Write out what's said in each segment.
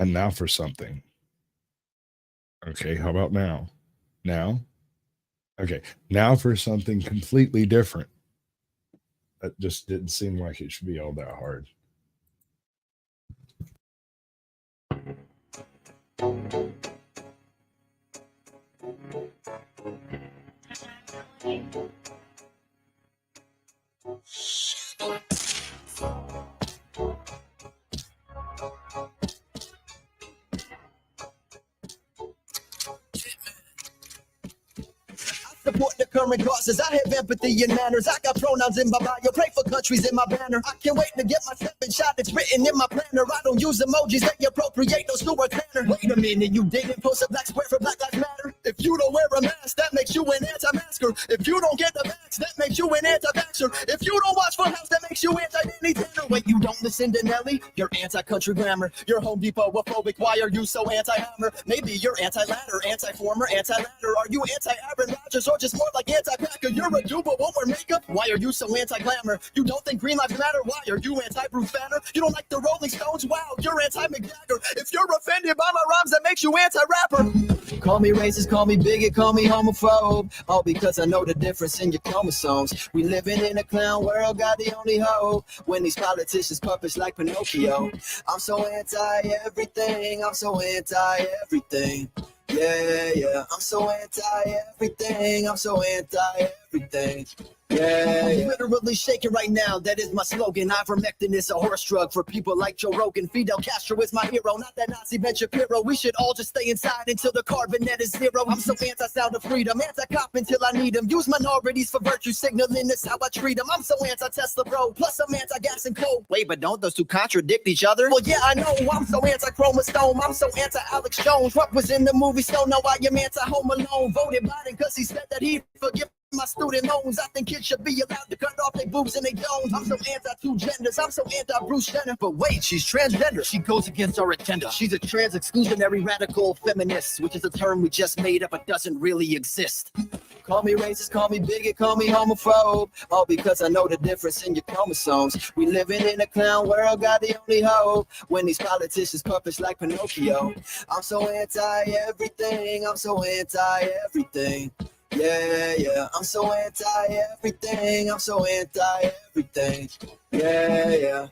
And now for something. Okay, how about now? Now? Okay, now for something completely different. That just didn't seem like it should be all that hard. Support the current causes. I have empathy and manners. I got pronouns in my bio. Pray for countries in my banner. I can't wait to get my second shot. It's written in my planner. I don't use emojis. They appropriate those Stuart Tanner. Wait a minute, you didn't post a black square for Black Lives Matter. If you don't wear a mask, that makes you an anti-masker. If you don't get the vax, that makes you an anti-vaxxer. If you don't watch Funhouse, that makes you anti-Danny Tanner. Wait, you don't listen to Nelly? You're anti-country grammar. You're Home Depot-phobic. Why are you so anti-hammer? Maybe you're anti-ladder, anti-former, anti-ladder. Are you anti-Aaron Rodgers or just more like anti-Packer? You're a dude but won't wear makeup. Why are you so anti-glamour? You don't think Green Lives Matter? Why are you anti-Bruce Banner? You don't like the Rolling Stones? Wow, you're anti-McGregor. If you're offended by my rhymes, that makes you anti-rapper. Call me racist, call me bigot, call me homophobe. All because I know the difference in your chromosomes. We living in a clown world, got the only hope. When these politicians puppets like Pinocchio. I'm so anti-everything, I'm so anti-everything. Yeah, I'm so anti-everything, I'm so anti-everything. Yeah, I'm literally shaking right now, that is my slogan. Ivermectin is a horse drug for people like Joe Rogan. Fidel Castro is my hero, not that Nazi Ben Shapiro. We should all just stay inside until the carbon net is zero. I'm so anti-sound of freedom, anti-cop until I need them. Use minorities for virtue signaling, that's how I treat them. I'm so anti-Tesla, bro, plus I'm anti-gas and coal. Wait, but don't those two contradict each other? Well, yeah, I know, I'm so anti-chromosome, I'm so anti-Alex Jones. Trump was in the movie, so now I am anti-Home Alone. Voted Biden because he said that he'd forgive my student loans. I think kids should be allowed to cut off their boobs and their domes. I'm so anti-two genders, I'm so anti-Bruce Jenner. But wait, she's transgender, she goes against our agenda. She's a trans-exclusionary radical feminist, which is a term we just made up but doesn't really exist. Call me racist, call me bigot, call me homophobe. All because I know the difference in your chromosomes. We living in a clown world, got the only hope. When these politicians puppets like Pinocchio. I'm so anti-everything, I'm so anti-everything. Yeah, I'm so anti-everything, I'm so anti-everything. Yeah.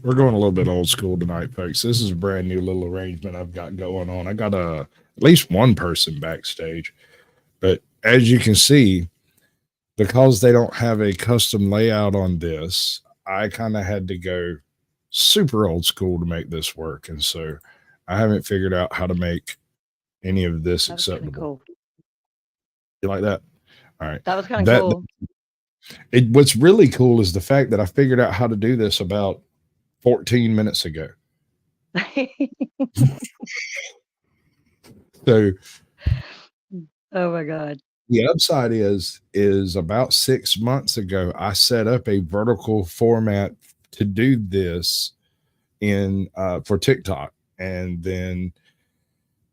We're going a little bit old school tonight, folks. This is a brand new little arrangement I've got going on. I got at least one person backstage, but as you can see, because they don't have a custom layout on this, I kind of had to go super old school to make this work, and so I haven't figured out how to make any of this acceptable. Cool. You like that? All right. That was kind of cool. What's really cool is the fact that I figured out how to do this about 14 minutes ago. So, oh my God. The upside is about 6 months ago, I set up a vertical format to do this in for TikTok, and then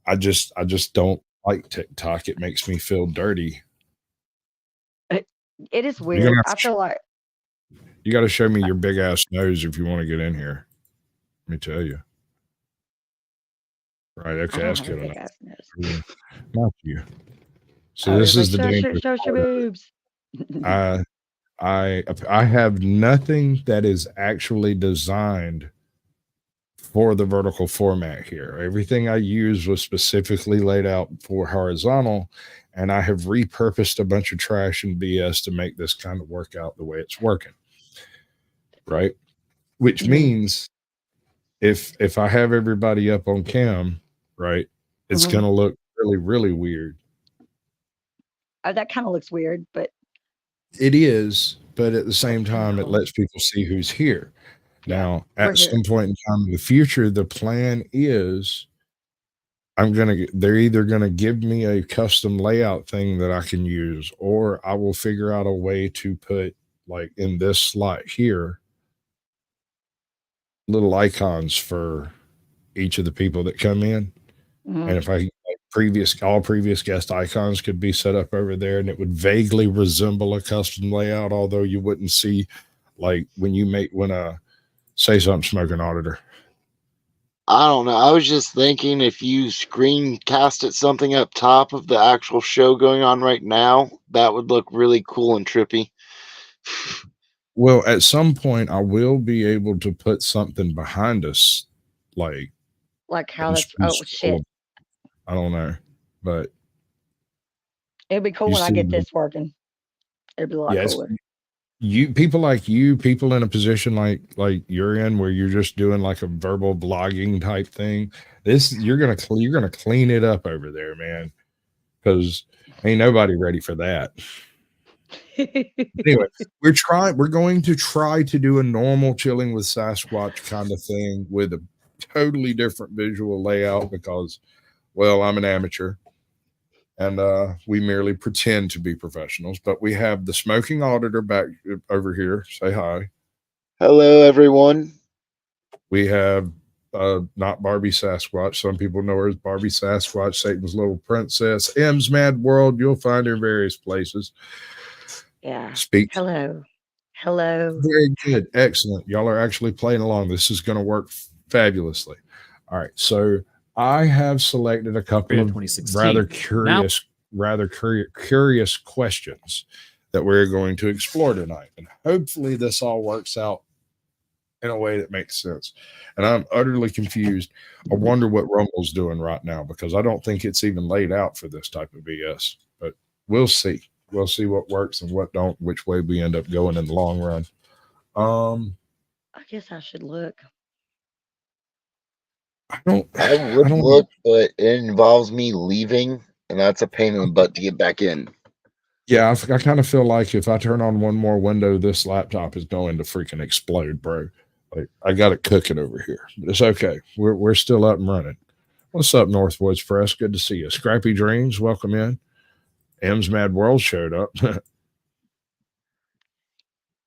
I just don't like TikTok. It makes me feel dirty. It is weird. I feel like you got to show me your big ass nose if you want to get in here. Let me tell you. Right? Okay, that's good enough. Not you. So this is the danger. Show your boobs. I have nothing that is actually designed for the vertical format here. Everything I use was specifically laid out for horizontal, and I have repurposed a bunch of trash and BS to make this kind of work out the way it's working. Right? Which means if I have everybody up on cam, right, it's going to look really, really weird. That kind of looks weird, but it is. But at the same time, it lets people see who's here. Now, at some point in time in the future, the plan is they're either going to give me a custom layout thing that I can use, or I will figure out a way to put, like in this slot here, little icons for each of the people that come in. And if I all previous guest icons could be set up over there, and it would vaguely resemble a custom layout, although you wouldn't see like when say something, smoking auditor. I don't know. I was just thinking if you screencasted something up top of the actual show going on right now, that would look really cool and trippy. Well, at some point, I will be able to put something behind us, like how that's. Oh shit! I don't know, but it'd be cool when I get this working. It'd be a lot cooler. People in a position like you're in, where you're just doing like a verbal blogging type thing. You're gonna clean it up over there, man, because ain't nobody ready for that. Anyway, we're going to try to do a normal Chilling with Sasquatch kind of thing with a totally different visual layout because, well, I'm an amateur and we merely pretend to be professionals. But we have the smoking auditor back over here. Say hi. Hello, everyone. We have not Barbie Sasquatch. Some people know her as Barbie Sasquatch, Satan's little princess. M's Mad World. You'll find her in various places. Yeah. Speak. Hello. Very good. Excellent. Y'all are actually playing along. This is going to work fabulously. All right. So I have selected a couple of rather curious questions that we're going to explore tonight. And hopefully this all works out in a way that makes sense. And I'm utterly confused. I wonder what Rumble's doing right now, because I don't think it's even laid out for this type of BS. But we'll see. We'll see what works and what don't, which way we end up going in the long run. I guess I should look. I would look, but it involves me leaving, and that's a pain in the butt to get back in. Yeah, I kind of feel like if I turn on one more window, this laptop is going to freaking explode, bro. Like, I got it cooking over here, but it's okay. We're still up and running. What's up, Northwoods Press? Good to see you. Scrappy Dreams, welcome in. M's Mad World showed up.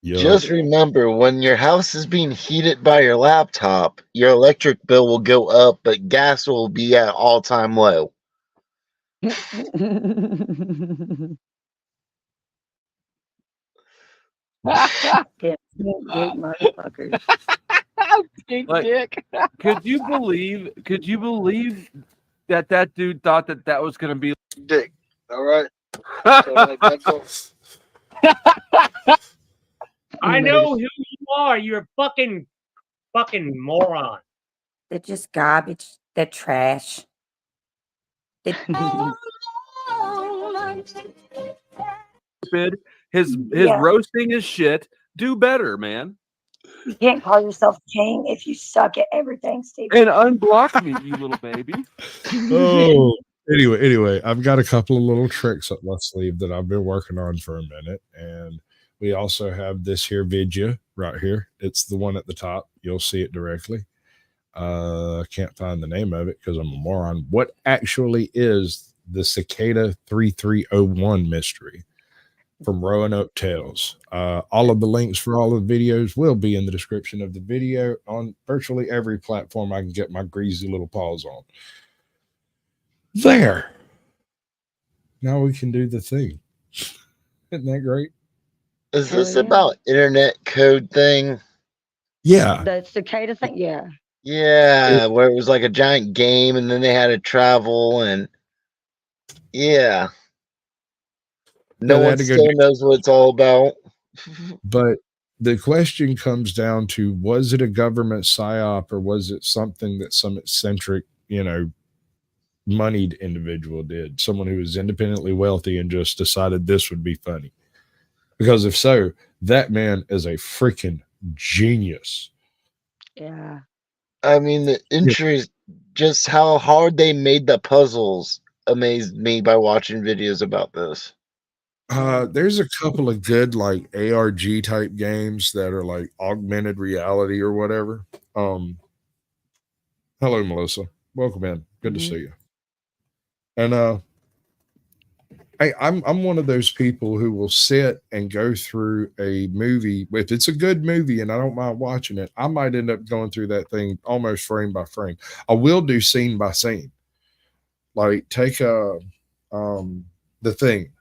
Just remember, when your house is being heated by your laptop, your electric bill will go up, but gas will be at all-time low. Big motherfuckers. Pink dick. Could you believe that dude thought that was going to be dick? All right. I know who you are. You're a fucking moron. They're just garbage. They're trash. Stupid. His roasting is shit. Do better, man. You can't call yourself king if you suck at everything, Steve. And unblock me, you little baby. Oh, anyway, I've got a couple of little tricks up my sleeve that I've been working on for a minute, and we also have this here video right here. It's the one at the top. You'll see it directly. I can't find the name of it because I'm a moron. What actually is the Cicada 3301 mystery from Roanoke Tales? All of the links for all of the videos will be in the description of the video on virtually every platform I can get my greasy little paws on. There. Now we can do the thing. Isn't that great? Is this about internet code thing? Yeah. The cicada thing? Yeah. Yeah, where it was like a giant game and then they had to travel and yeah. No one still knows what it's all about. But the question comes down to, was it a government psyop or was it something that some eccentric, moneyed individual did? Someone who was independently wealthy and just decided this would be funny. Because if so, that man is a freaking genius. Yeah. I mean, the interest, just how hard they made the puzzles amazed me by watching videos about this. There's a couple of good like ARG type games that are like augmented reality or whatever. Hello, Melissa. Welcome in. Good to see you. And I'm one of those people who will sit and go through a movie. If it's a good movie and I don't mind watching it, I might end up going through that thing almost frame by frame. I will do scene by scene. Like take the Thing.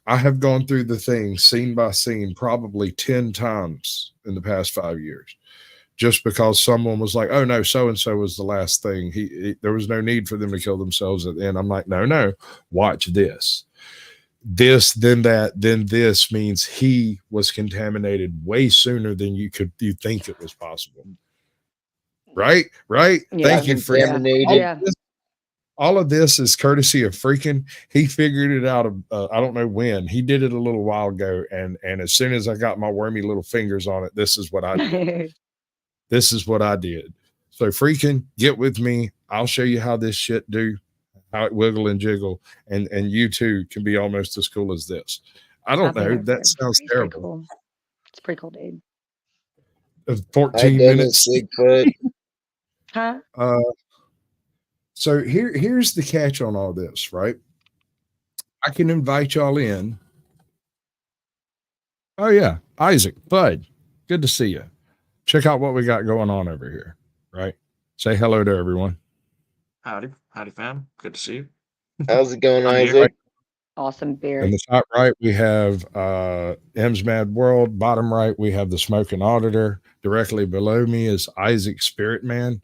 I have gone through The Thing scene by scene probably 10 times in the past 5 years, just because someone was like, "Oh no, so and so was the last thing. There was no need for them to kill themselves at the end." I'm like, no, watch this. This, then that, then this means he was contaminated way sooner than you think it was possible. Right? Yeah. Thank you, freaking. Contaminated. Yeah. All of this is courtesy of freaking. He figured it out. I don't know when. He did it a little while ago, and as soon as I got my wormy little fingers on it, this is what I did. This is what I did. So freaking get with me. I'll show you how this shit do, how it wiggle and jiggle, and you too can be almost as cool as this. I don't know. That sounds terrible. Cool. It's pretty cool, dude. 14 minutes. Bigfoot. Huh? So here's the catch on all this, right? I can invite y'all in. Oh yeah, Isaac, Bud, good to see you. Check out what we got going on over here, right? Say hello to everyone. Howdy, fam. Good to see you. How's it going, I'm here. Isaac? Awesome beer. In the top right, we have M's Mad World. Bottom right, we have the Smoking Auditor. Directly below me is Isaac Spirit Man.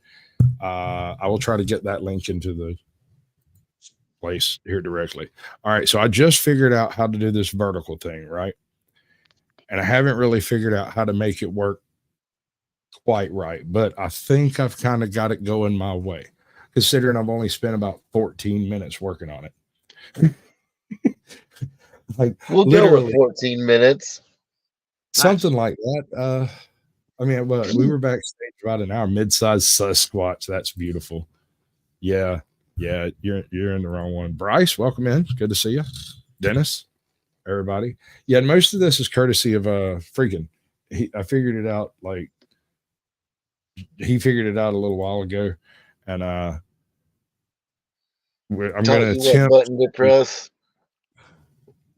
I will try to get that link into the place here directly. All right, so I just figured out how to do this vertical thing, right? And I haven't really figured out how to make it work quite right, but I think I've kind of got it going my way, considering I've only spent about 14 minutes working on it. Like We'll go with 14 minutes. Something like that. I mean, well, we were backstage about an hour. Mid-sized Sasquatch. That's beautiful. Yeah. You're in the wrong one. Bryce, welcome in. Good to see you. Dennis, everybody. Yeah, and most of this is courtesy of freaking. I figured it out. Like he figured it out a little while ago, and I'm going to attempt what button to press.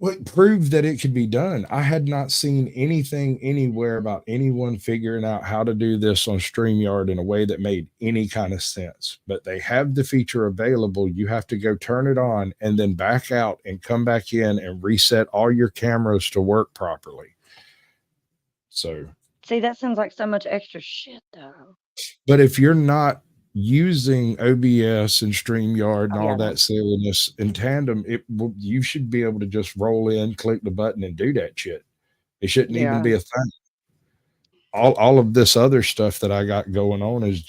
What proved that it could be done. I had not seen anything anywhere about anyone figuring out how to do this on StreamYard in a way that made any kind of sense. But they have the feature available. You have to go turn it on and then back out and come back in and reset all your cameras to work properly. So, see, that sounds like so much extra shit, though. But if you're not using OBS and StreamYard and all that silliness in tandem, you should be able to just roll in, click the button, and do that shit. It shouldn't even be a thing. All of this other stuff that I got going on is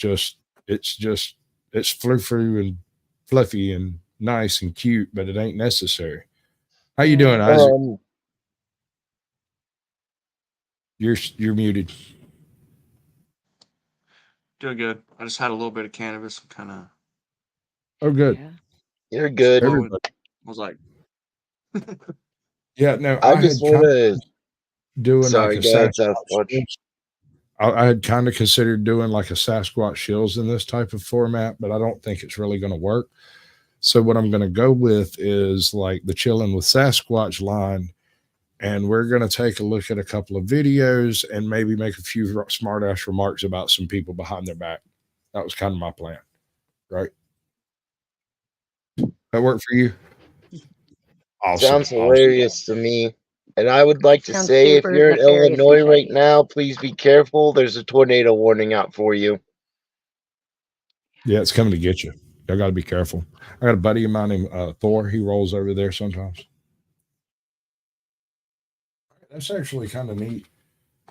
it's fluffy and fluffy and nice and cute, but it ain't necessary. How you doing, Isaac? You're muted. Doing good. I just had a little bit of cannabis. Kind of. Oh, good. Yeah. You're good. Everybody. I was like, yeah, no. I just want to doing sorry, like a Sasquatch. I had kind of considered doing like a Sasquatch Shills in this type of format, but I don't think it's really going to work. So what I'm going to go with is like the Chilling with Sasquatch line. And we're going to take a look at a couple of videos and maybe make a few smart ass remarks about some people behind their back. That was kind of my plan, right? That work for you? Awesome. Sounds hilarious to me. And I would like to say, if you're in Illinois right now, please be careful. There's a tornado warning out for you. Yeah, it's coming to get you. Y'all got to be careful. I got a buddy of mine named Thor. He rolls over there sometimes. That's actually kind of neat.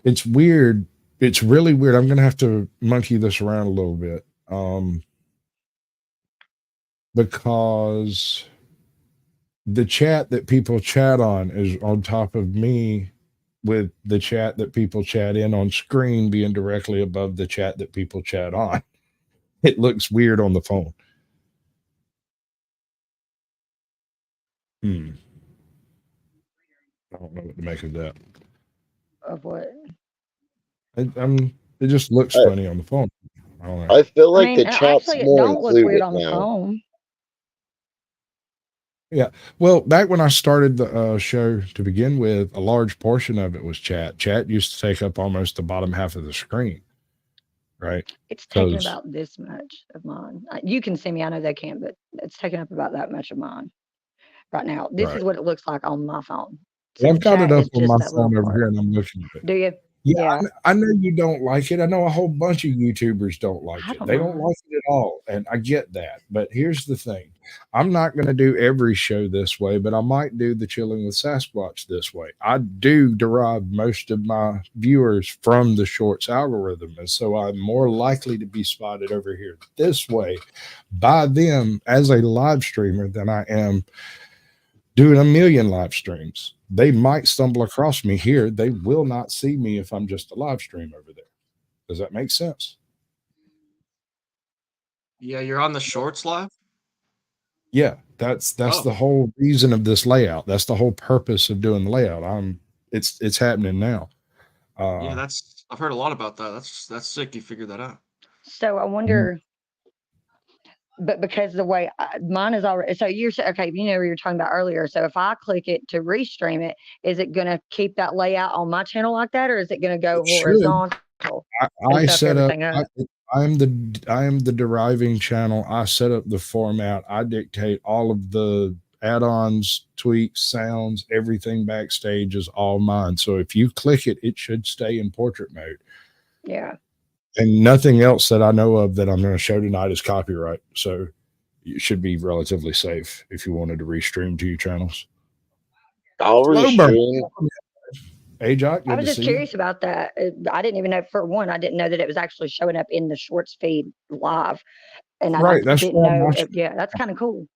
It's weird. It's really weird. I'm going to have to monkey this around a little bit. Because the chat that people chat on is on top of me, with the chat that people chat in on screen being directly above the chat that people chat on. It looks weird on the phone. I don't know what to make of that. Of what? It just looks funny on the phone. I don't know. I feel like the chat's more included on the phone. Yeah. Well, back when I started the show to begin with, a large portion of it was chat. Chat used to take up almost the bottom half of the screen. right? It's taking 'Cause about this much of mine. You can see me. I know they can, but it's taking up about that much of mine right now. This right. is what it looks like on my phone. So Well, the I've got it chat up is on my just that little phone over part. here, and I'm looking at it. Do you? Yeah, Yeah. I know you don't like it. I know a whole bunch of YouTubers don't like I it. don't They don't mind. like it at all, and I get that. But here's the thing: I'm not going to do every show this way, but I might do the Chilling with Sasquatch this way. I do derive most of my viewers from the Shorts algorithm, and so I'm more likely to be spotted over here this way by them as a live streamer than I am doing a million live streams. They might stumble across me here. They will not see me if I'm just a live stream over there. Does that make sense? Yeah, you're on the Shorts live. Yeah, that's Oh. the whole reason of this layout. That's the whole purpose of doing the layout. It's happening now. Yeah, I've heard a lot about that. That's sick. You figured that out. So I wonder, but because the way mine is already, so you're okay. You know, we were talking about earlier. So if I click it to restream it, is it going to keep that layout on my channel like that, or is it going to go horizontal? I set up. I am the deriving channel. I set up the format. I dictate all of the add-ons, tweaks, sounds, everything backstage is all mine. So if you click it, it should stay in portrait mode. Yeah. And nothing else that I know of that I'm going to show tonight is copyright. So you should be relatively safe if you wanted to restream to your channels. I'll restream. Hey, Jock, I was just curious about that. I didn't even know, for one, I didn't know that it was actually showing up in the Shorts feed live. And I didn't know. Yeah, that's kind of cool.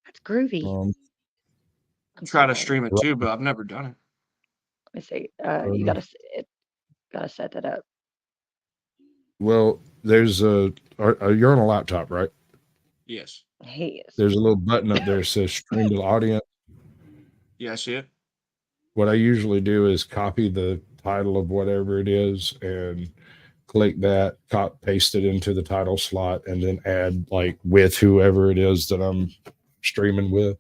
That's groovy. I'm trying to stream it too, but I've never done it. Let me see. You gotta set that up. Well, there's you're on a laptop, right? Yes. He is. There's a little button up there that says stream to audience. Yeah, I see it. What I usually do is copy the title of whatever it is and click that, paste it into the title slot, and then add like with whoever it is that I'm streaming with.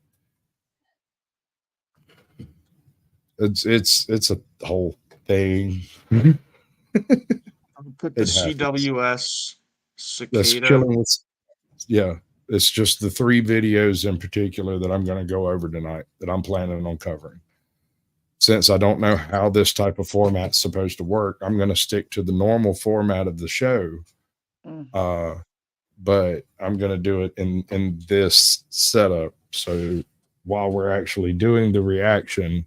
It's a whole thing. Put the CWS CICADA. Yeah, it's just the 3 videos in particular that I'm going to go over tonight that I'm planning on covering. Since I don't know how this type of format's supposed to work, I'm going to stick to the normal format of the show. But I'm going to do it in this setup. So while we're actually doing the reaction,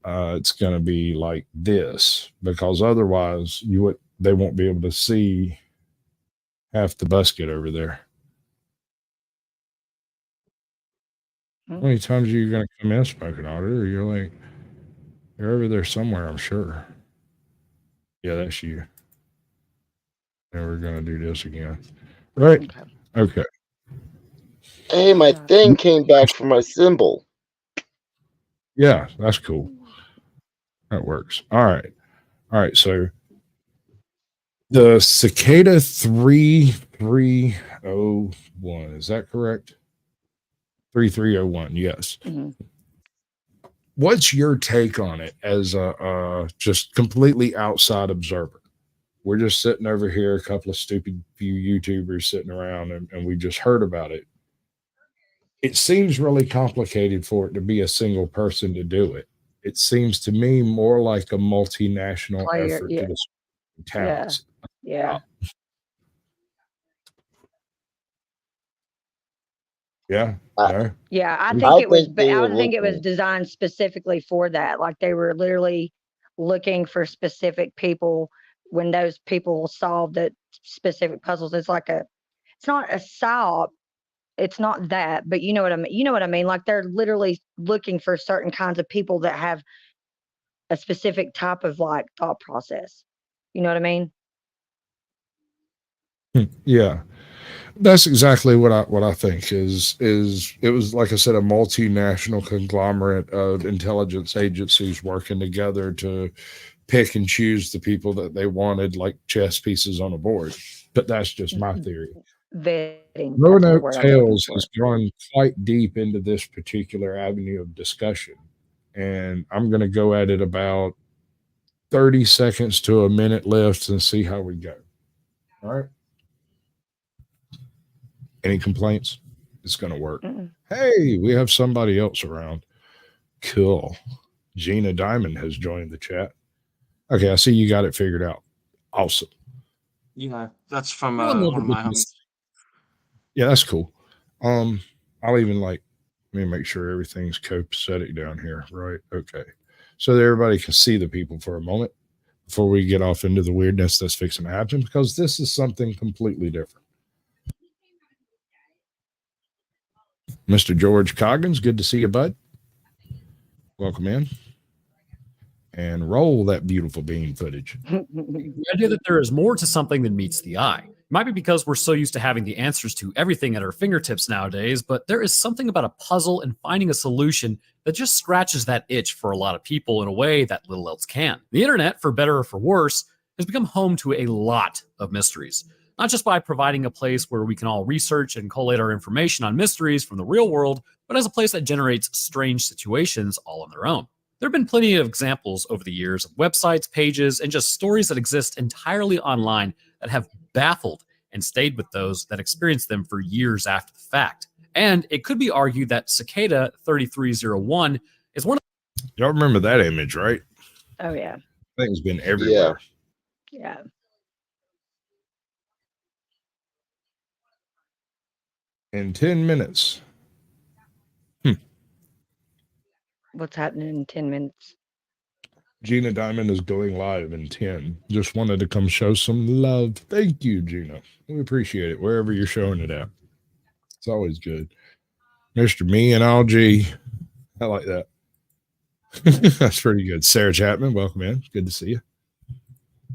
it's going to be like this, because otherwise they won't be able to see half the busket over there. How many times are you going to come in, Smoking Auditor? You're over there somewhere, I'm sure. Yeah, that's you. And we're going to do this again. Right? Okay. Hey, my thing came back for my symbol. Yeah, that's cool. That works. All right. So the Cicada 3301, is that correct? 3301, yes. What's your take on it as a just completely outside observer? We're just sitting over here, a couple of stupid few YouTubers sitting around, and we just heard about it. It seems really complicated for it to be a single person to do it. It seems to me more like a multinational effort to display talents. Yeah. Yeah. Yeah, I think it was designed specifically for that. Like they were literally looking for specific people. When those people solve the specific puzzles, it's not a solve. It's not that, but you know what I mean. You know what I mean? Like they're literally looking for certain kinds of people that have a specific type of like thought process. You know what I mean? Yeah. That's exactly what I think is it was, like I said, a multinational conglomerate of intelligence agencies working together to pick and choose the people that they wanted, like chess pieces on a board. But that's just my theory. Roanoke Tales has gone quite deep into this particular avenue of discussion, and I'm going to go at it about 30 seconds to a minute left and see how we go. All right. Any complaints? It's going to work. Hey, we have somebody else around. Cool. Gina Diamond has joined the chat. Okay, I see you got it figured out. Awesome. Yeah, that's from one of my homies. Yeah, that's cool. I'll even let me make sure everything's copacetic down here. Right. Okay. So that everybody can see the people for a moment before we get off into the weirdness that's fixing to happen, because this is something completely different. Mr. George Coggins, good to see you, bud. Welcome in. And roll that beautiful bean footage. The idea that there is more to something than meets the eye. It might be because we're so used to having the answers to everything at our fingertips nowadays, but there is something about a puzzle and finding a solution that just scratches that itch for a lot of people in a way that little else can. The internet, for better or for worse, has become home to a lot of mysteries. Not just by providing a place where we can all research and collate our information on mysteries from the real world, but as a place that generates strange situations all on their own. There have been plenty of examples over the years of websites, pages, and just stories that exist entirely online that have baffled and stayed with those that experienced them for years after the fact. And it could be argued that Cicada 3301 is one of... Y'all remember that image, right? Oh, yeah. That thing's been everywhere. Yeah. In 10 minutes. What's happening in 10 minutes? Gina Diamond is going live in 10. Just wanted to come show some love. Thank you, Gina. We appreciate it wherever you're showing it at. It's always good. Mr. Me and Algie. I like that. That's pretty good. Sarah Chapman, welcome in. Good to see you.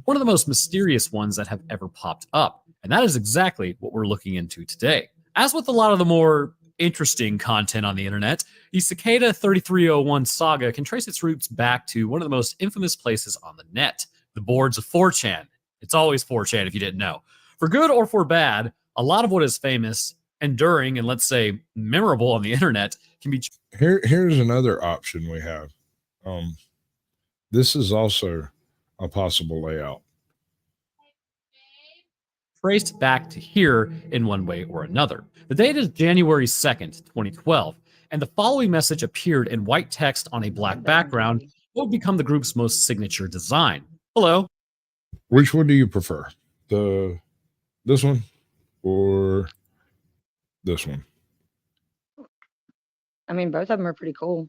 One of the most mysterious ones that have ever popped up. And that is exactly what we're looking into today. As with a lot of the more interesting content on the internet, the Cicada 3301 saga can trace its roots back to one of the most infamous places on the net, the boards of 4chan. It's always 4chan if you didn't know. For good or for bad, a lot of what is famous, enduring, and let's say memorable on the internet can be... Here's another option we have. This is also a possible layout. Traced back to here in one way or another. The date is January 2nd, 2012, and the following message appeared in white text on a black background, what would become the group's most signature design. Hello. Which one do you prefer? This one or this one? I mean, both of them are pretty cool.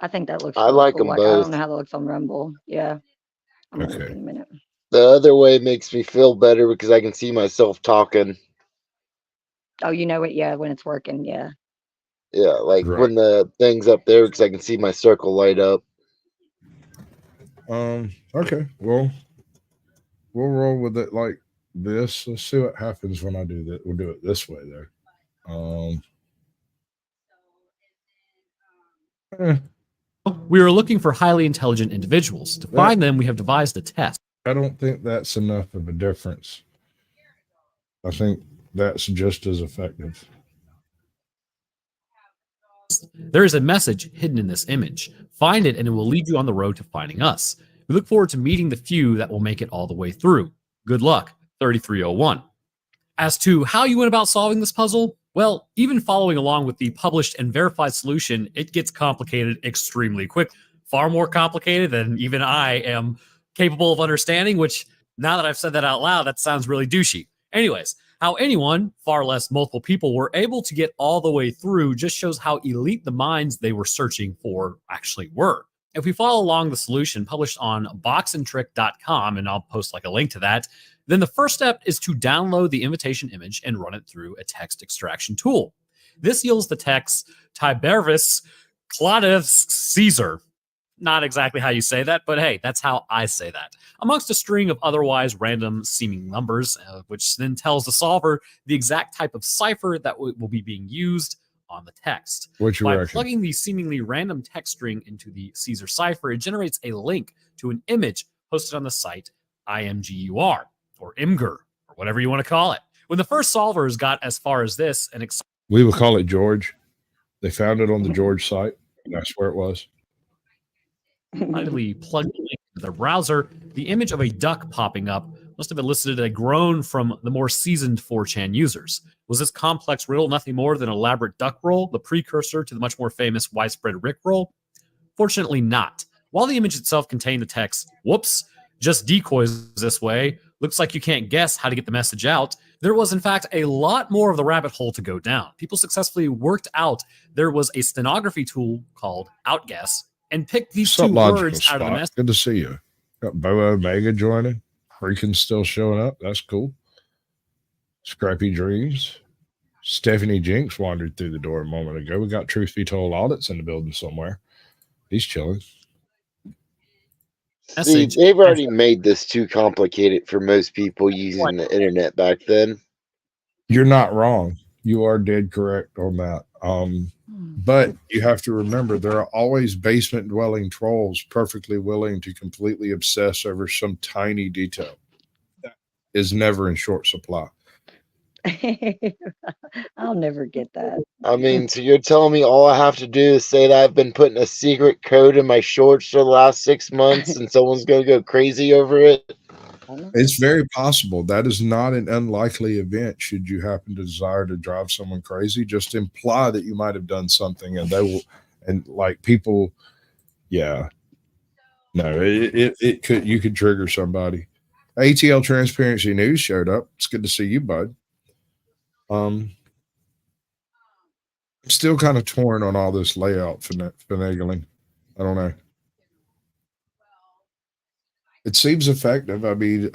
I think that looks I like cool. them I both. don't know how that looks on Rumble. Yeah. I'm gonna look in a minute. The other way makes me feel better because I can see myself talking. Oh, you know it? Yeah, when it's working. Yeah. Yeah, like when the thing's up there because I can see my circle light up. Okay. Well, we'll roll with it like this. Let's see what happens when I do that. We'll do it this way though. We are looking for highly intelligent individuals. To find them, we have devised a test. I don't think that's enough of a difference. I think that's just as effective. There is a message hidden in this image. Find it and it will lead you on the road to finding us. We look forward to meeting the few that will make it all the way through. Good luck, 3301. As to how you went about solving this puzzle, well, even following along with the published and verified solution, it gets complicated extremely quick. Far more complicated than even I am capable of understanding, which now that I've said that out loud, that sounds really douchey. Anyways, how anyone, far less multiple people, were able to get all the way through just shows how elite the minds they were searching for actually were. If we follow along the solution published on boxandtrick.com, and I'll post like a link to that, then the first step is to download the invitation image and run it through a text extraction tool. This yields the text Tiberius Claudius Caesar. Not exactly how you say that, but hey, that's how I say that. Amongst a string of otherwise random seeming numbers, which then tells the solver the exact type of cipher that will be being used on the text. By plugging the seemingly random text string into the Caesar cipher, it generates a link to an image hosted on the site IMGUR, or IMGUR, or whatever you want to call it. When the first solvers got as far as this, we will call it George. They found it on the George site. And that's where it was. Finally plugged the link into their browser, the image of a duck popping up must have elicited a groan from the more seasoned 4chan users. Was this complex riddle nothing more than an elaborate duck roll, the precursor to the much more famous widespread Rick roll? Fortunately not. While the image itself contained the text, "Whoops, just decoys this way, looks like you can't guess how to get the message out," there was in fact a lot more of the rabbit hole to go down. People successfully worked out there was a stenography tool called Outguess and picked these two words out of the message. Good to see you. Got Bo Omega joining. Freakin's still showing up. That's cool. Scrappy Dreams. Stephanie Jinx wandered through the door a moment ago. We got Truth Be Told Audits in the building somewhere. He's chilling. See, they've already made this too complicated for most people using the internet back then. You're not wrong. You are dead correct on that. But you have to remember, there are always basement dwelling trolls perfectly willing to completely obsess over some tiny detail. That is never in short supply. I'll never get that. I mean, so you're telling me all I have to do is say that I've been putting a secret code in my shorts for the last 6 months and someone's going to go crazy over it? It's very possible. That is not an unlikely event. Should you happen to desire to drive someone crazy, just imply that you might have done something and they will, and like people, yeah. No, it could, you could trigger somebody. ATL Transparency News showed up. It's good to see you, bud. I'm still kind of torn on all this layout finagling. I don't know. It seems effective. I mean,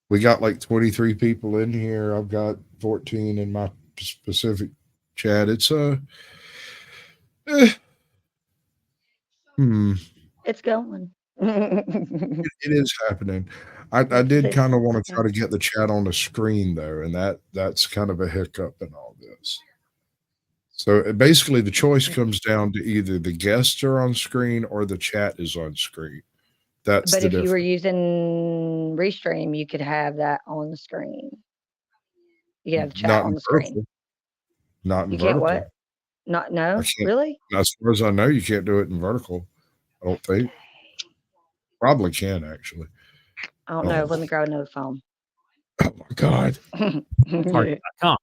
we got like 23 people in here. I've got 14 in my specific chat. It's It's going. It is happening. I did kind of want to try to get the chat on the screen though, and that's kind of a hiccup in all this. So basically the choice comes down to either the guests are on screen or the chat is on screen. That's But the if you were difference. using Restream, you could have that on the screen. You could have chat Not on in the screen. vertical. Not in You can't vertical. what? Not no, I can't, really? as far as I know, you can't do it in vertical. I don't think. Probably can actually. I don't know. Let me grab another phone. Oh my God. Target.com.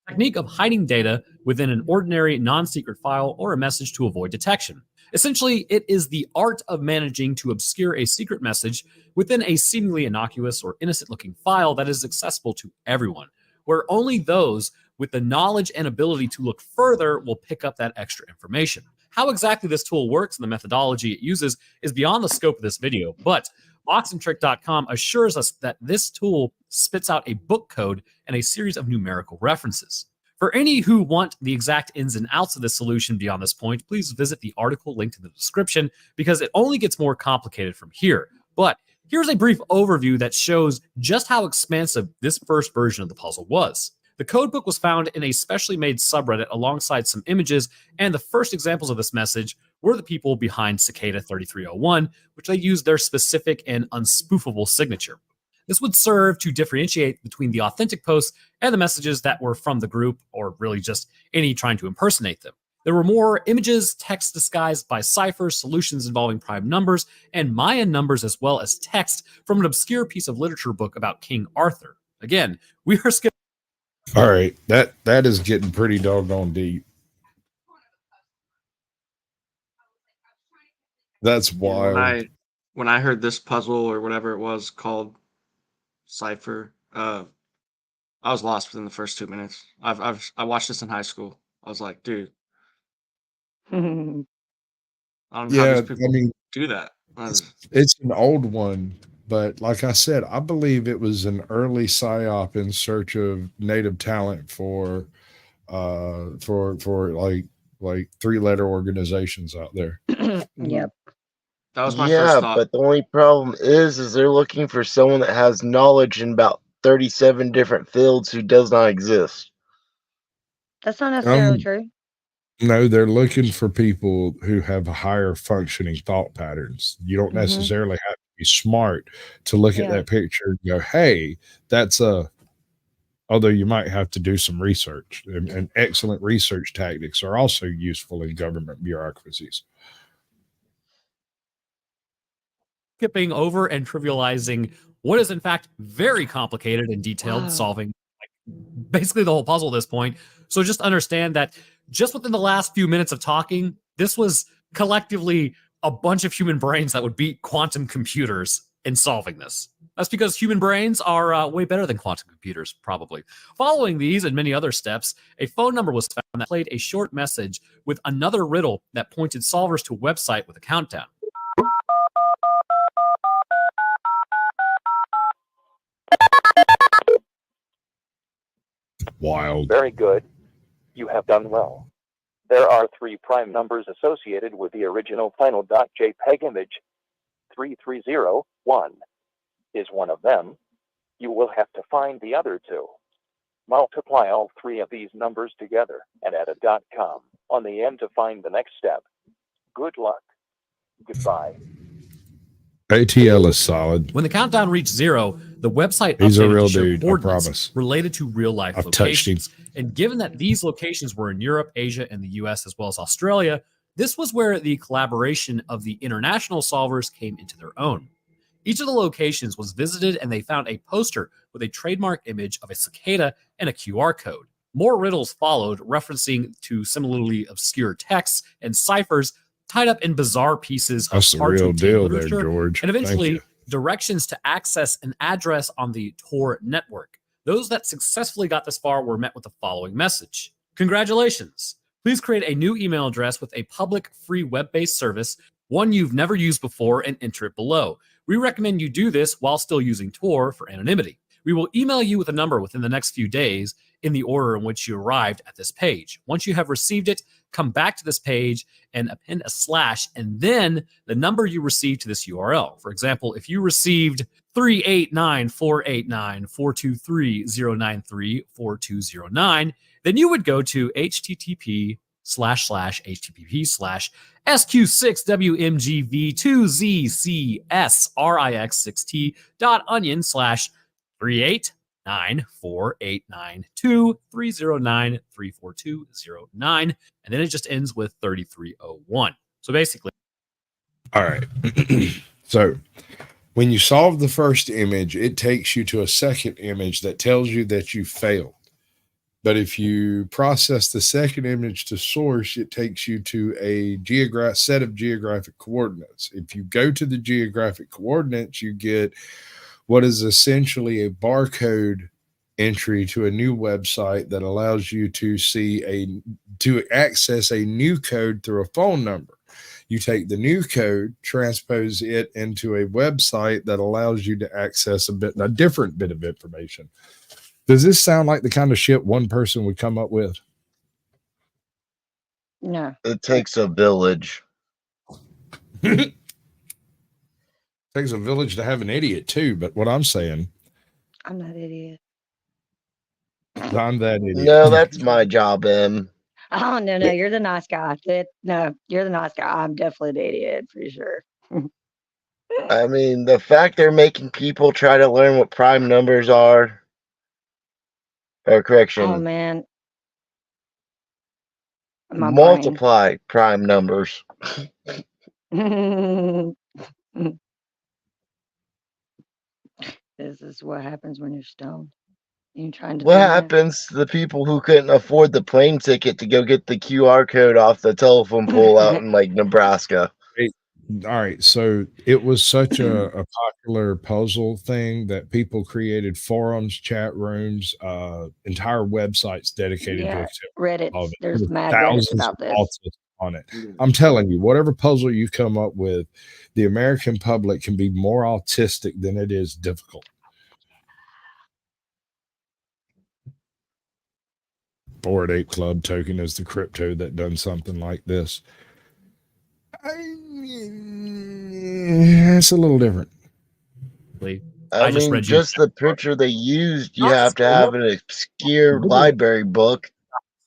Technique of hiding data within an ordinary non-secret file or a message to avoid detection. Essentially, it is the art of managing to obscure a secret message within a seemingly innocuous or innocent-looking file that is accessible to everyone, where only those with the knowledge and ability to look further will pick up that extra information. How exactly this tool works and the methodology it uses is beyond the scope of this video, but Boxandtrick.com assures us that this tool spits out a book code and a series of numerical references. For any who want the exact ins and outs of this solution beyond this point, please visit the article linked in the description because it only gets more complicated from here. But here's a brief overview that shows just how expansive this first version of the puzzle was. The codebook was found in a specially made subreddit alongside some images, and the first examples of this message were the people behind Cicada 3301, which they used their specific and unspoofable signature. This would serve to differentiate between the authentic posts and the messages that were from the group, or really just any trying to impersonate them. There were more images, text disguised by ciphers, solutions involving prime numbers, and Mayan numbers, as well as text from an obscure piece of literature book about King Arthur. Again, we are skipping. All right, that is getting pretty doggone deep. That's wild. When I heard this puzzle or whatever it was called Cipher, I was lost within the first 2 minutes. I watched this in high school. I was like, dude, I don't know how these people do that. It's an old one, but like I said, I believe it was an early psyop in search of native talent for like 3-letter organizations out there. Yep. That was my first thought. But the only problem is they're looking for someone that has knowledge in about 37 different fields who does not exist. That's not necessarily true. No, they're looking for people who have higher functioning thought patterns. You don't necessarily have to be smart to look at that picture and go, hey, that's although you might have to do some research, and excellent research tactics are also useful in government bureaucracies. Skipping over and trivializing what is in fact very complicated and detailed, solving basically the whole puzzle at this point. So just understand that just within the last few minutes of talking, this was collectively a bunch of human brains that would beat quantum computers in solving this. That's because human brains are way better than quantum computers, probably. Following these and many other steps, a phone number was found that played a short message with another riddle that pointed solvers to a website with a countdown. Wild. Very good. You have done well. There are 3 prime numbers associated with the original final .jpeg image. 3301 is one of them. You will have to find the other 2. Multiply all 3 of these numbers together and add a .com on the end to find the next step. Good luck. Goodbye. ATL is solid. When the countdown reached 0, the website He's a real to show dude, I coordinates promise. related to real-life I've touched him. locations. And given that these locations were in Europe, Asia, and the US, as well as Australia, this was where the collaboration of the international solvers came into their own. Each of the locations was visited, and they found a poster with a trademark image of a cicada and a QR code. More riddles followed, referencing to similarly obscure texts and ciphers tied up in bizarre pieces of That's the hard to real obtain deal there, literature, George. and Thank eventually you. directions to access an address on the Tor network. Those that successfully got this far were met with the following message. Congratulations. Please create a new email address with a public free web-based service, one you've never used before, and enter it below. We recommend you do this while still using Tor for anonymity. We will email you with a number within the next few days in the order in which you arrived at this page. Once you have received it, come back to this page and append a slash and then the number you received to this URL. For example, if you received 389-489-423-093-4209, then you would go to http://http://SQ6WMGV2ZCS/RIX-T.onion/389-489-230934209. And then it just ends with 3301. So basically. All right. So when you solve the first image, it takes you to a second image that tells you that you failed. But if you process the second image to source, it takes you to a set of geographic coordinates. If you go to the geographic coordinates, you get what is essentially a barcode entry to a new website that allows you to to access a new code through a phone number. You take the new code, transpose it into a website that allows you to access a different bit of information. Does this sound like the kind of shit one person would come up with? No. It takes a village. Takes a village to have an idiot too, but what I'm saying, I'm not an idiot. I'm that idiot. No, that's my job, Em. Oh, no, you're the nice guy. No, you're the nice guy. I'm definitely the idiot for sure. I mean, the fact they're making people try to learn what prime numbers are, or correction. Oh, man. My Multiply prime numbers. This is what happens when you're stoned. You trying to What happens to the people who couldn't afford the plane ticket to go get the QR code off the telephone pole out in like Nebraska? All right, so it was such a popular puzzle thing that people created forums, chat rooms, entire websites dedicated to it. Reddit. There's mad thousands Reddits about this on it. I'm telling you, whatever puzzle you come up with, the American public can be more autistic than it is difficult. Bored Ape Club token is the crypto that done something like this. It's a little different. I mean, just the picture they used, you have to have an obscure library book.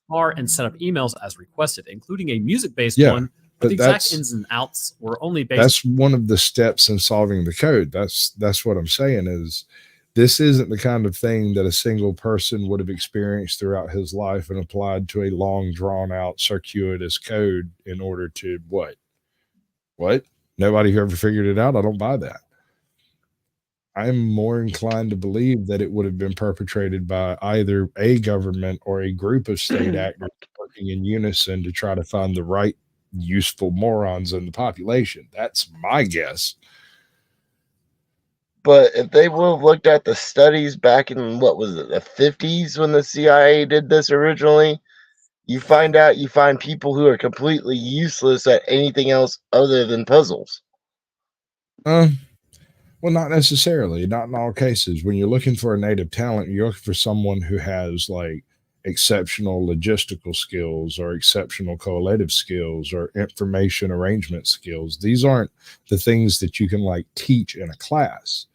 And set up emails as requested, including a music-based one. But the exact ins and outs were only based. That's one of the steps in solving the code. That's what I'm saying is this isn't the kind of thing that a single person would have experienced throughout his life and applied to a long, drawn-out, circuitous code in order to what? Nobody who ever figured it out? I don't buy that. I'm more inclined to believe that it would have been perpetrated by either a government or a group of state actors working in unison to try to find the right useful morons in the population. That's my guess. But if they would have looked at the studies back in, what was it, the 50s when the CIA did this originally, you find people who are completely useless at anything else other than puzzles. Well, not necessarily, not in all cases. When you're looking for a native talent, you're looking for someone who has like exceptional logistical skills or exceptional correlative skills or information arrangement skills. These aren't the things that you can like teach in a class.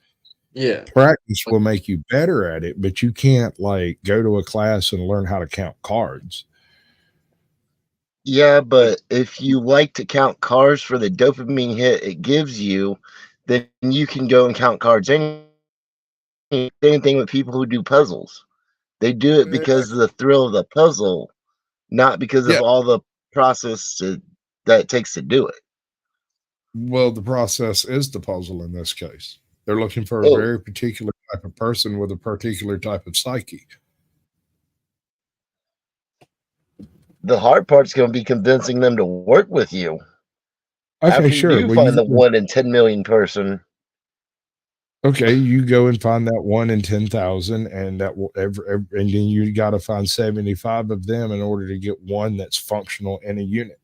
Yeah. Practice will make you better at it, but you can't like go to a class and learn how to count cards. Yeah, but if you like to count cards for the dopamine hit it gives you, then you can go and count cards. Same thing with people who do puzzles. They do it because of the thrill of the puzzle, not because of all the process that it takes to do it. Well, the process is the puzzle in this case. They're looking for a very particular type of person with a particular type of psyche. The hard part's going to be convincing them to work with you. Okay, after sure. you find the 1 in 10 million person. Okay, you go and find that 1 in 10,000, and that will and then you got to find 75 of them in order to get one that's functional in a unit.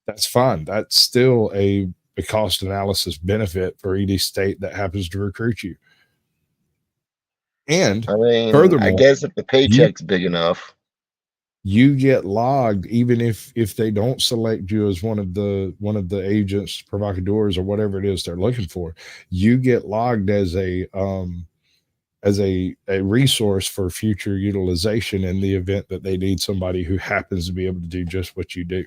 That's fine. That's still a cost analysis benefit for any state that happens to recruit you. And I mean, furthermore, I guess if the paycheck's big enough, you get logged even if they don't select you as one of the agents, provocateurs, or whatever it is they're looking for. You get logged as a resource for future utilization in the event that they need somebody who happens to be able to do just what you do.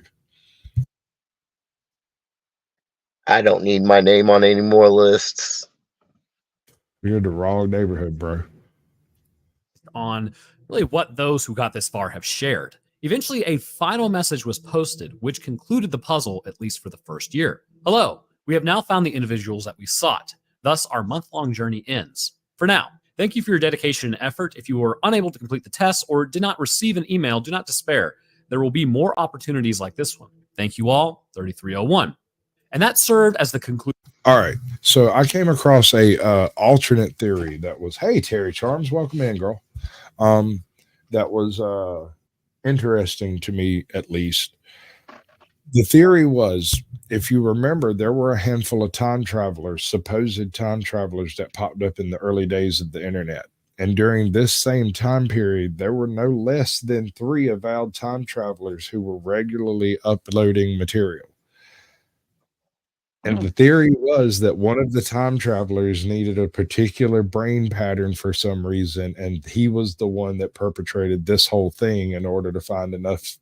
I don't need my name on any more lists. You're in the wrong neighborhood, bro. On really what those who got this far have shared. Eventually, a final message was posted, which concluded the puzzle, at least for the first year. Hello, we have now found the individuals that we sought. Thus, our month-long journey ends. For now, thank you for your dedication and effort. If you were unable to complete the test or did not receive an email, do not despair. There will be more opportunities like this one. Thank you all, 3301. And that served as the conclusion. All right. So I came across a alternate theory that was, hey, Terry Charms, welcome in, girl. That was interesting to me, at least. The theory was, if you remember, there were a handful of time travelers, supposed time travelers, that popped up in the early days of the internet. And during this same time period, there were no less than 3 avowed time travelers who were regularly uploading material. And the theory was that one of the time travelers needed a particular brain pattern for some reason, and he was the one that perpetrated this whole thing in order to find enough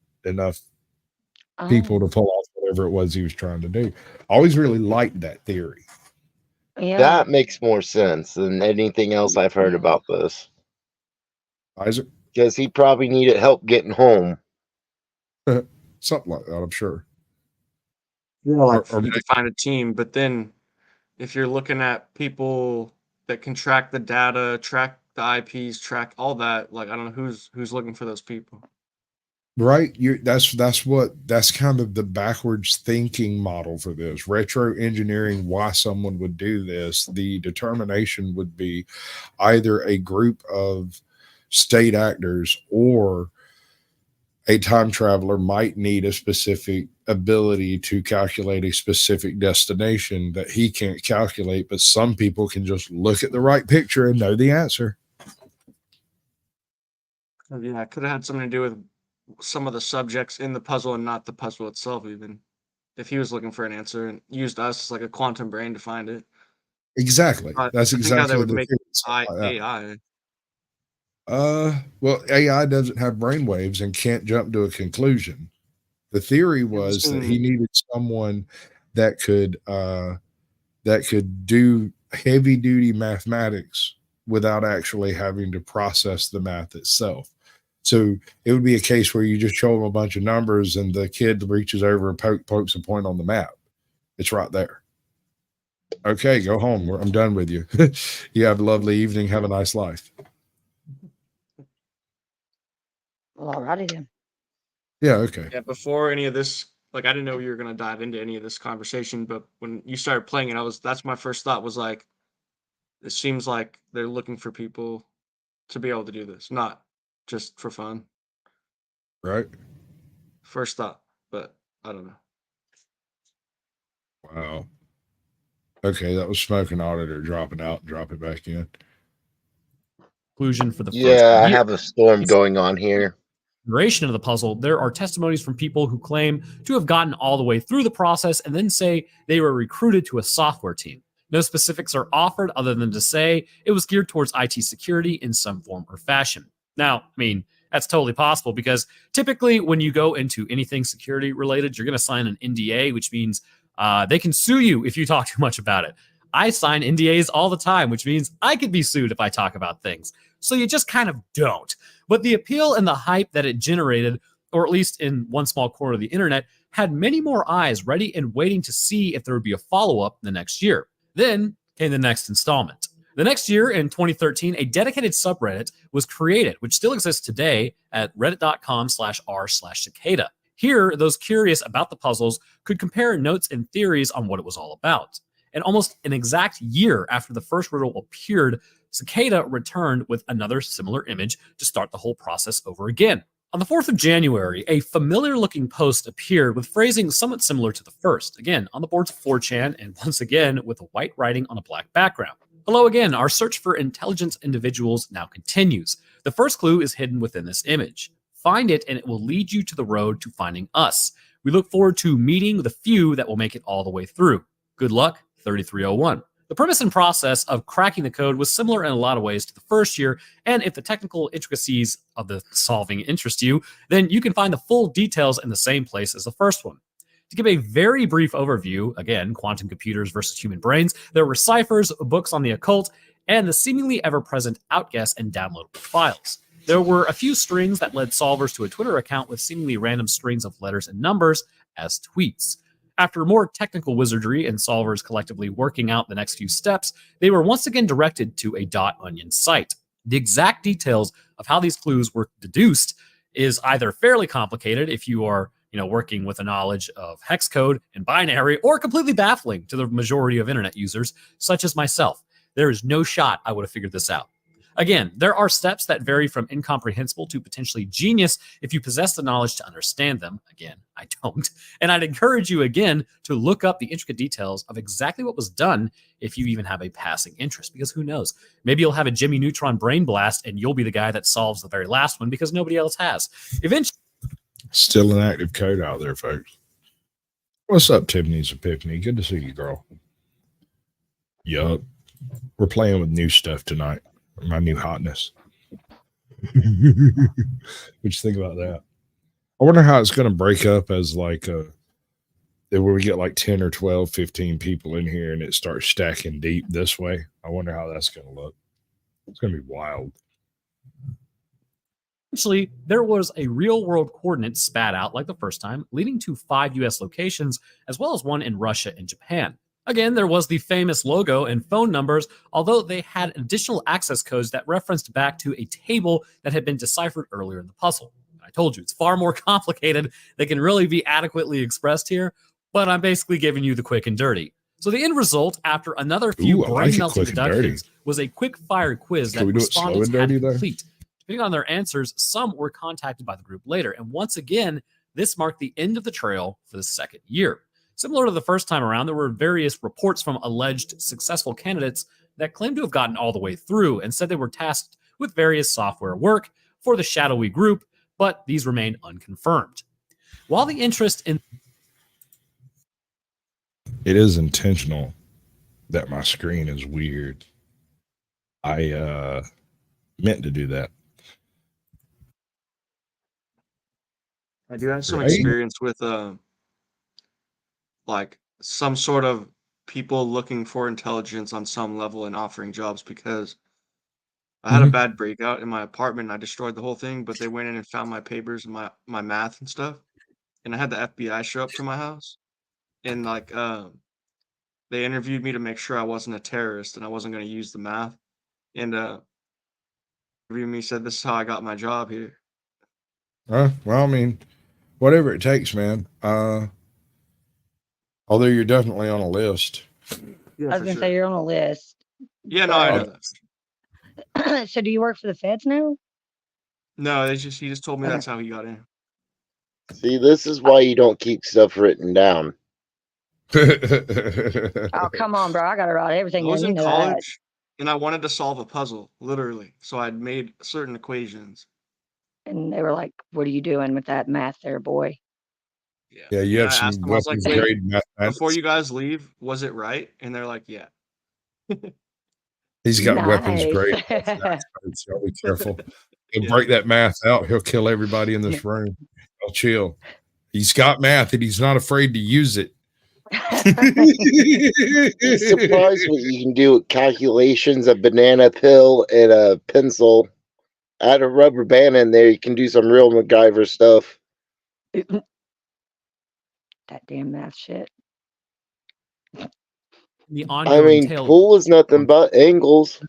people to pull off whatever it was he was trying to do. I always really liked that theory. Yeah. That makes more sense than anything else I've heard about this. Isaac? Because he probably needed help getting home. Something like that, I'm sure. Or you could find a team, but then if you're looking at people that can track the data, track the IPs, track all that, like I don't know who's looking for those people. Right. That's kind of the backwards thinking model for this. Retro engineering why someone would do this. The determination would be either a group of state actors or a time traveler might need a specific ability to calculate a specific destination that he can't calculate, but some people can just look at the right picture and know the answer. Yeah, it could have had something to do with some of the subjects in the puzzle and not the puzzle itself, even if he was looking for an answer and used us as like a quantum brain to find it. Exactly. That's exactly how they would make AI. Well, AI doesn't have brainwaves and can't jump to a conclusion. The theory was that he needed someone that could do heavy duty mathematics without actually having to process the math itself. So it would be a case where you just show them a bunch of numbers and the kid reaches over and pokes a point on the map. It's right there. Okay, go home. I'm done with you. You have a lovely evening. Have a nice life. Well, alrighty then. Yeah, okay. Yeah, before any of this, like I didn't know you were gonna dive into any of this conversation, but when you started playing it, that's my first thought was like, it seems like they're looking for people to be able to do this, not just for fun. Right. First thought, but I don't know. Wow. Okay, that was Smoking Auditor dropping out and dropping back in. Conclusion for the first Yeah, I year. have a storm going on here. Duration of the puzzle, there are testimonies from people who claim to have gotten all the way through the process and then say they were recruited to a software team. No specifics are offered other than to say it was geared towards IT security in some form or fashion. Now, I mean, that's totally possible because typically when you go into anything security related, you're going to sign an NDA, which means they can sue you if you talk too much about it. I sign NDAs all the time, which means I could be sued if I talk about things. So you just kind of don't. But the appeal and the hype that it generated, or at least in one small corner of the internet, had many more eyes ready and waiting to see if there would be a follow-up the next year. Then came the next installment. The next year, in 2013, a dedicated subreddit was created, which still exists today at reddit.com/r/cicada. Here, those curious about the puzzles could compare notes and theories on what it was all about. And almost an exact year after the first riddle appeared, Cicada returned with another similar image to start the whole process over again. On the 4th of January, a familiar-looking post appeared with phrasing somewhat similar to the first, again on the boards of 4chan, and once again with white writing on a black background. Hello again, our search for intelligent individuals now continues. The first clue is hidden within this image. Find it and it will lead you to the road to finding us. We look forward to meeting the few that will make it all the way through. Good luck, 3301. The premise and process of cracking the code was similar in a lot of ways to the first year, and if the technical intricacies of the solving interest you, then you can find the full details in the same place as the first one. To give a very brief overview, again, quantum computers versus human brains, there were ciphers, books on the occult, and the seemingly ever-present outguess and downloadable files. There were a few strings that led solvers to a Twitter account with seemingly random strings of letters and numbers as tweets. After more technical wizardry and solvers collectively working out the next few steps, they were once again directed to a .onion site. The exact details of how these clues were deduced is either fairly complicated if you are working with a knowledge of hex code and binary, or completely baffling to the majority of internet users, such as myself. There is no shot I would have figured this out. Again, there are steps that vary from incomprehensible to potentially genius if you possess the knowledge to understand them. Again, I don't. And I'd encourage you again to look up the intricate details of exactly what was done if you even have a passing interest, because who knows? Maybe you'll have a Jimmy Neutron brain blast and you'll be the guy that solves the very last one because nobody else has. Eventually. Still an active code out there, folks. What's up, Tiffany's Epiphany? Good to see you, girl. Yup. We're playing with new stuff tonight. My new hotness. What you think about that? I wonder how it's going to break up as like where we get like 10 or 12, 15 people in here and it starts stacking deep this way. I wonder how that's going to look. It's going to be wild. Eventually, there was a real-world coordinate spat out like the first time, leading to 5 U.S. locations, as well as one in Russia and Japan. Again, there was the famous logo and phone numbers, although they had additional access codes that referenced back to a table that had been deciphered earlier in the puzzle. I told you, it's far more complicated than can really be adequately expressed here, but I'm basically giving you the quick and dirty. So the end result, after another few brain-melting deductions, was a quick-fire quiz that respondents had to complete. Depending on their answers, some were contacted by the group later. And once again, this marked the end of the trail for the second year. Similar to the first time around, there were various reports from alleged successful candidates that claimed to have gotten all the way through and said they were tasked with various software work for the shadowy group, but these remain unconfirmed. While the interest in... It is intentional that my screen is weird. I meant to do that. I do have some experience with like some sort of people looking for intelligence on some level and offering jobs, because I had a bad breakout in my apartment and I destroyed the whole thing, but they went in and found my papers and my math and stuff. And I had the FBI show up to my house. And like they interviewed me to make sure I wasn't a terrorist and I wasn't going to use the math. And interviewed me, said, "This is how I got my job here." Well, I mean, whatever it takes, man. Although you're definitely on a list. Yeah, I was gonna say you're on a list. Yeah, no, I know that. So do you work for the feds now? No, he just told me that's how he got in. See, this is why you don't keep stuff written down. Oh, come on, bro. I got to write everything I was down. in You know that. college and I wanted to solve a puzzle, literally. So I'd made certain equations. And they were like, "What are you doing with that math there, boy?" Yeah, you have I some asked them, I was like, weapons "Wait, grade mathematics. before you guys leave, was it right?" And they're like, "Yeah." He's got weapons Nice. grade. So be careful. He'll Yeah. break that math out. He'll kill everybody in this room. I'll chill. He's got math and he's not afraid to use it. Be surprised what you can do with calculations, a banana peel, and a pencil. Add a rubber band in there, you can do some real MacGyver stuff. That damn math shit. The I ongoing mean, tale pool is nothing but angles.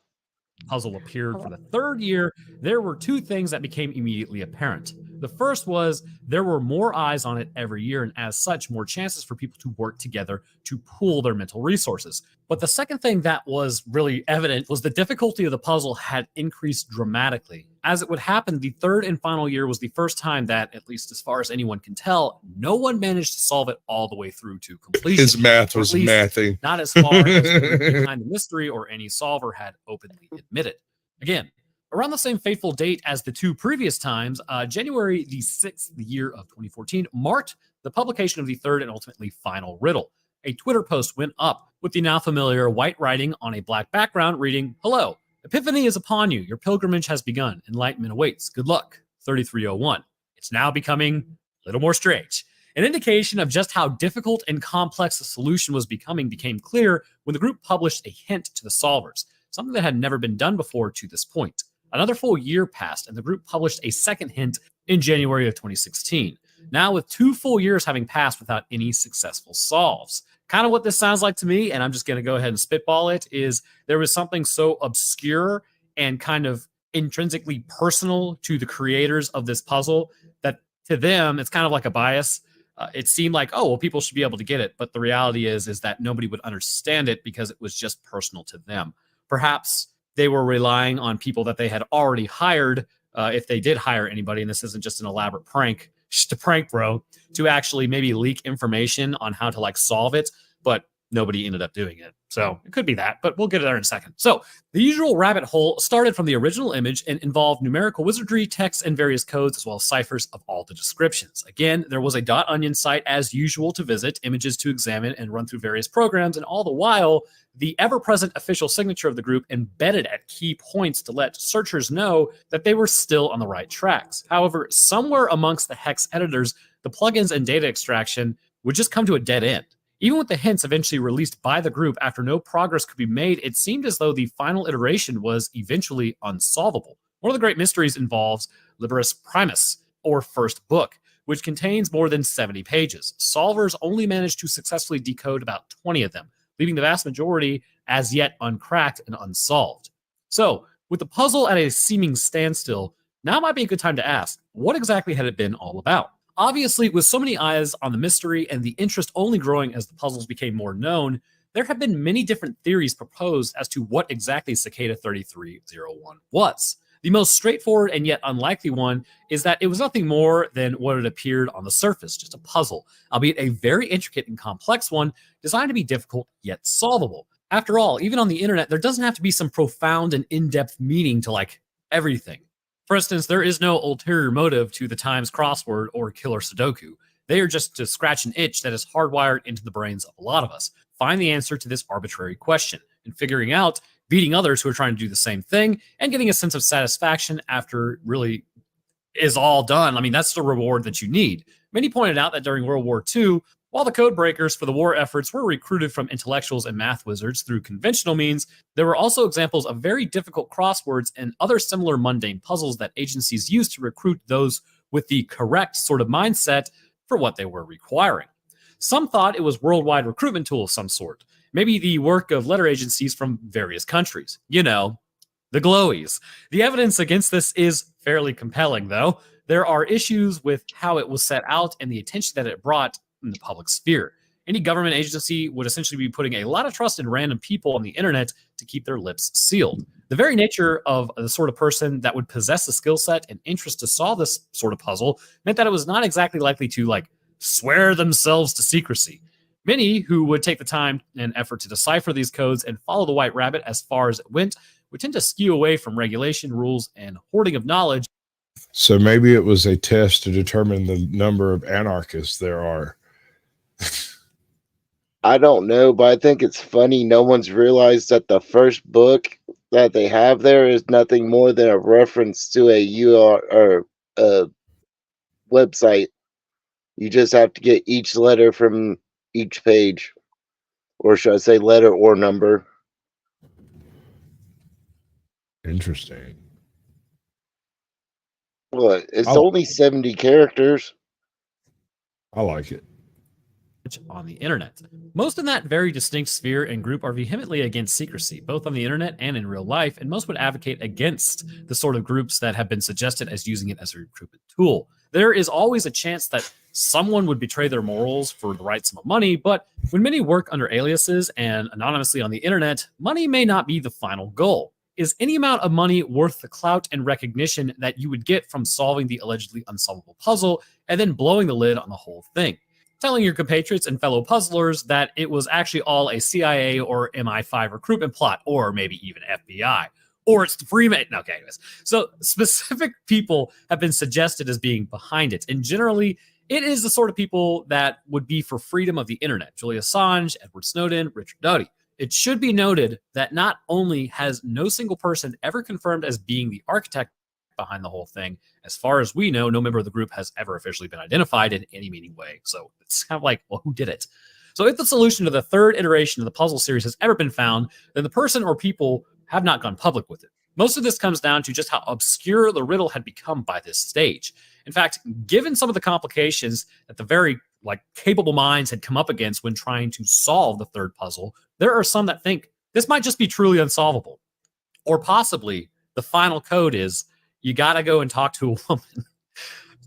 puzzle appeared for the third year, there were two things that became immediately apparent. The first was there were more eyes on it every year, and as such, more chances for people to work together to pool their mental resources. But the second thing that was really evident was the difficulty of the puzzle had increased dramatically. As it would happen, the third and final year was the first time that, at least as far as anyone can tell, no one managed to solve it all the way through to completion. His math was mathing. Not as far as the group behind the mystery or any solver had openly admitted. Again, around the same fateful date as the two previous times, January the 6th, the year of 2014, marked the publication of the third and ultimately final riddle. A Twitter post went up with the now familiar white writing on a black background reading, "Hello, Epiphany is upon you. Your pilgrimage has begun. Enlightenment awaits. Good luck. 3301. It's now becoming a little more strange." An indication of just how difficult and complex the solution was becoming became clear when the group published a hint to the solvers, something that had never been done before to this point. Another full year passed, and the group published a second hint in January of 2016. Now, with 2 full years having passed without any successful solves. Kind of what this sounds like to me, and I'm just going to go ahead and spitball it, is there was something so obscure and kind of intrinsically personal to the creators of this puzzle that to them, it's kind of like a bias. It seemed like, oh, well, people should be able to get it. But the reality is that nobody would understand it because it was just personal to them. Perhaps they were relying on people that they had already hired, if they did hire anybody, and this isn't just an elaborate prank, just a prank, bro, to actually maybe leak information on how to like solve it, but nobody ended up doing it. So it could be that, but we'll get there in a second. So the usual rabbit hole started from the original image and involved numerical wizardry, text, and various codes, as well as ciphers of all the descriptions. Again, there was a .onion site as usual to visit, images to examine, and run through various programs, and all the while, the ever-present official signature of the group embedded at key points to let searchers know that they were still on the right tracks. However, somewhere amongst the hex editors, the plugins and data extraction would just come to a dead end. Even with the hints eventually released by the group after no progress could be made, it seemed as though the final iteration was eventually unsolvable. One of the great mysteries involves Liberis Primus, or First Book, which contains more than 70 pages. Solvers only managed to successfully decode about 20 of them, leaving the vast majority as yet uncracked and unsolved. So, with the puzzle at a seeming standstill, now might be a good time to ask, what exactly had it been all about? Obviously, with so many eyes on the mystery and the interest only growing as the puzzles became more known, there have been many different theories proposed as to what exactly Cicada 3301 was. The most straightforward and yet unlikely one is that it was nothing more than what it appeared on the surface, just a puzzle, albeit a very intricate and complex one designed to be difficult yet solvable. After all, even on the internet, there doesn't have to be some profound and in-depth meaning to like everything. For instance, there is no ulterior motive to the Times crossword or killer Sudoku. They are just to scratch an itch that is hardwired into the brains of a lot of us. Find the answer to this arbitrary question, and figuring out, beating others who are trying to do the same thing, and getting a sense of satisfaction after really is all done. I mean, that's the reward that you need. Many pointed out that during World War II, while the code breakers for the war efforts were recruited from intellectuals and math wizards through conventional means, there were also examples of very difficult crosswords and other similar mundane puzzles that agencies used to recruit those with the correct sort of mindset for what they were requiring. Some thought it was worldwide recruitment tool of some sort, maybe the work of letter agencies from various countries. You know, the glowies. The evidence against this is fairly compelling, though. There are issues with how it was set out and the attention that it brought in the public sphere. Any government agency would essentially be putting a lot of trust in random people on the internet to keep their lips sealed. The very nature of the sort of person that would possess the skill set and interest to solve this sort of puzzle meant that it was not exactly likely to, like, swear themselves to secrecy. Many who would take the time and effort to decipher these codes and follow the white rabbit as far as it went would tend to skew away from regulation, rules, and hoarding of knowledge. So maybe it was a test to determine the number of anarchists there are. I don't know, but I think it's funny no one's realized that the first book that they have there is nothing more than a reference to a URL or a website. You just have to get each letter from each page, or should I say letter or number. Interesting. What? It's only 70 characters. I like it. On the internet. Most in that very distinct sphere and group are vehemently against secrecy, both on the internet and in real life, and most would advocate against the sort of groups that have been suggested as using it as a recruitment tool. There is always a chance that someone would betray their morals for the right sum of money, but when many work under aliases and anonymously on the internet, money may not be the final goal. Is any amount of money worth the clout and recognition that you would get from solving the allegedly unsolvable puzzle and then blowing the lid on the whole thing? Telling your compatriots and fellow puzzlers that it was actually all a CIA or MI5 recruitment plot, or maybe even FBI, or it's the Freeman. Okay, anyways. So specific people have been suggested as being behind it, and generally, it is the sort of people that would be for freedom of the internet. Julian Assange, Edward Snowden, Richard Doty. It should be noted that not only has no single person ever confirmed as being the architect behind the whole thing, as far as we know, no member of the group has ever officially been identified in any meaning way. So it's kind of like, well, who did it? So if the solution to the third iteration of the puzzle series has ever been found, then the person or people have not gone public with it. Most of this comes down to just how obscure the riddle had become by this stage. In fact, given some of the complications that the very capable minds had come up against when trying to solve the third puzzle, there are some that think this might just be truly unsolvable. Or possibly the final code is, you gotta go and talk to a woman.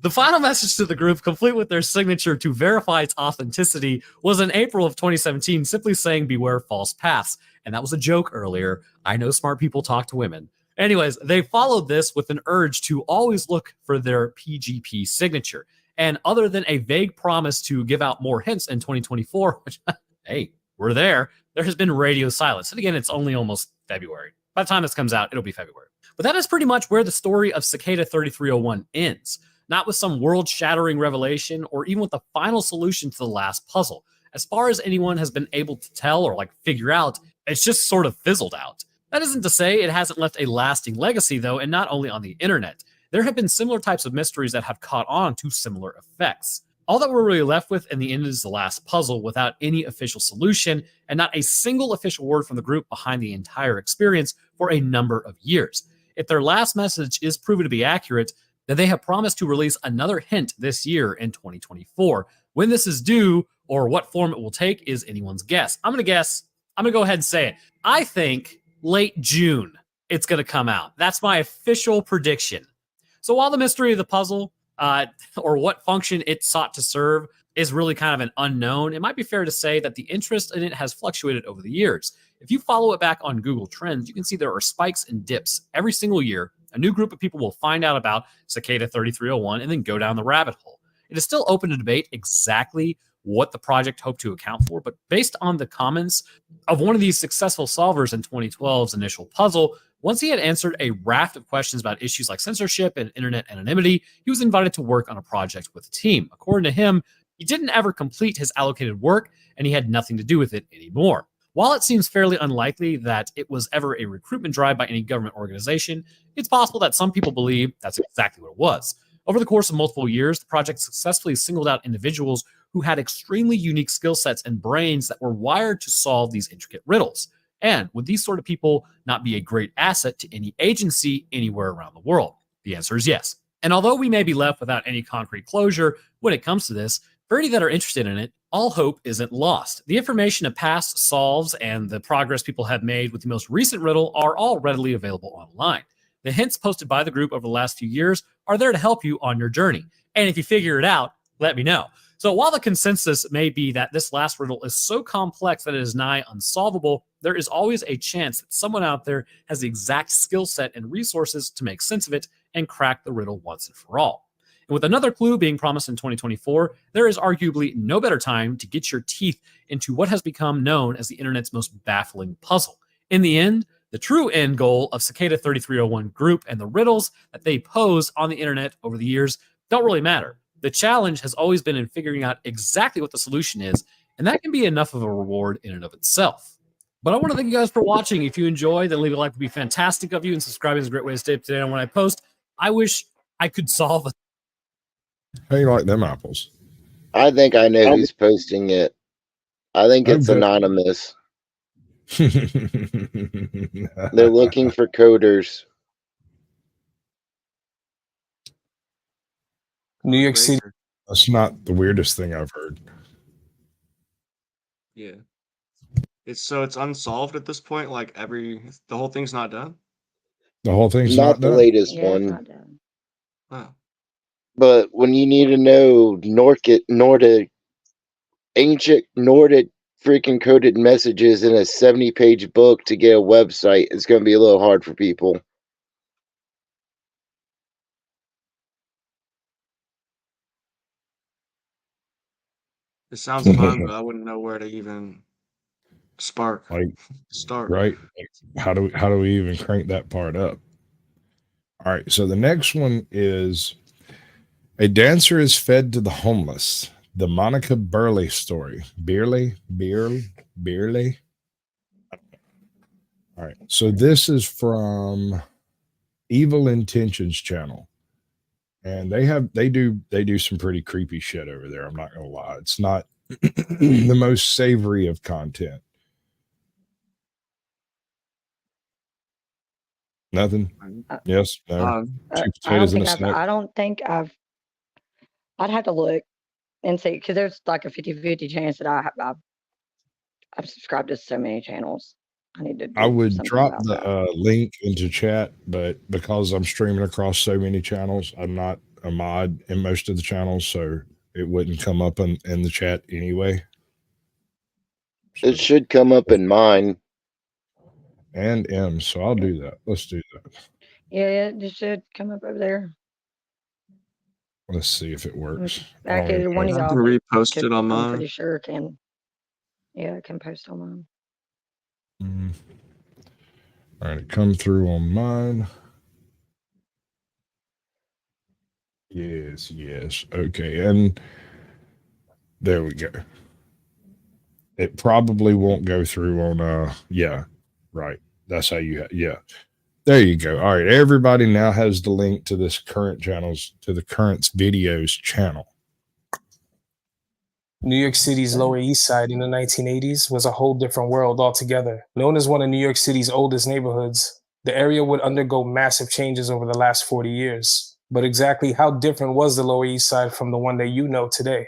The final message to the group, complete with their signature to verify its authenticity, was in April of 2017, simply saying, beware false paths. And that was a joke earlier. I know smart people talk to women. Anyways, they followed this with an urge to always look for their PGP signature. And other than a vague promise to give out more hints in 2024, which, hey, we're there has been radio silence. And again, it's only almost February. By the time this comes out, it'll be February. But that is pretty much where the story of Cicada 3301 ends. Not with some world-shattering revelation or even with the final solution to the last puzzle. As far as anyone has been able to tell or figure out, it's just sort of fizzled out. That isn't to say it hasn't left a lasting legacy, though, and not only on the internet. There have been similar types of mysteries that have caught on to similar effects. All that we're really left with in the end is the last puzzle without any official solution and not a single official word from the group behind the entire experience for a number of years. If their last message is proven to be accurate, then they have promised to release another hint this year in 2024. When this is due or what form it will take is anyone's guess. I'm going to go ahead and say it. I think late June it's going to come out. That's my official prediction. So while the mystery of the puzzle or what function it sought to serve is really kind of an unknown, it might be fair to say that the interest in it has fluctuated over the years. If you follow it back on Google Trends, you can see there are spikes and dips. Every single year, a new group of people will find out about Cicada 3301 and then go down the rabbit hole. It is still open to debate exactly what the project hoped to account for, but based on the comments of one of these successful solvers in 2012's initial puzzle, once he had answered a raft of questions about issues like censorship and internet anonymity, he was invited to work on a project with the team. According to him, he didn't ever complete his allocated work, and he had nothing to do with it anymore. While it seems fairly unlikely that it was ever a recruitment drive by any government organization, it's possible that some people believe that's exactly what it was. Over the course of multiple years, the project successfully singled out individuals who had extremely unique skill sets and brains that were wired to solve these intricate riddles. And would these sort of people not be a great asset to any agency anywhere around the world? The answer is yes. And although we may be left without any concrete closure when it comes to this, For any that are interested in it, all hope isn't lost. The information of past solves and the progress people have made with the most recent riddle are all readily available online. The hints posted by the group over the last few years are there to help you on your journey. And if you figure it out, let me know. So while the consensus may be that this last riddle is so complex that it is nigh unsolvable, there is always a chance that someone out there has the exact skill set and resources to make sense of it and crack the riddle once and for all. And with another clue being promised in 2024, there is arguably no better time to get your teeth into what has become known as the internet's most baffling puzzle. In the end, the true end goal of Cicada 3301 group and the riddles that they pose on the internet over the years don't really matter. The challenge has always been in figuring out exactly what the solution is, and that can be enough of a reward in and of itself. But I want to thank you guys for watching. If you enjoy, then leave a like would be fantastic of you, and subscribing is a great way to stay up to date on when I post. I wish I could solve a... How you like them apples? I think I know who's posting it. I think it's anonymous. They're looking for coders. New York City. That's not the weirdest thing I've heard. Yeah. It's unsolved at this point. Like the whole thing's not done. The whole thing's not the done? latest Yeah, one. it's not done. Oh. But when you need to know ancient Nordic freaking coded messages in a 70-page book to get a website, it's going to be a little hard for people. It sounds fun, but I wouldn't know where to even start. Right? How do we even crank that part up? All right, so the next one is a dancer is fed to the homeless. The Monica Berley story. Beerle. All right, so this is from Evil Intentions channel, and they do some pretty creepy shit over there. I'm not gonna lie, it's not the most savory of content. Nothing. Yes. No. I don't think I've. I'd have to look and see, because there's like a 50-50 chance that I've subscribed to so many channels. I need to. I would drop the link into chat, but because I'm streaming across so many channels, I'm not a mod in most of the channels, so it wouldn't come up in the chat anyway. It should come up in mine. And M, so I'll do that. Let's do that. Yeah, it should come up over there. Let's see if it works. Actually, one of y'all repost it on I'm mine. pretty sure can. Yeah, it can post on mine. All right, come through on mine. Yes. Okay, and there we go. It probably won't go through on yeah, right. That's how you there you go. All right, everybody now has the link to this current videos channel. New York City's Lower East Side in the 1980s was a whole different world altogether. Known as one of New York City's oldest neighborhoods, the area would undergo massive changes over the last 40 years. But exactly how different was the Lower East Side from the one that you know today?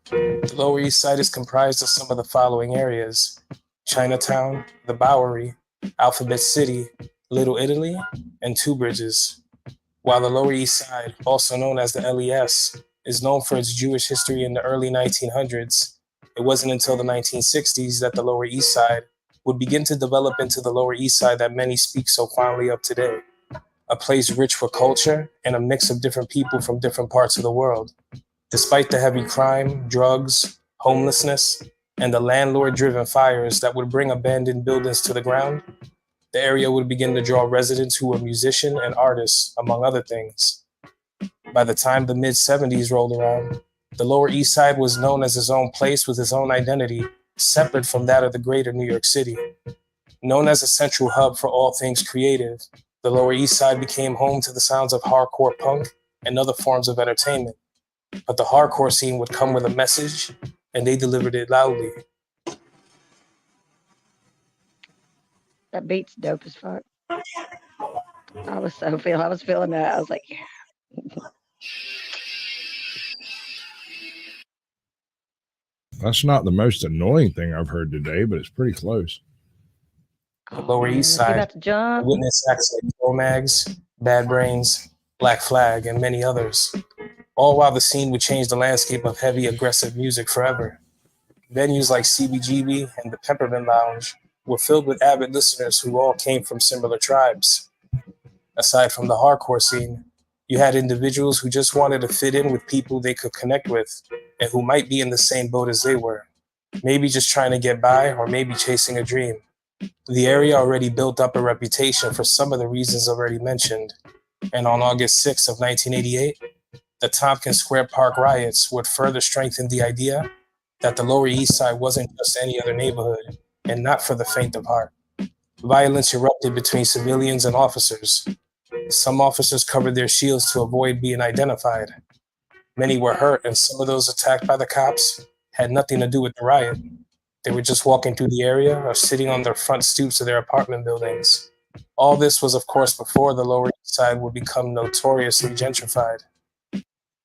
The Lower East Side is comprised of some of the following areas: Chinatown, the Bowery, Alphabet City, Little Italy, and Two Bridges. While the Lower East Side, also known as the LES, is known for its Jewish history in the early 1900s, it wasn't until the 1960s that the Lower East Side would begin to develop into the Lower East Side that many speak so fondly of today. A place rich with culture and a mix of different people from different parts of the world. Despite the heavy crime, drugs, homelessness, and the landlord-driven fires that would bring abandoned buildings to the ground, the area would begin to draw residents who were musicians and artists, among other things. By the time the mid-70s rolled around, the Lower East Side was known as its own place with its own identity, separate from that of the greater New York City. Known as a central hub for all things creative, the Lower East Side became home to the sounds of hardcore punk and other forms of entertainment. But the hardcore scene would come with a message, and they delivered it loudly. That beat's dope as fuck. I was feeling that. I was like, yeah. That's not the most annoying thing I've heard today, but it's pretty close. The Lower East He Side, about to jump. witness acts like Mags, Bad Brains, Black Flag, and many others. All while the scene would change the landscape of heavy, aggressive music forever. Venues like CBGB and the Peppermint Lounge were filled with avid listeners who all came from similar tribes. Aside from the hardcore scene, you had individuals who just wanted to fit in with people they could connect with and who might be in the same boat as they were. Maybe just trying to get by or maybe chasing a dream. The area already built up a reputation for some of the reasons already mentioned. And on August 6th of 1988, the Tompkins Square Park riots would further strengthen the idea that the Lower East Side wasn't just any other neighborhood and not for the faint of heart. Violence erupted between civilians and officers. Some officers covered their shields to avoid being identified. Many were hurt, and some of those attacked by the cops had nothing to do with the riot. They were just walking through the area or sitting on the front stoops of their apartment buildings. All this was, of course, before the Lower East Side would become notoriously gentrified.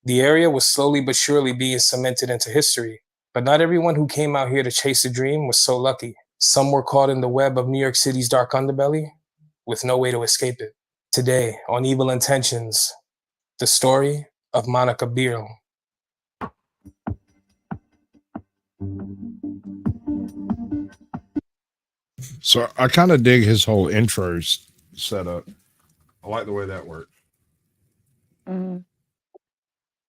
The area was slowly but surely being cemented into history, but not everyone who came out here to chase a dream was so lucky. Some were caught in the web of New York City's dark underbelly with no way to escape it. Today, on Evil Intentions, the story of Monica Beerle. So I kind of dig his whole intro setup. I like the way that works. Mm-hmm.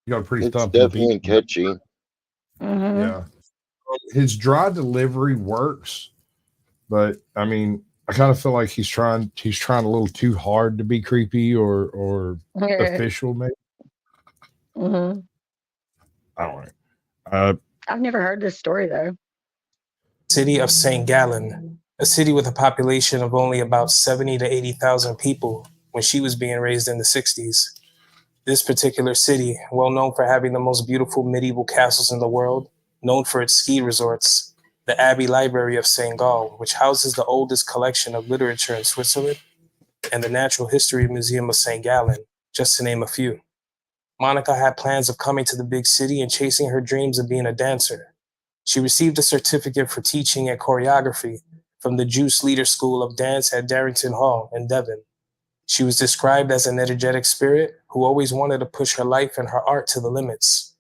You got a pretty It's thumping definitely beat. catchy. Mm-hmm. Yeah. His dry delivery works, but I mean, I kind of feel like he's trying a little too hard to be creepy or official, maybe. Mm-hmm. I don't know. I've never heard this story though. City of St. Gallen, a city with a population of only about 70 to 80,000 people when she was being raised in the 60s. This particular city, well known for having the most beautiful medieval castles in the world, known for its ski resorts, the Abbey Library of St. Gall, which houses the oldest collection of literature in Switzerland, and the Natural History Museum of St. Gallen, just to name a few. Monica had plans of coming to the big city and chasing her dreams of being a dancer. She received a certificate for teaching and choreography from the Juice Leader School of Dance at Darrington Hall in Devon. She was described as an energetic spirit who always wanted to push her life and her art to the limits.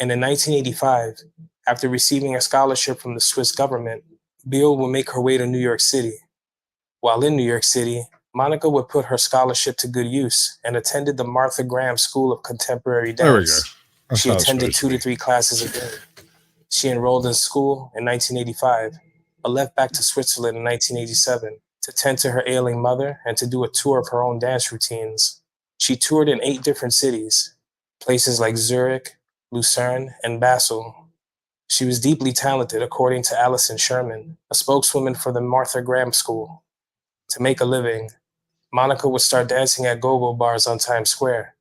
And in 1985, after receiving a scholarship from the Swiss government, Beerle would make her way to New York City. While in New York City, Monica would put her scholarship to good use and attended the Martha Graham School of Contemporary Dance. She attended 2 to 3 classes a day. She enrolled in school in 1985, but left back to Switzerland in 1987 to tend to her ailing mother and to do a tour of her own dance routines. She toured in 8 different cities, places like Zurich, Lucerne, and Basel. She was deeply talented, according to Alison Sherman, a spokeswoman for the Martha Graham School. To make a living, Monica would start dancing at go-go bars on Times Square,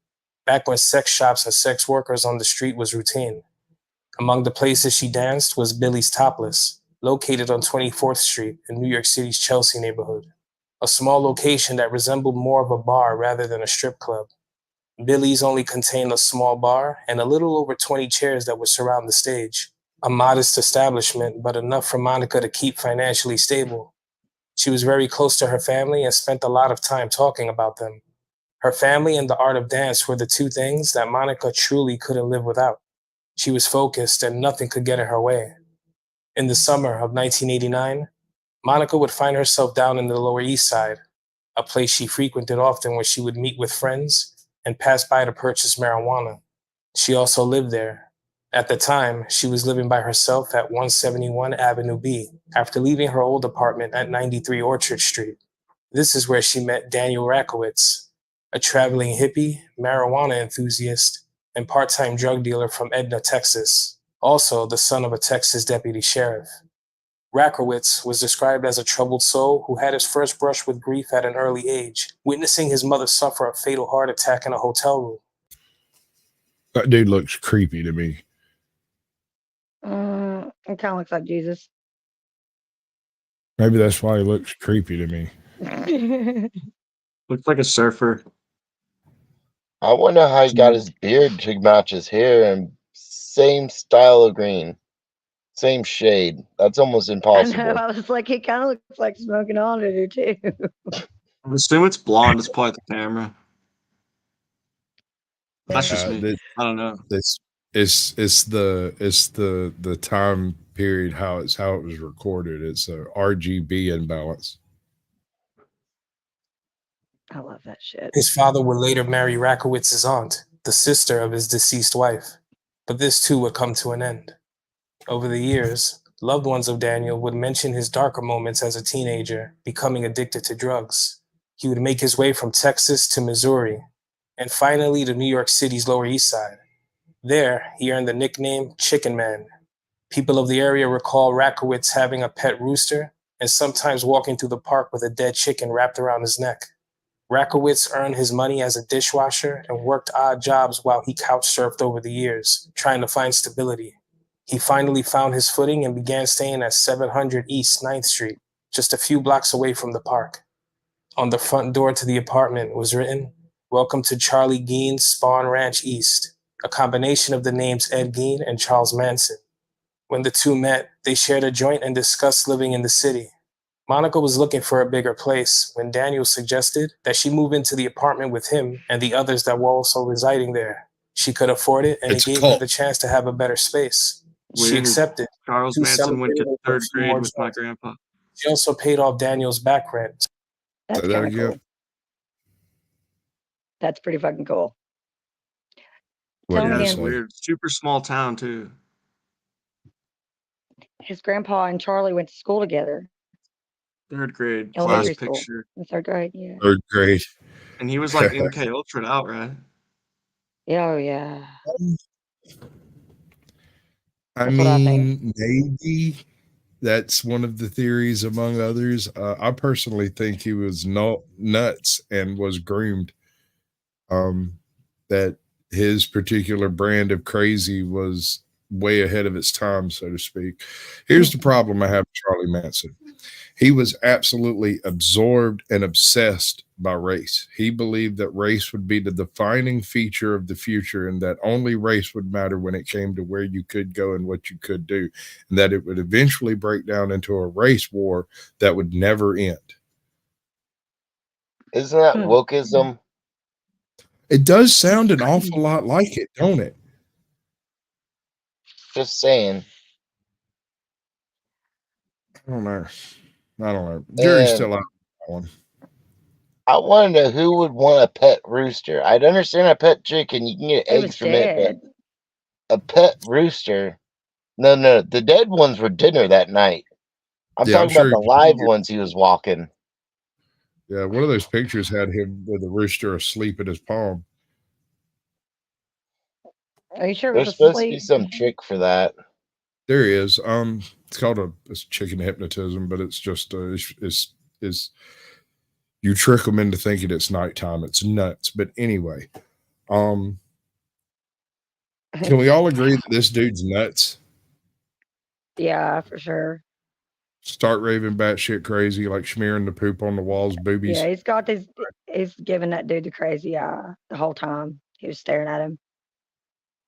back when sex shops and sex workers on the street was routine. Among the places she danced was Billy's Topless, located on 24th Street in New York City's Chelsea neighborhood, a small location that resembled more of a bar rather than a strip club. Billy's only contained a small bar and a little over 20 chairs that would surround the stage. A modest establishment, but enough for Monica to keep financially stable. She was very close to her family and spent a lot of time talking about them. Her family and the art of dance were the 2 things that Monica truly couldn't live without. She was focused and nothing could get in her way. In the summer of 1989, Monica would find herself down in the Lower East Side, a place she frequented often where she would meet with friends and pass by to purchase marijuana. She also lived there. At the time, she was living by herself at 171 Avenue B after leaving her old apartment at 93 Orchard Street. This is where she met Daniel Rakowitz, a traveling hippie, marijuana enthusiast, and part-time drug dealer from Edna, Texas, also the son of a Texas deputy sheriff. Rakowitz was described as a troubled soul who had his first brush with grief at an early age, witnessing his mother suffer a fatal heart attack in a hotel room. That dude looks creepy to me. It kind of looks like Jesus. Maybe that's why he looks creepy to me. Looks like a surfer. I wonder how he got his beard to match his hair and same style of green. Same shade. That's almost I know. impossible. I was like, he kind of looks like Smoking Auditor too. I assume it's blonde. It's probably the camera. That's just me. I don't know. It's the time period how it was recorded. It's a RGB imbalance. I love that shit. His father would later marry Rakowitz's aunt, the sister of his deceased wife, but this too would come to an end. Over the years, loved ones of Daniel would mention his darker moments as a teenager, becoming addicted to drugs. He would make his way from Texas to Missouri, and finally to New York City's Lower East Side. There, he earned the nickname Chicken Man. People of the area recall Rakowitz having a pet rooster and sometimes walking through the park with a dead chicken wrapped around his neck. Rakowitz earned his money as a dishwasher and worked odd jobs while he couch surfed over the years, trying to find stability. He finally found his footing and began staying at 700 East 9th Street, just a few blocks away from the park. On the front door to the apartment was written, "Welcome to Charlie Gein's Spawn Ranch East," a combination of the names Ed Gein and Charles Manson. When the two met, they shared a joint and discussed living in the city. Monica was looking for a bigger place when Daniel suggested that she move into the apartment with him and the others that were also residing there. She could afford it, and it gave her the chance to have a better space. She Weird. accepted. Charles Two Manson went to celebrated third a few grade more with my jobs. grandpa. She also paid off Daniel's back rent. That's Say that kind of again. cool. That's pretty fucking cool. What Tell did me you That's again. say? weird. Super small town too. His grandpa and Charlie went to school together. Third grade. Elementary Last school. picture. In third grade, yeah. Third grade. And he was like MK Ultra out, right? Yeah, oh yeah. I That's what I think. mean, maybe that's one of the theories among others. I personally think he was nuts and was groomed. That his particular brand of crazy was way ahead of its time, so to speak. Here's the problem I have with Charlie Manson. He was absolutely absorbed and obsessed by race. He believed that race would be the defining feature of the future and that only race would matter when it came to where you could go and what you could do, and that it would eventually break down into a race war that would never end. Isn't that wokeism? It does sound an awful lot like it, don't it? Just saying. I don't know. Jury's still out on that one. I want to know who would want a pet rooster. I'd understand a pet chicken. You can get It was eggs from it, dead. but a pet rooster. No. The dead ones were dinner that night. I'm Yeah, I'm talking sure about the you live can get- ones he was walking. Yeah, one of those pictures had him with a rooster asleep in his palm. Are you sure it There's was supposed to be asleep? some trick for that. There is. It's called it's chicken hypnotism, but it's just is you trick them into thinking it's nighttime. It's nuts. But anyway, can we all agree that this dude's nuts? Yeah, for sure. Start raving batshit crazy, like smearing the poop on the walls, boobies. Yeah, he's giving that dude the crazy eye the whole time. He was staring at him.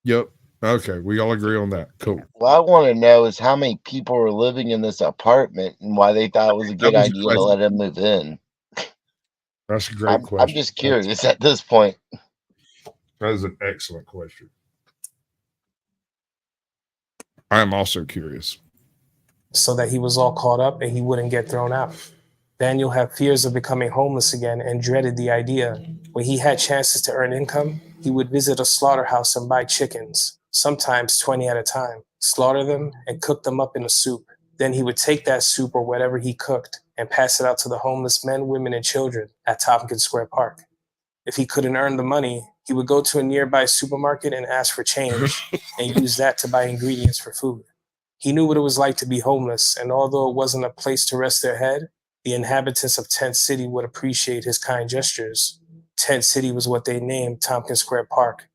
Yep. Okay, we all agree on that. Cool. What I want to know is how many people were living in this apartment and why they thought it was a good idea to let him move in. That's a great question. I'm just curious at this point. That is an excellent question. I am also curious. So that he was all caught up and he wouldn't get thrown out. Daniel had fears of becoming homeless again and dreaded the idea. When he had chances to earn income, he would visit a slaughterhouse and buy chickens, sometimes 20 at a time, slaughter them and cook them up in a soup. Then he would take that soup or whatever he cooked and pass it out to the homeless men, women, and children at Tompkins Square Park. If he couldn't earn the money, he would go to a nearby supermarket and ask for change and use that to buy ingredients for food. He knew what it was like to be homeless, and although it wasn't a place to rest their head, the inhabitants of Tent City would appreciate his kind gestures. Tent City was what they named Tompkins Square Park.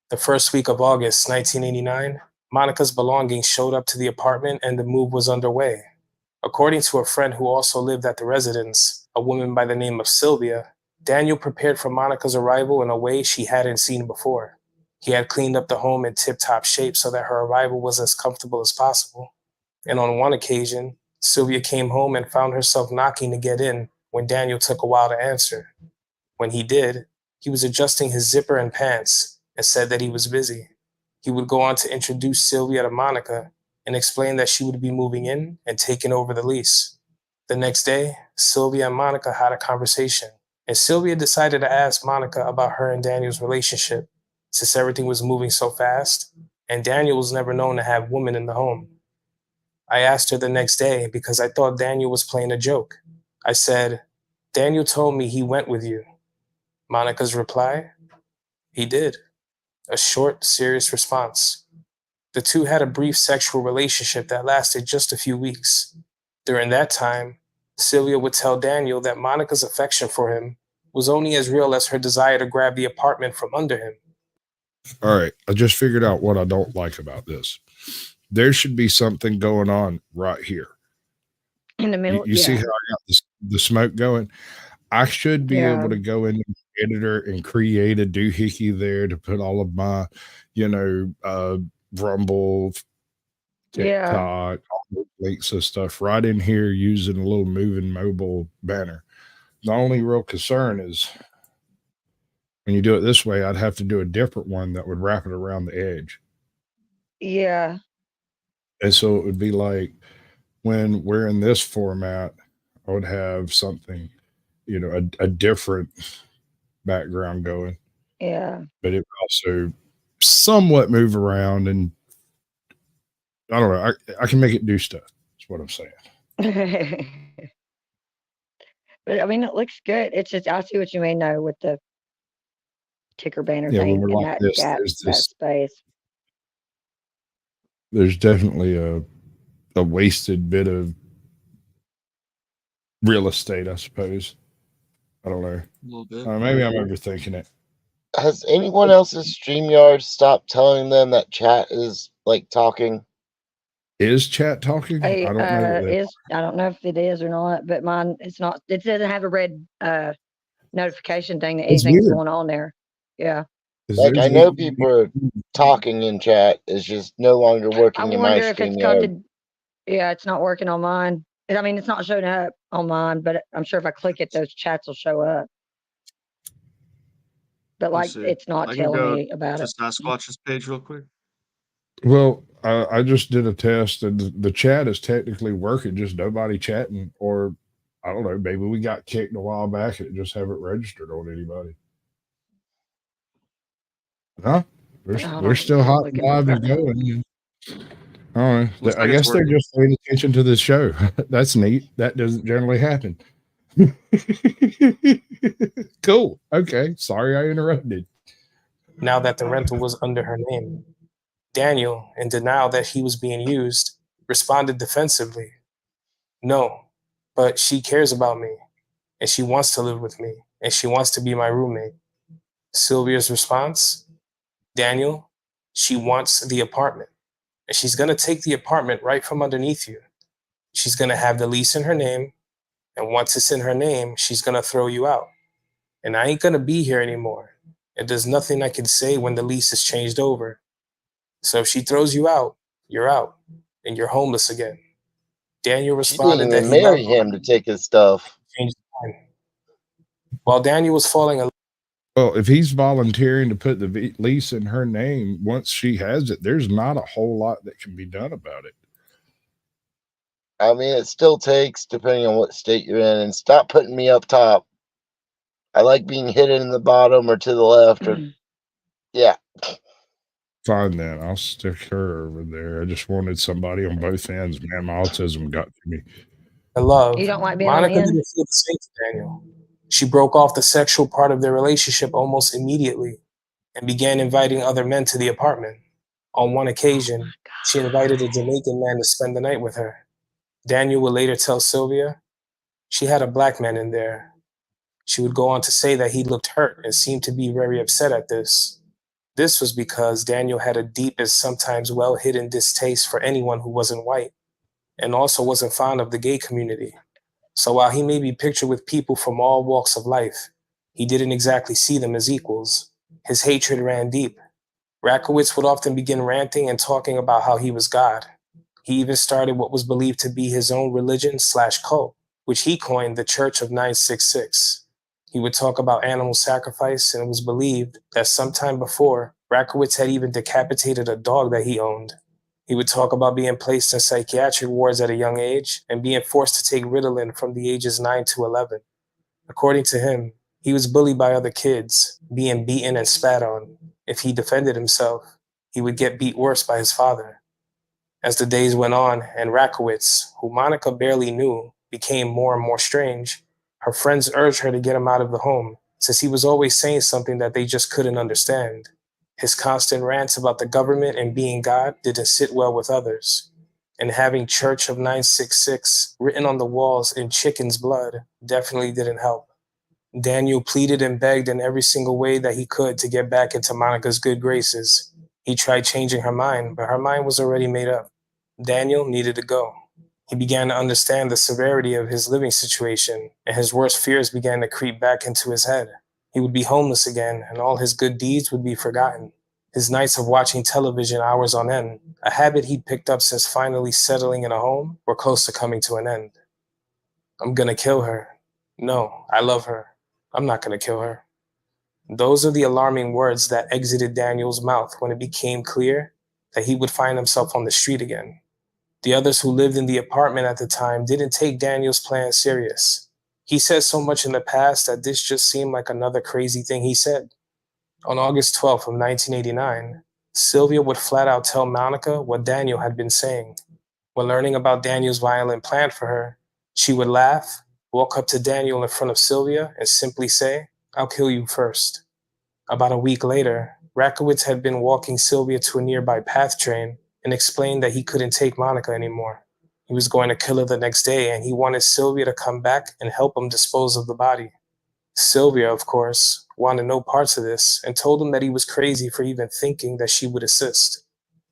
The first week of August 1989, Monica's belongings showed up to the apartment and the move was underway. According to a friend who also lived at the residence, a woman by the name of Sylvia, Daniel prepared for Monica's arrival in a way she hadn't seen before. He had cleaned up the home in tip-top shape so that her arrival was as comfortable as possible. And on one occasion, Sylvia came home and found herself knocking to get in when Daniel took a while to answer. When he did, he was adjusting his zipper and pants and said that he was busy. He would go on to introduce Sylvia to Monica and explain that she would be moving in and taking over the lease. The next day, Sylvia and Monica had a conversation, and Sylvia decided to ask Monica about her and Daniel's relationship, since everything was moving so fast, and Daniel was never known to have women in the home. I asked her the next day because I thought Daniel was playing a joke. I said, "Daniel told me he went with you." Monica's reply, "He did." A short, serious response. The two had a brief sexual relationship that lasted just a few weeks. During that time, Sylvia would tell Daniel that Monica's affection for him was only as real as her desire to grab the apartment from under him. All right, I just figured out what I don't like about this. There should be something going on right here. In the middle, You see how I got the smoke going? I should be able to go in the editor and create a doohickey there to put all of my, Rumble, TikTok, all the links and stuff right in here using a little moving mobile banner. The only real concern is when you do it this way, I'd have to do a different one that would wrap it around the edge. Yeah. And so it would be like when we're in this format, I would have something, a different background going. Yeah. But it would also somewhat move around, and I don't know. I can make it do stuff. That's what I'm saying. But I mean, it looks good. It's just, I see what you mean though with the ticker banner thing when in we're like that this, gap, that space. There's definitely a wasted bit of real estate, I suppose. I don't know. A little bit. Maybe I'm overthinking it. Has anyone else's StreamYard stopped telling them that chat is like talking? Is chat talking? Hey, I don't know. I don't know if it is or not, but mine, it's not. It doesn't have a red notification thing that anything's going on there. Yeah. Like I know people are talking in chat. It's just no longer working in my StreamYard. Yeah, it's not working on mine. I mean, it's not showing up on mine, but I'm sure if I click it, those chats will show up. But like, it's not telling me about it. Sasquatch's page real quick. Well, I just did a test, and the chat is technically working, just nobody chatting. Or I don't know, maybe we got kicked a while back and it just haven't registered on anybody. Huh? We're still hot and live and going. All right. I guess they're just paying attention to this show. That's neat. That doesn't generally happen. Cool. Okay. Sorry I interrupted. Now that the rental was under her name, Daniel, in denial that he was being used, responded defensively. "No, but she cares about me, and she wants to live with me, and she wants to be my roommate." Sylvia's response, "Daniel, she wants the apartment, and she's going to take the apartment right from underneath you. She's going to have the lease in her name, and once it's in her name, she's going to throw you out. And I ain't going to be here anymore, and there's nothing I can say when the lease is changed over. So if she throws you out, you're out, and you're homeless again." Daniel responded that he married him to take his stuff. While Daniel was falling asleep. Well, if he's volunteering to put the lease in her name, once she has it, there's not a whole lot that can be done about it. I mean, it still takes, depending on what state you're in, and stop putting me up top. I like being hidden in the bottom or to the left, or yeah. Fine then, I'll stick her over there. I just wanted somebody on both ends. Man, my autism got to me. I love. You don't like being Monica on the end? didn't feel the same to Daniel. She broke off the sexual part of their relationship almost immediately and began inviting other men to the apartment. On one occasion, she invited a Jamaican man to spend the night with her. Daniel would later tell Sylvia she had a black man in there. She would go on to say that he looked hurt and seemed to be very upset at this. This was because Daniel had a deep and sometimes well-hidden distaste for anyone who wasn't white, and also wasn't fond of the gay community. So while he may be pictured with people from all walks of life, he didn't exactly see them as equals. His hatred ran deep. Rakowitz would often begin ranting and talking about how he was God. He even started what was believed to be his own religion/cult, which he coined the Church of 966. He would talk about animal sacrifice, and it was believed that sometime before, Rakowitz had even decapitated a dog that he owned. He would talk about being placed in psychiatric wards at a young age and being forced to take Ritalin from the ages 9 to 11. According to him, he was bullied by other kids, being beaten and spat on. If he defended himself, he would get beat worse by his father. As the days went on and Rakowitz, who Monica barely knew, became more and more strange, her friends urged her to get him out of the home, since he was always saying something that they just couldn't understand. His constant rants about the government and being God didn't sit well with others, and having Church of 966 written on the walls in chicken's blood definitely didn't help. Daniel pleaded and begged in every single way that he could to get back into Monica's good graces. He tried changing her mind, but her mind was already made up. Daniel needed to go. He began to understand the severity of his living situation, and his worst fears began to creep back into his head. He would be homeless again, and all his good deeds would be forgotten. His nights of watching television hours on end, a habit he'd picked up since finally settling in a home, were close to coming to an end. I'm gonna kill her. No, I love her. I'm not gonna kill her. Those are the alarming words that exited Daniel's mouth when it became clear that he would find himself on the street again. The others who lived in the apartment at the time didn't take Daniel's plan serious. He said so much in the past that this just seemed like another crazy thing he said. On August 12th of 1989, Sylvia would flat out tell Monica what Daniel had been saying. When learning about Daniel's violent plan for her, she would laugh, walk up to Daniel in front of Sylvia, and simply say, "I'll kill you first." About a week later, Rakowitz had been walking Sylvia to a nearby PATH train and explained that he couldn't take Monica anymore. He was going to kill her the next day, and he wanted Sylvia to come back and help him dispose of the body. Sylvia, of course, wanted no parts of this and told him that he was crazy for even thinking that she would assist.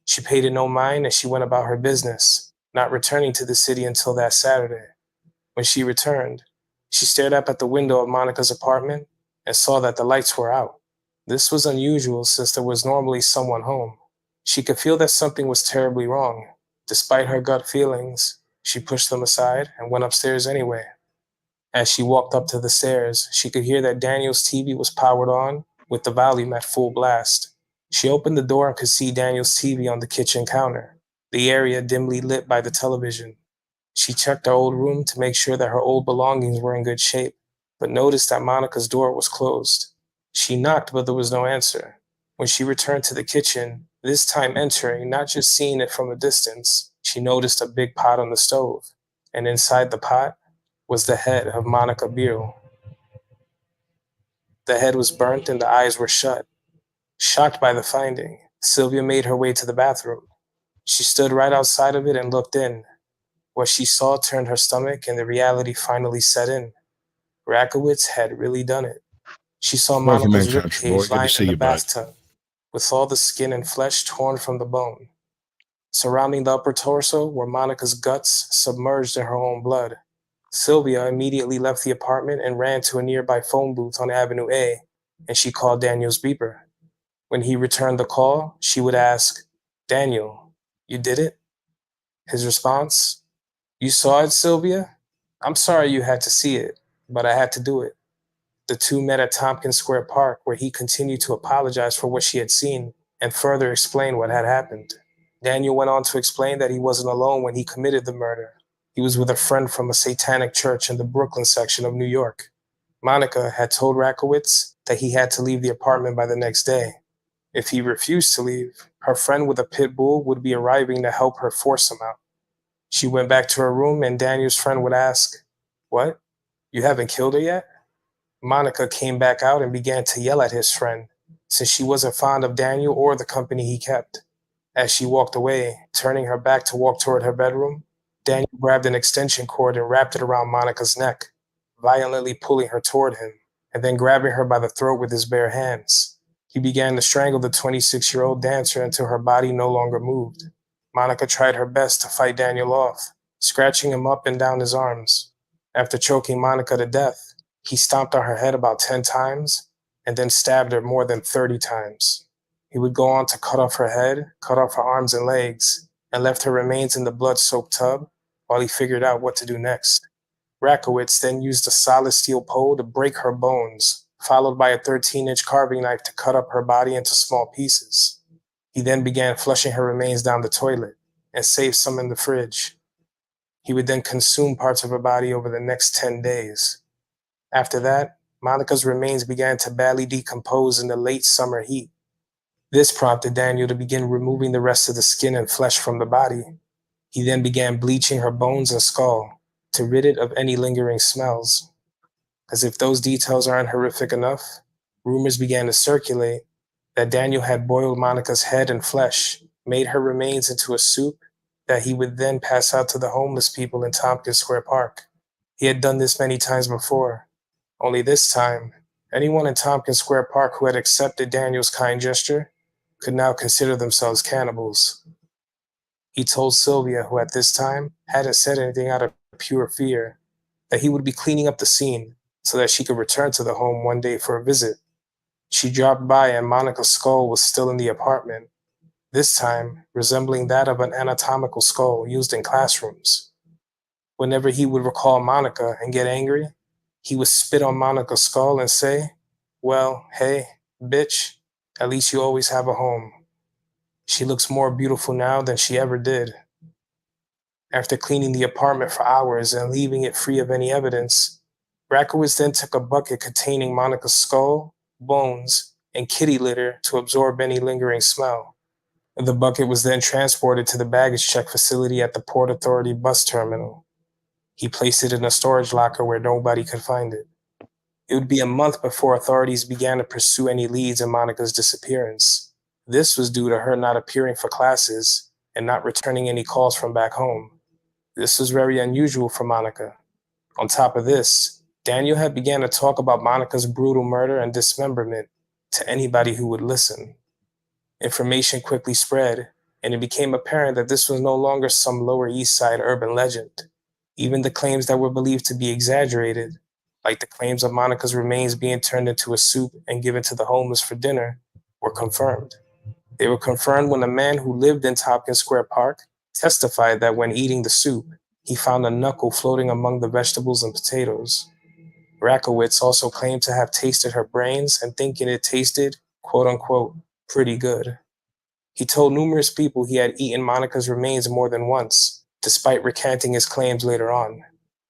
She paid it no mind and she went about her business, not returning to the city until that Saturday. When she returned, she stared up at the window of Monica's apartment and saw that the lights were out. This was unusual since there was normally someone home. She could feel that something was terribly wrong. Despite her gut feelings, she pushed them aside and went upstairs anyway. As she walked up to the stairs, she could hear that Daniel's TV was powered on with the volume at full blast. She opened the door and could see Daniel's TV on the kitchen counter, the area dimly lit by the television. She checked her old room to make sure that her old belongings were in good shape, but noticed that Monica's door was closed. She knocked, but there was no answer. When she returned to the kitchen, this time entering, not just seeing it from a distance, she noticed a big pot on the stove, and inside the pot was the head of Monica Beerle. The head was burnt and the eyes were shut. Shocked by the finding, Sylvia made her way to the bathroom. She stood right outside of it and looked in. What she saw turned her stomach and the reality finally set in. Rakowitz had really done it. She saw Welcome in, Monica's country boy. ribcage Good to lying see in the you, bud. bathtub, with all the skin and flesh torn from the bone. Surrounding the upper torso were Monica's guts submerged in her own blood. Sylvia immediately left the apartment and ran to a nearby phone booth on Avenue A, and she called Daniel's beeper. When he returned the call, she would ask, "Daniel, you did it?" His response, "You saw it, Sylvia? I'm sorry you had to see it, but I had to do it." The two met at Tompkins Square Park, where he continued to apologize for what she had seen and further explain what had happened. Daniel went on to explain that he wasn't alone when he committed the murder. He was with a friend from a satanic church in the Brooklyn section of New York. Monica had told Rakowitz that he had to leave the apartment by the next day. If he refused to leave, her friend with a pit bull would be arriving to help her force him out. She went back to her room and Daniel's friend would ask, "What? You haven't killed her yet?" Monica came back out and began to yell at his friend, since she wasn't fond of Daniel or the company he kept. As she walked away, turning her back to walk toward her bedroom, Daniel grabbed an extension cord and wrapped it around Monica's neck, violently pulling her toward him, and then grabbing her by the throat with his bare hands. He began to strangle the 26-year-old dancer until her body no longer moved. Monica tried her best to fight Daniel off, scratching him up and down his arms. After choking Monica to death, he stomped on her head about 10 times and then stabbed her more than 30 times. He would go on to cut off her head, cut off her arms and legs, and left her remains in the blood-soaked tub while he figured out what to do next. Rakowitz then used a solid steel pole to break her bones, followed by a 13-inch carving knife to cut up her body into small pieces. He then began flushing her remains down the toilet and saved some in the fridge. He would then consume parts of her body over the next 10 days. After that, Monica's remains began to badly decompose in the late summer heat. This prompted Daniel to begin removing the rest of the skin and flesh from the body. He then began bleaching her bones and skull to rid it of any lingering smells. As if those details aren't horrific enough, rumors began to circulate that Daniel had boiled Monica's head and flesh, made her remains into a soup that he would then pass out to the homeless people in Tompkins Square Park. He had done this many times before, only this time, anyone in Tompkins Square Park who had accepted Daniel's kind gesture could now consider themselves cannibals. He told Sylvia, who at this time hadn't said anything out of pure fear, that he would be cleaning up the scene so that she could return to the home one day for a visit. She dropped by and Monica's skull was still in the apartment, this time resembling that of an anatomical skull used in classrooms. Whenever he would recall Monica and get angry, he would spit on Monica's skull and say, "Well, hey, bitch, at least you always have a home. She looks more beautiful now than she ever did." After cleaning the apartment for hours and leaving it free of any evidence, Rakowitz then took a bucket containing Monica's skull, bones, and kitty litter to absorb any lingering smell. The bucket was then transported to the baggage check facility at the Port Authority bus terminal. He placed it in a storage locker where nobody could find it. It would be a month before authorities began to pursue any leads in Monica's disappearance. This was due to her not appearing for classes and not returning any calls from back home. This was very unusual for Monica. On top of this, Daniel had begun to talk about Monica's brutal murder and dismemberment to anybody who would listen. Information quickly spread, and it became apparent that this was no longer some Lower East Side urban legend. Even the claims that were believed to be exaggerated, like the claims of Monica's remains being turned into a soup and given to the homeless for dinner, were confirmed. They were confirmed when a man who lived in Tompkins Square Park testified that when eating the soup, he found a knuckle floating among the vegetables and potatoes. Rakowitz also claimed to have tasted her brains and thinking it tasted, quote unquote, pretty good. He told numerous people he had eaten Monica's remains more than once, despite recanting his claims later on.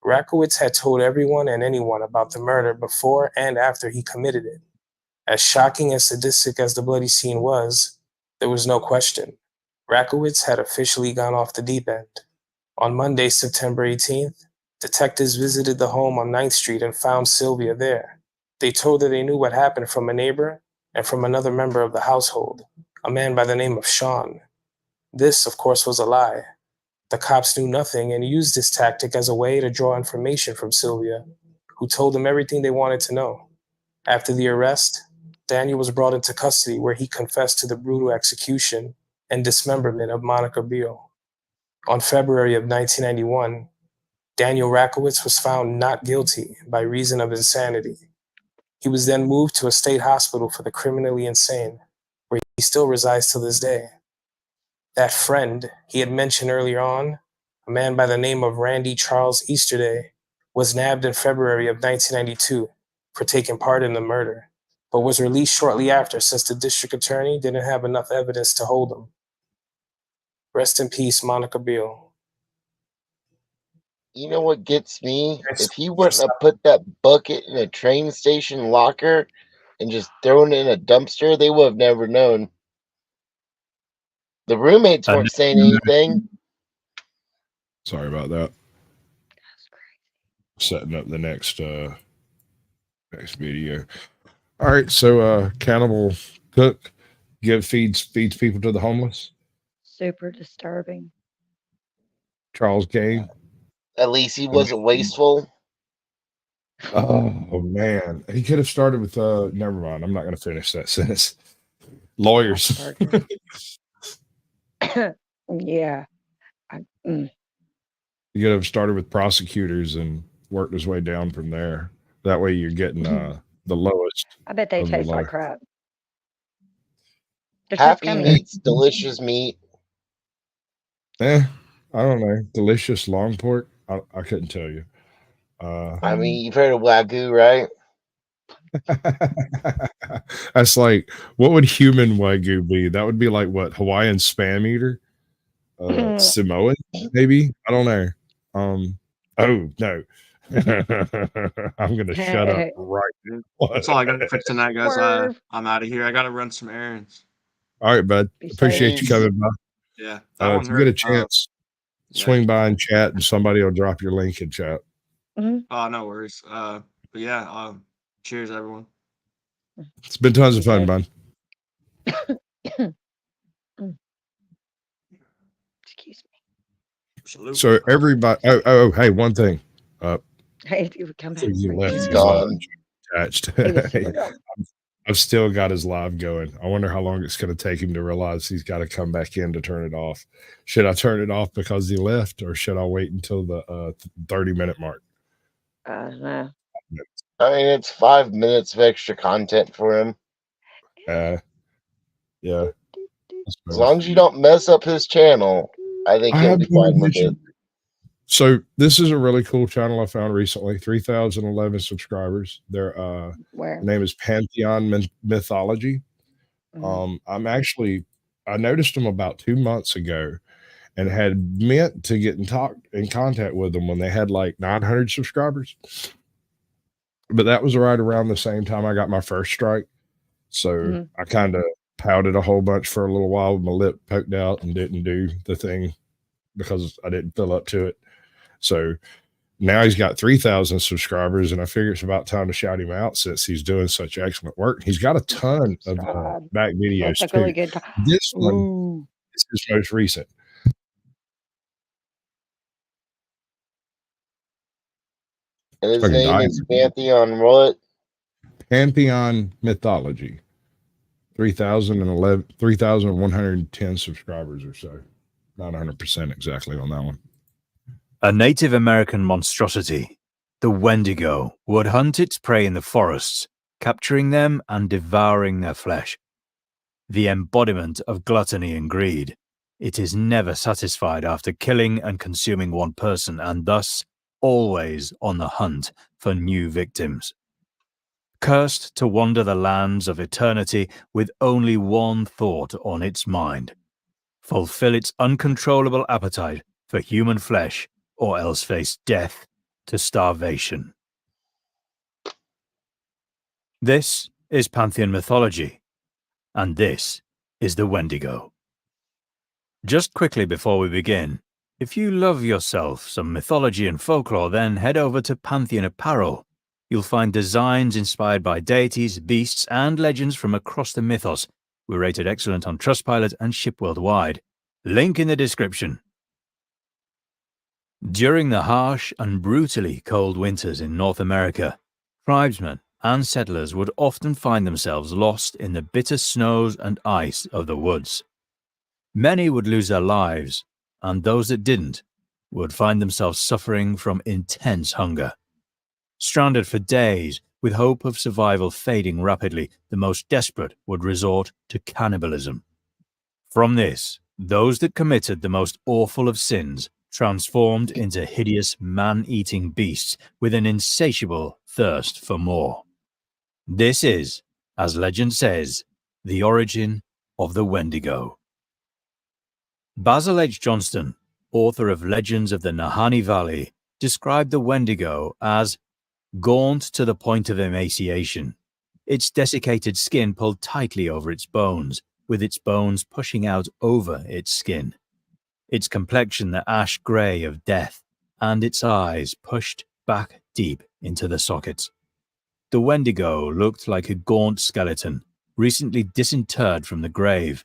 Rakowitz had told everyone and anyone about the murder before and after he committed it. As shocking and sadistic as the bloody scene was, there was no question. Rakowitz had officially gone off the deep end. On Monday, September 18th, detectives visited the home on 9th Street and found Sylvia there. They told her they knew what happened from a neighbor and from another member of the household, a man by the name of Sean. This, of course, was a lie. The cops knew nothing and used this tactic as a way to draw information from Sylvia, who told them everything they wanted to know. After the arrest, Daniel was brought into custody where he confessed to the brutal execution and dismemberment of Monica Beerle. On February of 1991, Daniel Rakowitz was found not guilty by reason of insanity. He was then moved to a state hospital for the criminally insane, where he still resides to this day. That friend he had mentioned earlier on, a man by the name of Randy Charles Easterday, was nabbed in February of 1992 for taking part in the murder, but was released shortly after since the district attorney didn't have enough evidence to hold him. Rest in peace, Monica Beerle. You know what gets me? If he wouldn't have put that bucket in a train station locker and just thrown it in a dumpster, they would have never known. The roommates weren't saying anything. Sorry about that. Setting up the next video. All right, so cannibal cook feeds people to the homeless. Super disturbing. Charles Game. At least he wasn't wasteful. Oh man, he could have started with never mind. I'm not going to finish that sentence. Lawyers. Yeah. He could have started with prosecutors and worked his way down from there. That way you're getting the lowest. I bet they taste like crap. Happy meat's delicious meat. I don't know. Delicious long pork. I couldn't tell you. I mean, you've heard of Wagyu, right? That's like, what would human Wagyu be? That would be like what, Hawaiian spam eater? Samoan, maybe? I don't know. Oh no. I'm gonna shut up right now. That's all I got for tonight, guys. I'm out of here. I gotta run some errands. All right, bud. Appreciate you coming by. Yeah. If you get a chance, swing by and chat, and somebody will drop your link in chat. Oh, no worries. But yeah, cheers, everyone. It's been tons of fun, bud. Excuse me. Absolutely. So everybody, hey, one thing. Hey, you come back. He's gone. Attached. I've still got his live going. I wonder how long it's going to take him to realize he's got to come back in to turn it off. Should I turn it off because he left, or should I wait until the 30-minute mark? No. I mean, it's 5 minutes of extra content for him. Yeah. As long as you don't mess up his channel, I think he'll be fine with it. So this is a really cool channel I found recently. 3,011 subscribers. Their name is Pantheon Mythology. I noticed them about 2 months ago, and had meant to get in contact with them when they had like 900 subscribers. But that was right around the same time I got my first strike. So I kind of pouted a whole bunch for a little while with my lip poked out and didn't do the thing because I didn't feel up to it. So now he's got 3,000 subscribers, and I figure it's about time to shout him out since he's doing such excellent work. He's got a ton of back videos too. Really good. This one is his most recent. And his name is Pantheon what? Pantheon Mythology. 3,110 subscribers or so. Not 100% exactly on that one. A Native American monstrosity, the Wendigo, would hunt its prey in the forests, capturing them and devouring their flesh. The embodiment of gluttony and greed, it is never satisfied after killing and consuming one person, and thus always on the hunt for new victims. Cursed to wander the lands of eternity with only one thought on its mind: fulfill its uncontrollable appetite for human flesh, or else face death to starvation. This is Pantheon Mythology, and this is the Wendigo. Just quickly before we begin, if you love yourself some mythology and folklore, then head over to Pantheon Apparel. You'll find designs inspired by deities, beasts, and legends from across the mythos. We're rated excellent on Trustpilot and ship worldwide. Link in the description. During the harsh and brutally cold winters in North America, tribesmen and settlers would often find themselves lost in the bitter snows and ice of the woods. Many would lose their lives, and those that didn't would find themselves suffering from intense hunger. Stranded for days, with hope of survival fading rapidly, the most desperate would resort to cannibalism. From this, those that committed the most awful of sins transformed into hideous man-eating beasts with an insatiable thirst for more. This is, as legend says, the origin of the Wendigo. Basil H. Johnston, author of Legends of the Nahanni Valley, described the Wendigo as gaunt to the point of emaciation, its desiccated skin pulled tightly over its bones, with its bones pushing out over its skin, its complexion the ash grey of death, and its eyes pushed back deep into the sockets. The Wendigo looked like a gaunt skeleton, recently disinterred from the grave.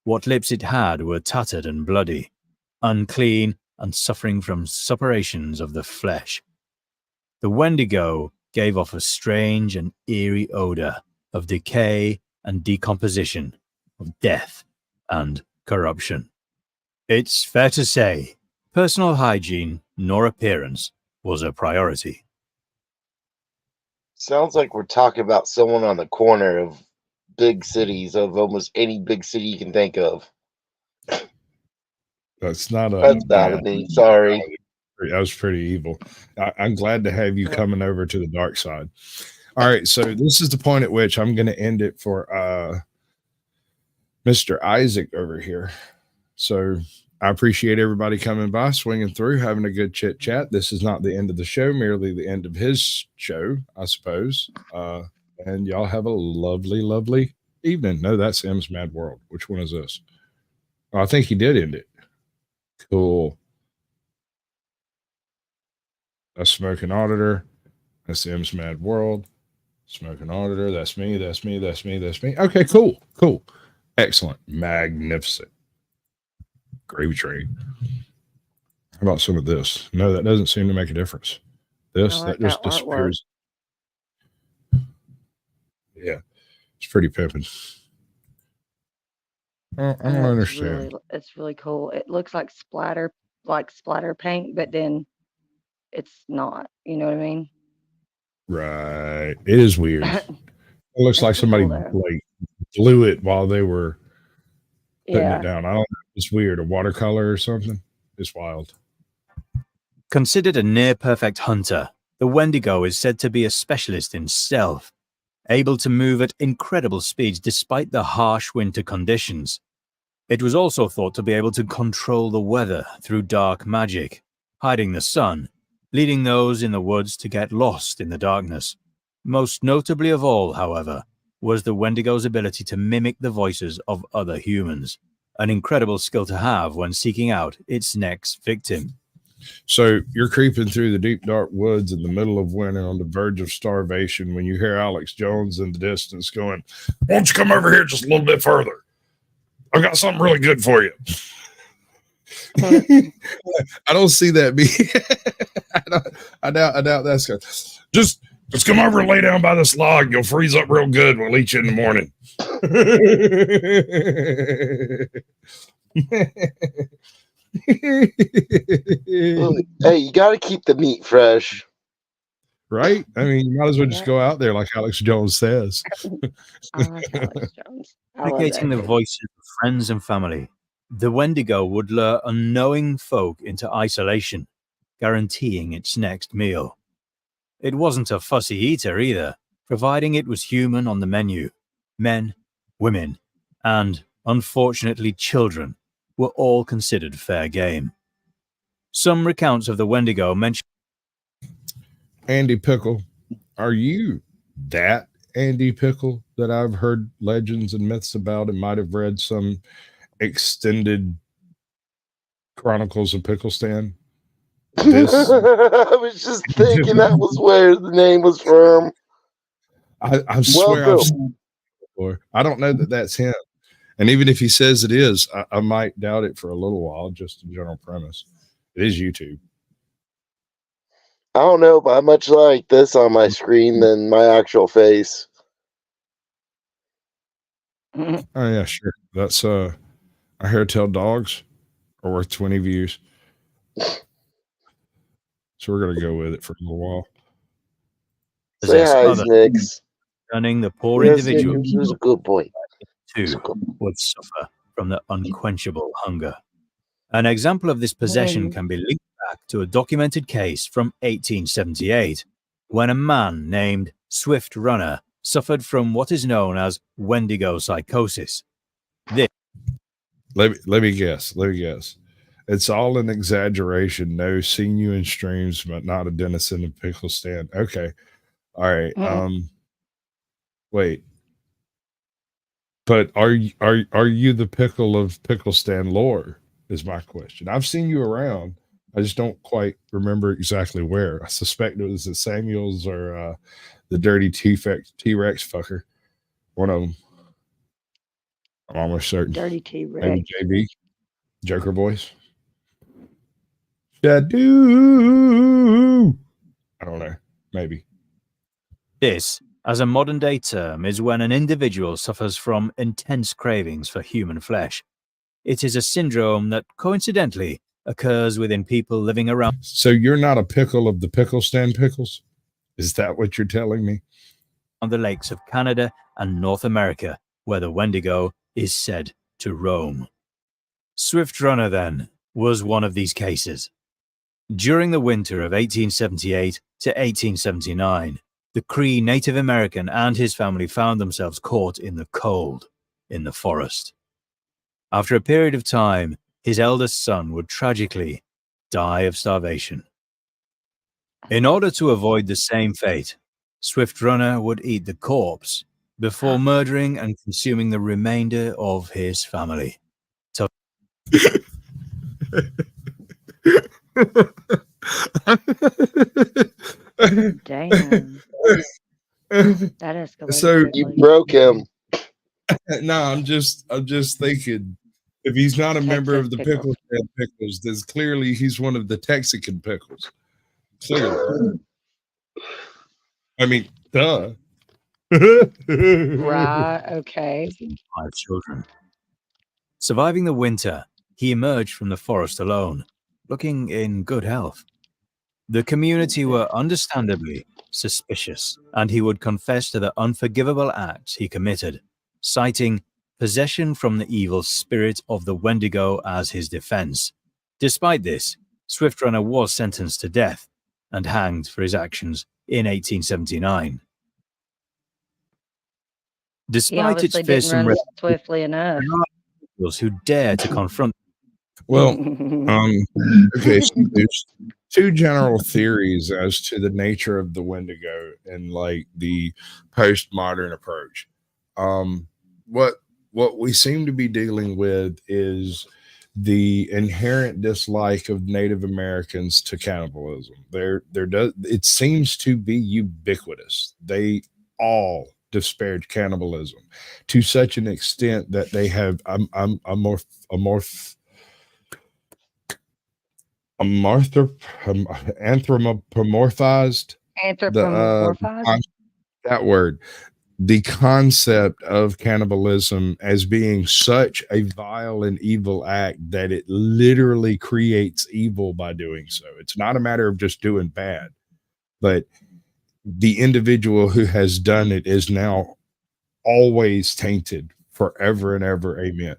What lips it had were tattered and bloody, unclean and suffering from suppurations of the flesh. The Wendigo gave off a strange and eerie odor of decay and decomposition, of death and corruption. It's fair to say, personal hygiene nor appearance was a priority. Sounds like we're talking about someone on the corner of big cities of almost any big city you can think of. That's not a. That's bad of me. Sorry. That was pretty evil. I'm glad to have you coming over to the dark side. All right, so this is the point at which I'm going to end it for Mr. Isaac over here. So I appreciate everybody coming by, swinging through, having a good chit chat. This is not the end of the show, merely the end of his show, I suppose. And y'all have a lovely, lovely evening. No, that's M's Mad World. Which one is this? Oh, I think he did end it. Cool. That's Smoking Auditor. That's M's Mad World. Smoking Auditor. That's me. That's me. That's me. That's me. Okay, cool. Cool. Excellent. Magnificent. Gravy train. How about some of this? No, that doesn't seem to make a difference. This, I like that just that disappears. Yeah. It's pretty pimping. I don't understand. It's really cool. It looks like splatter paint, but then it's not. You know what I mean? Right. It is weird. It looks like somebody like blew it while they were putting it down. I don't know. It's weird. A watercolor or something. It's wild. Considered a near-perfect hunter, the Wendigo is said to be a specialist in stealth, able to move at incredible speeds despite the harsh winter conditions. It was also thought to be able to control the weather through dark magic, hiding the sun, leading those in the woods to get lost in the darkness. Most notably of all, however, was the Wendigo's ability to mimic the voices of other humans, an incredible skill to have when seeking out its next victim. So you're creeping through the deep, dark woods in the middle of winter on the verge of starvation when you hear Alex Jones in the distance going, "Why don't you come over here just a little bit further? I've got something really good for you." I don't see that I doubt that's good. Just come over and lay down by this log. You'll freeze up real good. We'll eat you in the morning. Hey, you got to keep the meat fresh. Right? I mean, you might as well just go out there like Alex Jones says. I like Alex Jones. Imitating the voices of friends and family, the Wendigo would lure unknowing folk into isolation, guaranteeing its next meal. It wasn't a fussy eater either, providing it was human on the menu. Men, women, and, unfortunately, children were all considered fair game. Some recounts of the Wendigo mention Andy Pickle. Are you that Andy Pickle that I've heard legends and myths about and might have read some extended Chronicles of Pickle Stand? I was just thinking that was where the name was from. I swear I've seen it before. I don't know that that's him. And even if he says it is, I might doubt it for a little while, just a general premise. It is YouTube. I don't know, but I much like this on my screen than my actual face. Oh, yeah, sure. That's I hear tell dogs are worth 20 views. So we're going to go with it for a little while. Say hi, Nix. Turning the poor individual He was a good boy. Too would suffer from the unquenchable hunger. An example of this possession can be linked back to a documented case from 1878, when a man named Swift Runner suffered from what is known as Wendigo psychosis. Let me guess. It's all an exaggeration. No, seen you in streams, but not a denizen of Pickle Stand. Okay. All right. Wait. But are you the pickle of Pickle Stand lore? Is my question. I've seen you around. I just don't quite remember exactly where. I suspect it was at Samuel's or the dirty T-Rex fucker. One of them. I'm almost certain. Dirty T-Rex. Maybe JB. Joker Boys. Shadoo. I don't know. Maybe. This, as a modern-day term, is when an individual suffers from intense cravings for human flesh. It is a syndrome that, coincidentally, occurs within people living around. So you're not a pickle of the Pickle Stand pickles? Is that what you're telling me? On the lakes of Canada and North America, where the Wendigo is said to roam. Swift Runner, then, was one of these cases. During the winter of 1878 to 1879, the Cree Native American and his family found themselves caught in the cold in the forest. After a period of time, his eldest son would tragically die of starvation. In order to avoid the same fate, Swift Runner would eat the corpse before murdering and consuming the remainder of his family. Damn. That escalated. So you broke him. No, I'm just thinking, if he's not a member of the Pickles. Pickles, then clearly he's one of the Texican Pickles. Clearly. I mean, duh. Right, okay. 5 children. Surviving the winter, he emerged from the forest alone, looking in good health. The community were understandably suspicious, and he would confess to the unforgivable acts he committed, citing possession from the evil spirit of the Wendigo as his defense. Despite this, Swift Runner was sentenced to death and hanged for his actions in 1879. He Despite its obviously didn't fearsome run swiftly enough. there are individuals who dare to confront. Well, okay, so there's two general theories as to the nature of the Wendigo and like the postmodern approach. What we seem to be dealing with is the inherent dislike of Native Americans to cannibalism. It seems to be ubiquitous. They all disparage cannibalism to such an extent that they have anthropomorphized that word, the concept of cannibalism as being such a vile and evil act that it literally creates evil by doing so. It's not a matter of just doing bad, but the individual who has done it is now always tainted forever and ever. Amen.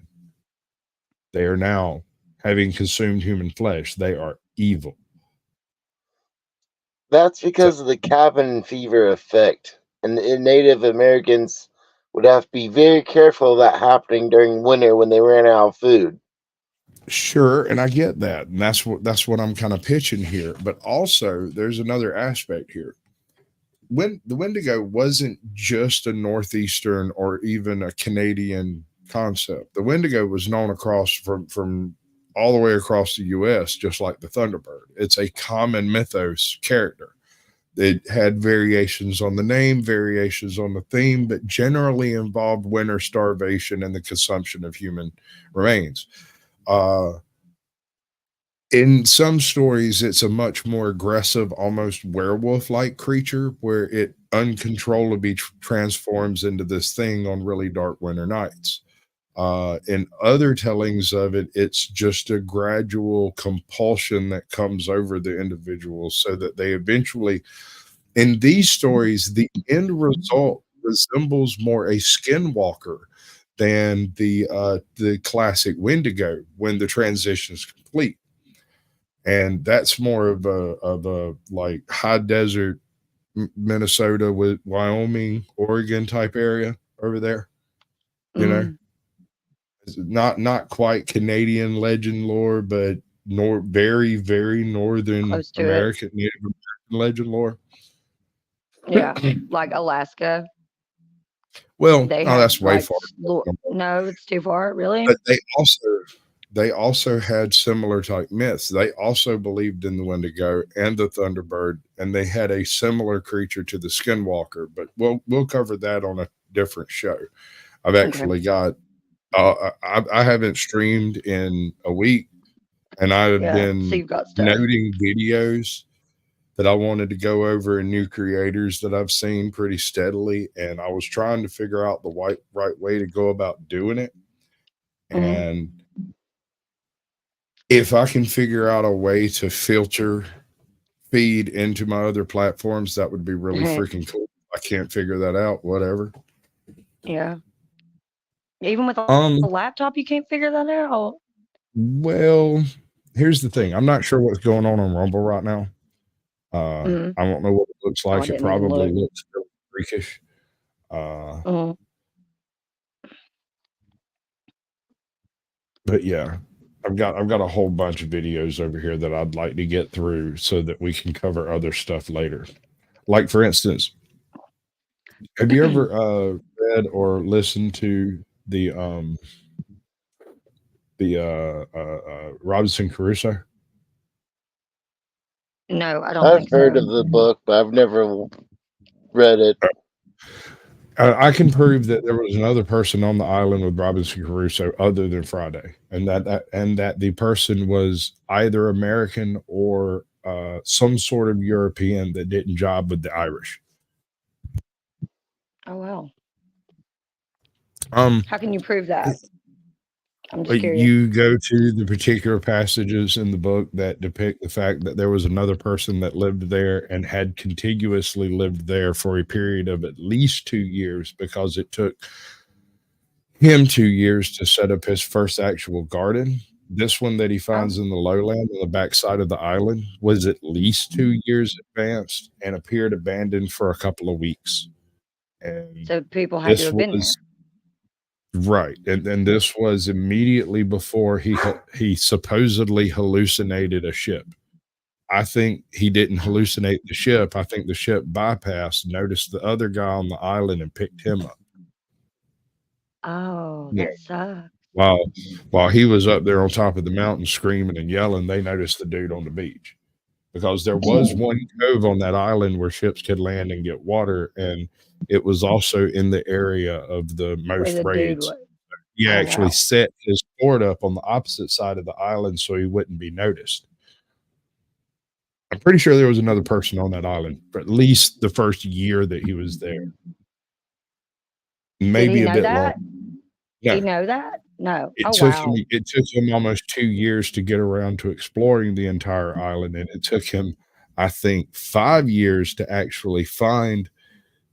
They are now, having consumed human flesh, they are evil. That's because of the cabin fever effect. And Native Americans would have to be very careful of that happening during winter when they ran out of food. Sure, and I get that. And that's what I'm kind of pitching here. But also there's another aspect here. When the Wendigo wasn't just a Northeastern or even a Canadian concept. The Wendigo was known across from all the way across the US, just like the Thunderbird. It's a common mythos character. It had variations on the name, variations on the theme, but generally involved winter starvation and the consumption of human remains. In some stories, it's a much more aggressive, almost werewolf-like creature where it uncontrollably transforms into this thing on really dark winter nights. In other tellings of it, it's just a gradual compulsion that comes over the individual so that they eventually, in these stories, the end result resembles more a skinwalker than the classic Wendigo when the transition is complete. And that's more of a like high desert Minnesota with Wyoming, Oregon type area over there, you know. Not quite Canadian legend lore, but very, very Northern American, Native American legend lore. Yeah, like Alaska. Well, that's way far. No, it's too far, really. But they also had similar type myths. They also believed in the Wendigo and the Thunderbird, and they had a similar creature to the Skinwalker. But we'll cover that on a different show. I've actually got. I haven't streamed in a week, and I've been noting videos that I wanted to go over and new creators that I've seen pretty steadily, and I was trying to figure out the right way to go about doing it. And if I can figure out a way to filter feed into my other platforms, that would be really freaking cool. I can't figure that out, whatever. Yeah. Even with a Um, laptop, you can't figure that out. well, here's the thing. I'm not sure what's going on Rumble right now. Mhm. I don't know what it looks Oh, I like. It didn't even probably look. looks really freakish. Mhm. But yeah, I've got a whole bunch of videos over here that I'd like to get through so that we can cover other stuff later. Like for instance, have you ever read or listened to the Robinson Crusoe? No, I don't I've think heard so. of the book, but I've never read it. I can prove that there was another person on the island with Robinson Crusoe other than Friday, and that the person was either American or some sort of European that didn't jibe with the Irish. Oh wow. Um, How can you prove that? I'm just curious. you go to the particular passages in the book that depict the fact that there was another person that lived there and had contiguously lived there for a period of at least 2 years, because it took him 2 years to set up his first actual garden. This one that he finds in the lowland on the backside of the island was at least 2 years advanced and appeared abandoned for a couple of weeks. And So people had to this have been there. was right, and this was immediately before he supposedly hallucinated a ship. I think he didn't hallucinate the ship. I think the ship bypassed, noticed the other guy on the island, and picked him up. Oh, Yeah. that sucks. While he was up there on top of the mountain screaming and yelling, they noticed the dude on the beach, because there was one cove on that island where ships could land and get water, and it was also in the area of the Where most the dude raids. was. He Oh, actually wow. set his fort up on the opposite side of the island so he wouldn't be noticed. I'm pretty sure there was another person on that island for at least the first year that he was there. Did he Maybe a know bit that? longer. Did No. he know that? No. It Oh took wow. him almost 2 years to get around to exploring the entire island, and it took him, I think, 5 years to actually find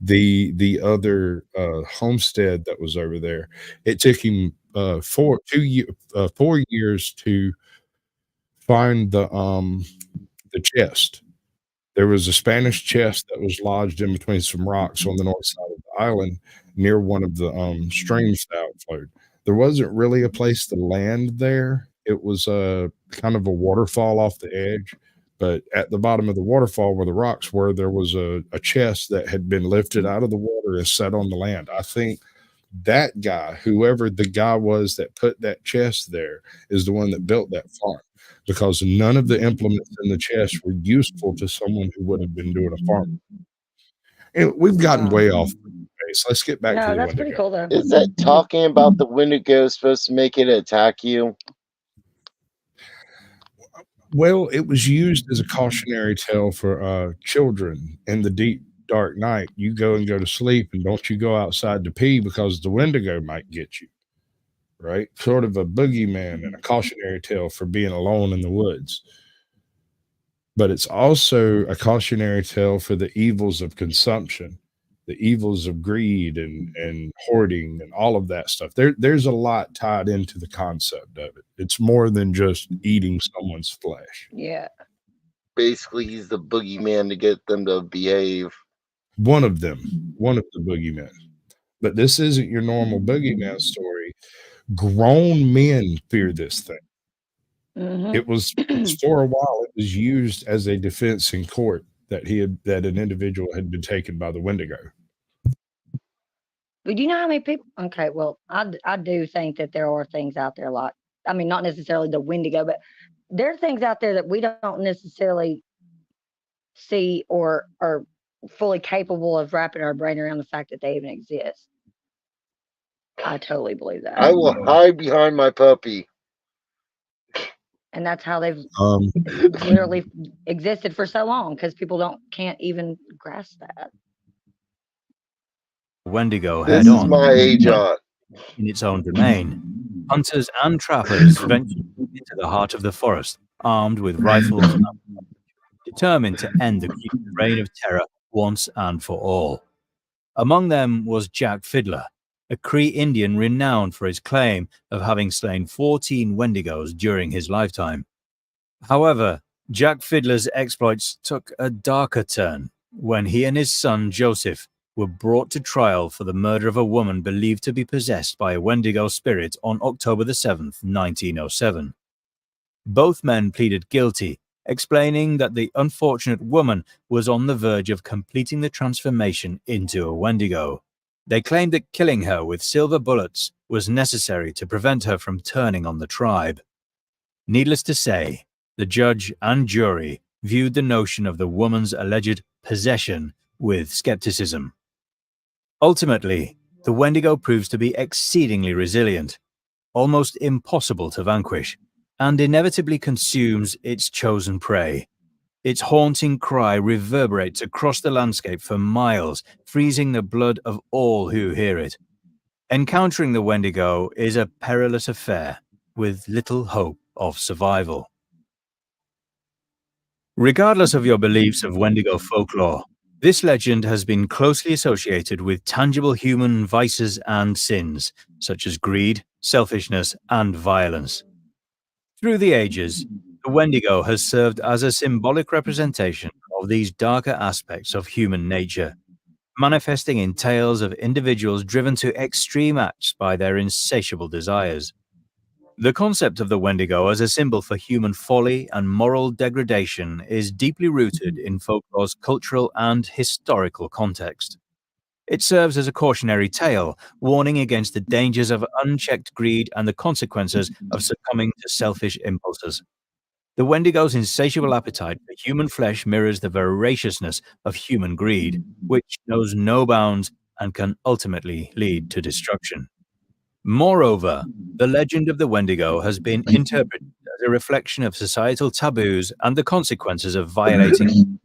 the other homestead that was over there. It took him 4 years to find the chest. There was a Spanish chest that was lodged in between some rocks on the north side of the island near one of the streams that outflowed. There wasn't really a place to land there. It was a kind of a waterfall off the edge, but at the bottom of the waterfall where the rocks were, there was a chest that had been lifted out of the water and set on the land. I think that guy, whoever the guy was that put that chest there, is the one that built that farm, because none of the implements in the chest were useful to someone who would have been doing a farm. And we've gotten way off base. Let's get back to No, the that's pretty Wendigo. cool though. Is that talking about the Wendigo supposed to make it attack you? Well, it was used as a cautionary tale for children in the deep, dark night. You go to sleep, and don't you go outside to pee, because the Wendigo might get you, right? Sort of a boogeyman and a cautionary tale for being alone in the woods. But it's also a cautionary tale for the evils of consumption, the evils of greed and hoarding and all of that stuff. There's a lot tied into the concept of it. It's more than just eating someone's flesh. Yeah. Basically, he's the boogeyman to get them to behave. One of the boogeymen. But this isn't your normal boogeyman story. Grown men fear this thing. Mhm. It was for a while, it was used as a defense in court that an individual had been taken by the Wendigo. But do you know how many people? Okay, well, I do think that there are things out there like, I mean, not necessarily the Wendigo, but there are things out there that we don't necessarily see or are fully capable of wrapping our brain around the fact that they even exist. I totally believe that. I will hide behind my puppy. And that's how they've literally existed for so long, because people can't even grasp that. Wendigo This head is on. my agent. In its own domain, hunters and trappers ventured into the heart of the forest, armed with rifles, determined to end the reign of terror once and for all. Among them was Jack Fiddler, a Cree Indian renowned for his claim of having slain 14 Wendigos during his lifetime. However, Jack Fiddler's exploits took a darker turn when he and his son Joseph were brought to trial for the murder of a woman believed to be possessed by a Wendigo spirit on October 7th, 1907. Both men pleaded guilty, explaining that the unfortunate woman was on the verge of completing the transformation into a Wendigo. They claimed that killing her with silver bullets was necessary to prevent her from turning on the tribe. Needless to say, the judge and jury viewed the notion of the woman's alleged possession with skepticism. Ultimately, the Wendigo proves to be exceedingly resilient, almost impossible to vanquish, and inevitably consumes its chosen prey. Its haunting cry reverberates across the landscape for miles, freezing the blood of all who hear it. Encountering the Wendigo is a perilous affair, with little hope of survival. Regardless of your beliefs of Wendigo folklore, this legend has been closely associated with tangible human vices and sins, such as greed, selfishness, and violence. Through the ages, the Wendigo has served as a symbolic representation of these darker aspects of human nature, manifesting in tales of individuals driven to extreme acts by their insatiable desires. The concept of the Wendigo as a symbol for human folly and moral degradation is deeply rooted in folklore's cultural and historical context. It serves as a cautionary tale, warning against the dangers of unchecked greed and the consequences of succumbing to selfish impulses. The Wendigo's insatiable appetite for human flesh mirrors the voraciousness of human greed, which knows no bounds and can ultimately lead to destruction. Moreover, the legend of the Wendigo has been interpreted as a reflection of societal taboos and the consequences of violating.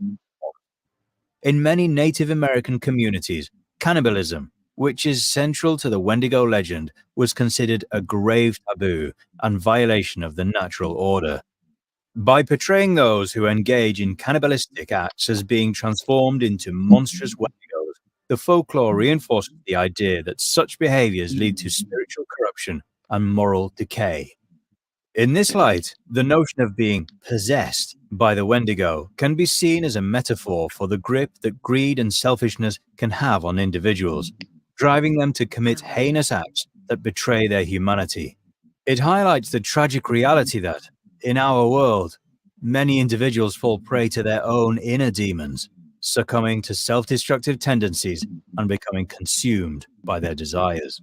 In many Native American communities, cannibalism, which is central to the Wendigo legend, was considered a grave taboo and violation of the natural order. By portraying those who engage in cannibalistic acts as being transformed into monstrous Wendigos, the folklore reinforces the idea that such behaviors lead to spiritual corruption and moral decay. In this light, the notion of being possessed by the Wendigo can be seen as a metaphor for the grip that greed and selfishness can have on individuals, driving them to commit heinous acts that betray their humanity. It highlights the tragic reality that, in our world, many individuals fall prey to their own inner demons, succumbing to self-destructive tendencies and becoming consumed by their desires.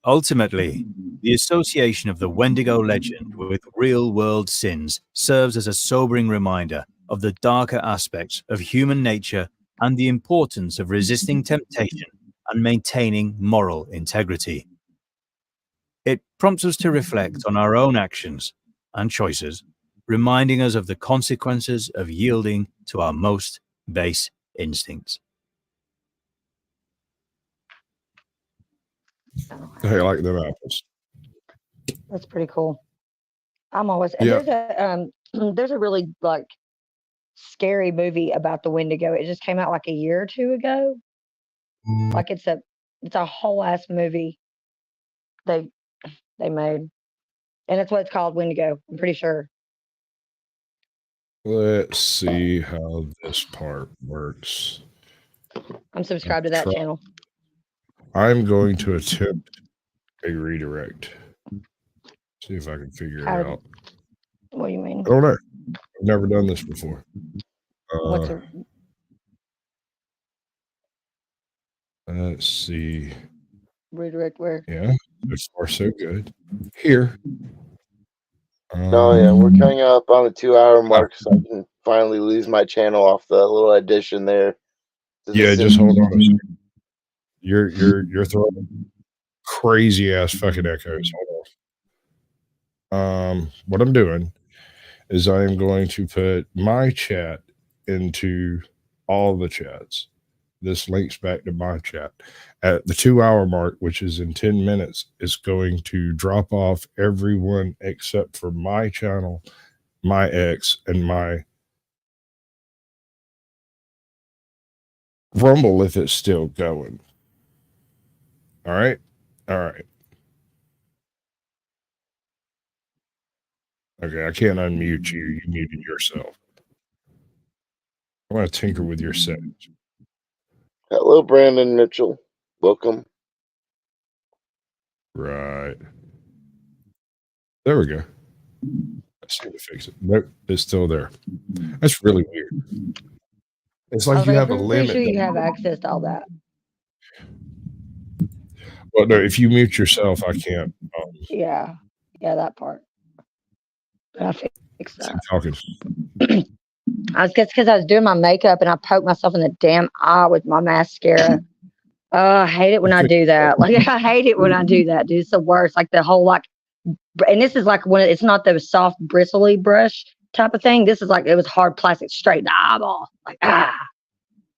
Ultimately, the association of the Wendigo legend with real-world sins serves as a sobering reminder of the darker aspects of human nature and the importance of resisting temptation and maintaining moral integrity. It prompts us to reflect on our own actions and choices, reminding us of the consequences of yielding to our most base instincts. Hey, like them apples. That's pretty cool. I'm always there's a really like scary movie about the Wendigo. It just came out like a year or two ago. Like it's a whole ass movie they made, and that's what it's called, Wendigo. I'm pretty sure. Let's see how this part works. I'm subscribed to that channel. I'm going to attempt a redirect. See if I can figure it out. What do you mean? I don't know. I've never done this before. Let's see. Redirect where? Yeah, so far so good. Here. Oh yeah, we're coming up on the 2-hour mark, so I can finally lose my channel off the little addition there. Yeah, just hold on a second. You're throwing crazy ass fucking echoes. Hold on. What I'm doing is I am going to put my chat into all the chats. This links back to my chat. At the 2-hour mark, which is in 10 minutes, it's going to drop off everyone except for my channel, my ex, and my Rumble if it's still going. All right. All right. Okay, I can't unmute you. You muted yourself. I want to tinker with your settings. Hello, Brandon Mitchell. Welcome. Right. There we go. Let's see to fix it. Nope, it's still there. That's really weird. It's like you have a limit. Sure you have access to all that. Well, no, if you mute yourself, I can't. Yeah, that part. I fixed that. Talking. I was just because I was doing my makeup and I poked myself in the damn eye with my mascara. Oh, I hate it when I do that. Like, I hate it when I do that, dude. It's the worst. Like the whole and this is like it's not the soft bristly brush type of thing. This is like it was hard plastic straight in the eyeball. Like I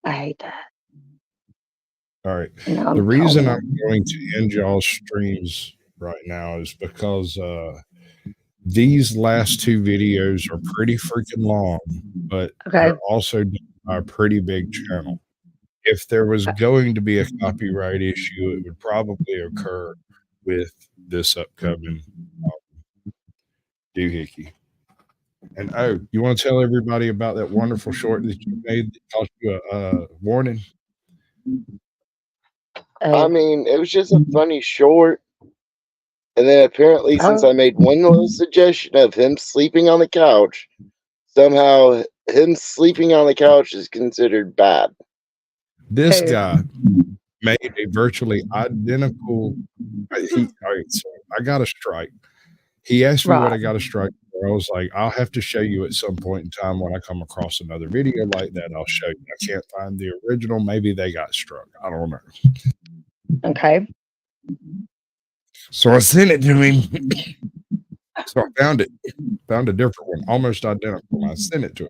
hate that. All right. The reason I'm going to end y'all's streams right now is because these last two videos are pretty freaking long, but they're also a pretty big channel. If there was going to be a copyright issue, it would probably occur with this upcoming doohickey. And you want to tell everybody about that wonderful short that you made that cost you a warning? I mean, it was just a funny short. And then apparently, since I made one little suggestion of him sleeping on the couch, somehow him sleeping on the couch is considered bad. This guy made a virtually identical. All right, so I got a strike. He asked me what I got a strike for. I was like, I'll have to show you at some point in time when I come across another video like that. I'll show you. I can't find the original. Maybe they got struck. I don't know. Okay. So I sent it to him. So I found a different one, almost identical. I sent it to him.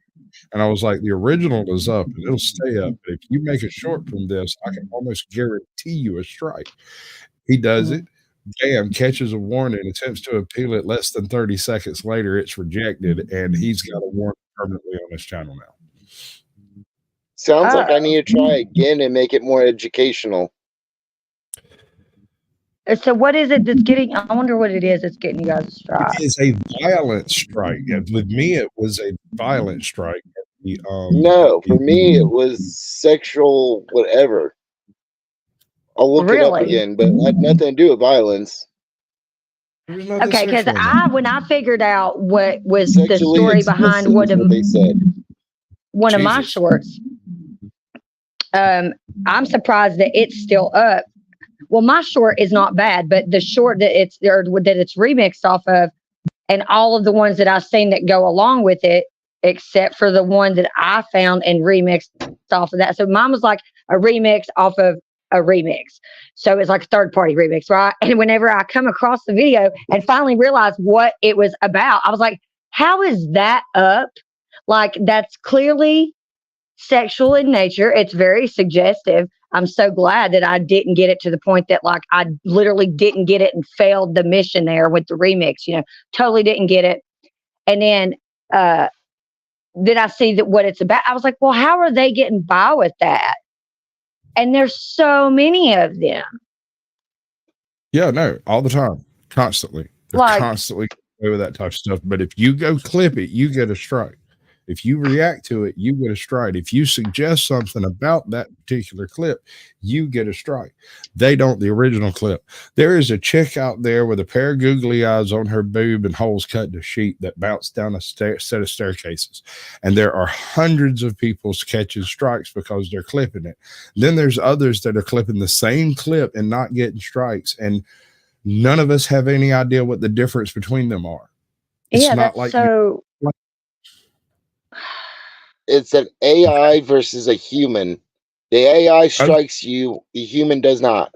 And I was like, the original is up and it'll stay up. But if you make a short from this, I can almost guarantee you a strike. He does it. Bam, catches a warning, attempts to appeal it. Less than 30 seconds later, it's rejected. And he's got a warning permanently on his channel now. Sounds like I need to try again and make it more educational. So what is it that's getting? I wonder what it is that's getting you guys a strike. It is a violent strike. With me, it was a violent strike. No, for me, it was sexual whatever. I'll look it up again, but it had nothing to do with violence. Okay, because when I figured out what was the story behind what they said, one of my shorts, I'm surprised that it's still up. Well, my short is not bad, but the short that it's remixed off of, and all of the ones that I've seen that go along with it, except for the one that I found and remixed off of that. So mine was like a remix off of a remix. So it's like a third-party remix, right? And whenever I come across the video and finally realize what it was about, I was like, how is that up? Like, that's clearly sexual in nature. It's very suggestive. I'm so glad that I didn't get it to the point that like I literally didn't get it and failed the mission there with the remix, totally didn't get it. And then I see that what it's about. I was like, well, how are they getting by with that? And there's so many of them. Yeah, no, all the time, constantly. They're constantly with that type of stuff. But if you go clip it, you get a strike. If you react to it, you get a strike. If you suggest something about that particular clip, you get a strike. They don't, the original clip. There is a chick out there with a pair of googly eyes on her boob and holes cut to sheet that bounce down a set of staircases. And there are hundreds of people catching strikes because they're clipping it. Then there's others that are clipping the same clip and not getting strikes. And none of us have any idea what the difference between them are. It's not like so... It's an AI versus a human. The AI strikes you, the human does not.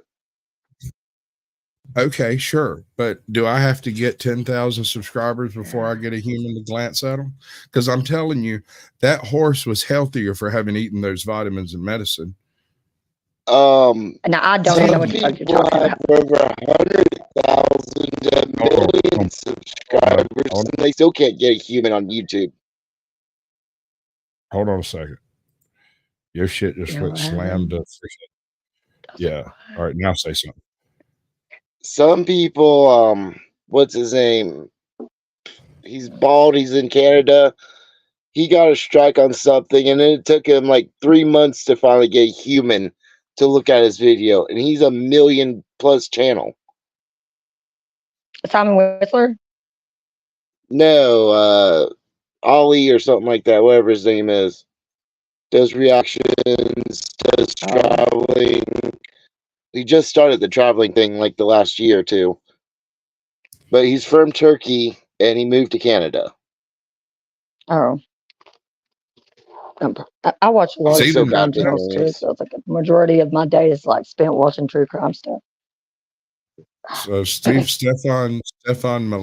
Okay, sure. But do I have to get 10,000 subscribers before I get a human to glance at them? Because I'm telling you, that horse was healthier for having eaten those vitamins and medicine. Now, I don't know what you're talking about. Over 100,000 million subscribers, and they still can't get a human on YouTube. Hold on a second. Your shit just went slammed to freaking. Yeah. All right. Now say something. some people, what's his name? He's bald. He's in Canada. He got a strike on something, and then it took him like 3 months to finally get a human to look at his video, and he's a 1 million+ channel. Simon Whistler? No, Ollie or something like that, whatever his name is. Does reactions, does traveling. He just started the traveling thing like the last year or two. But he's from Turkey, and he moved to Canada. Oh. I watch a lot of true crime bad channels too, things. so it's like a majority of my day is like spent watching true crime stuff. So Stefan can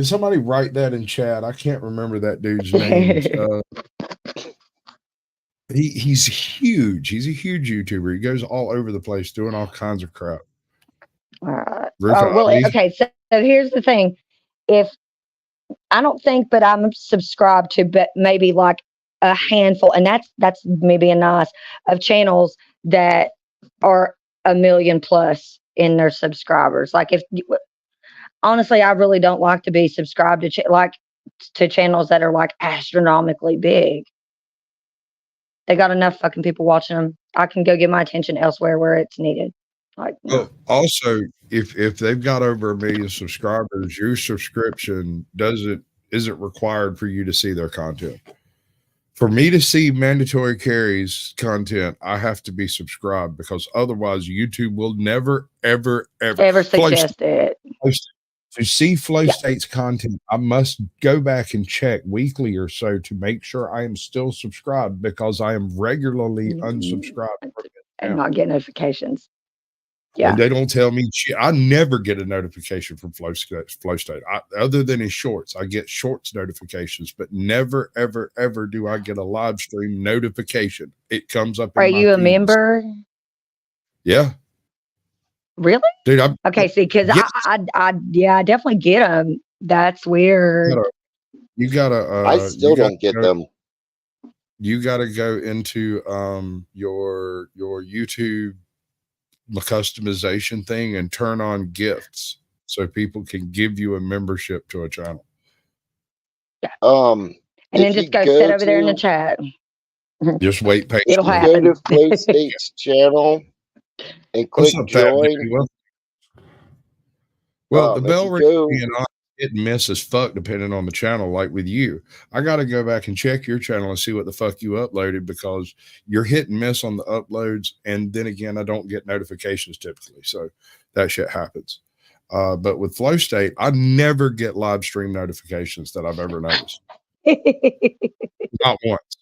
somebody write that in chat? I can't remember that dude's name. He's huge. He's a huge YouTuber. He goes all over the place doing all kinds of crap. Okay, so here's the thing. If I don't think, but I'm subscribed to, but maybe like a handful, and that's maybe a nice of channels that are 1 million+ in their subscribers. Like honestly, I really don't like to be subscribed to channels that are like astronomically big. They got enough fucking people watching them. I can go get my attention elsewhere where it's needed. Like, well, also, if they've got over 1 million subscribers, your subscription isn't required for you to see their content. For me to see Mandatory Carry's content, I have to be subscribed, because otherwise YouTube will never, ever suggest it. To see Flow State's content, I must go back and check weekly or so to make sure I am still subscribed, because I am regularly unsubscribed and not get notifications. Yeah, and they don't tell me shit. I never get a notification from Flow State. Other than his shorts, I get shorts notifications, but never, ever, ever do I get a live stream notification. It comes up. Are you a member? Yeah. Really? Dude, okay, see, because yes. I definitely get them. That's weird. You gotta I still don't get them. You gotta go into your YouTube customization thing and turn on gifts so people can give you a membership to a channel. Yeah. And then just go sit over there in the chat. Just wait patiently. It'll happen. Go to Flow State's channel and click join. Well, the bell ring being on hit and miss as fuck depending on the channel. Like with you, I got to go back and check your channel and see what the fuck you uploaded, because you're hit and miss on the uploads, and then again, I don't get notifications typically, so that shit happens. But with Flow State, I never get live stream notifications that I've ever noticed. Not once.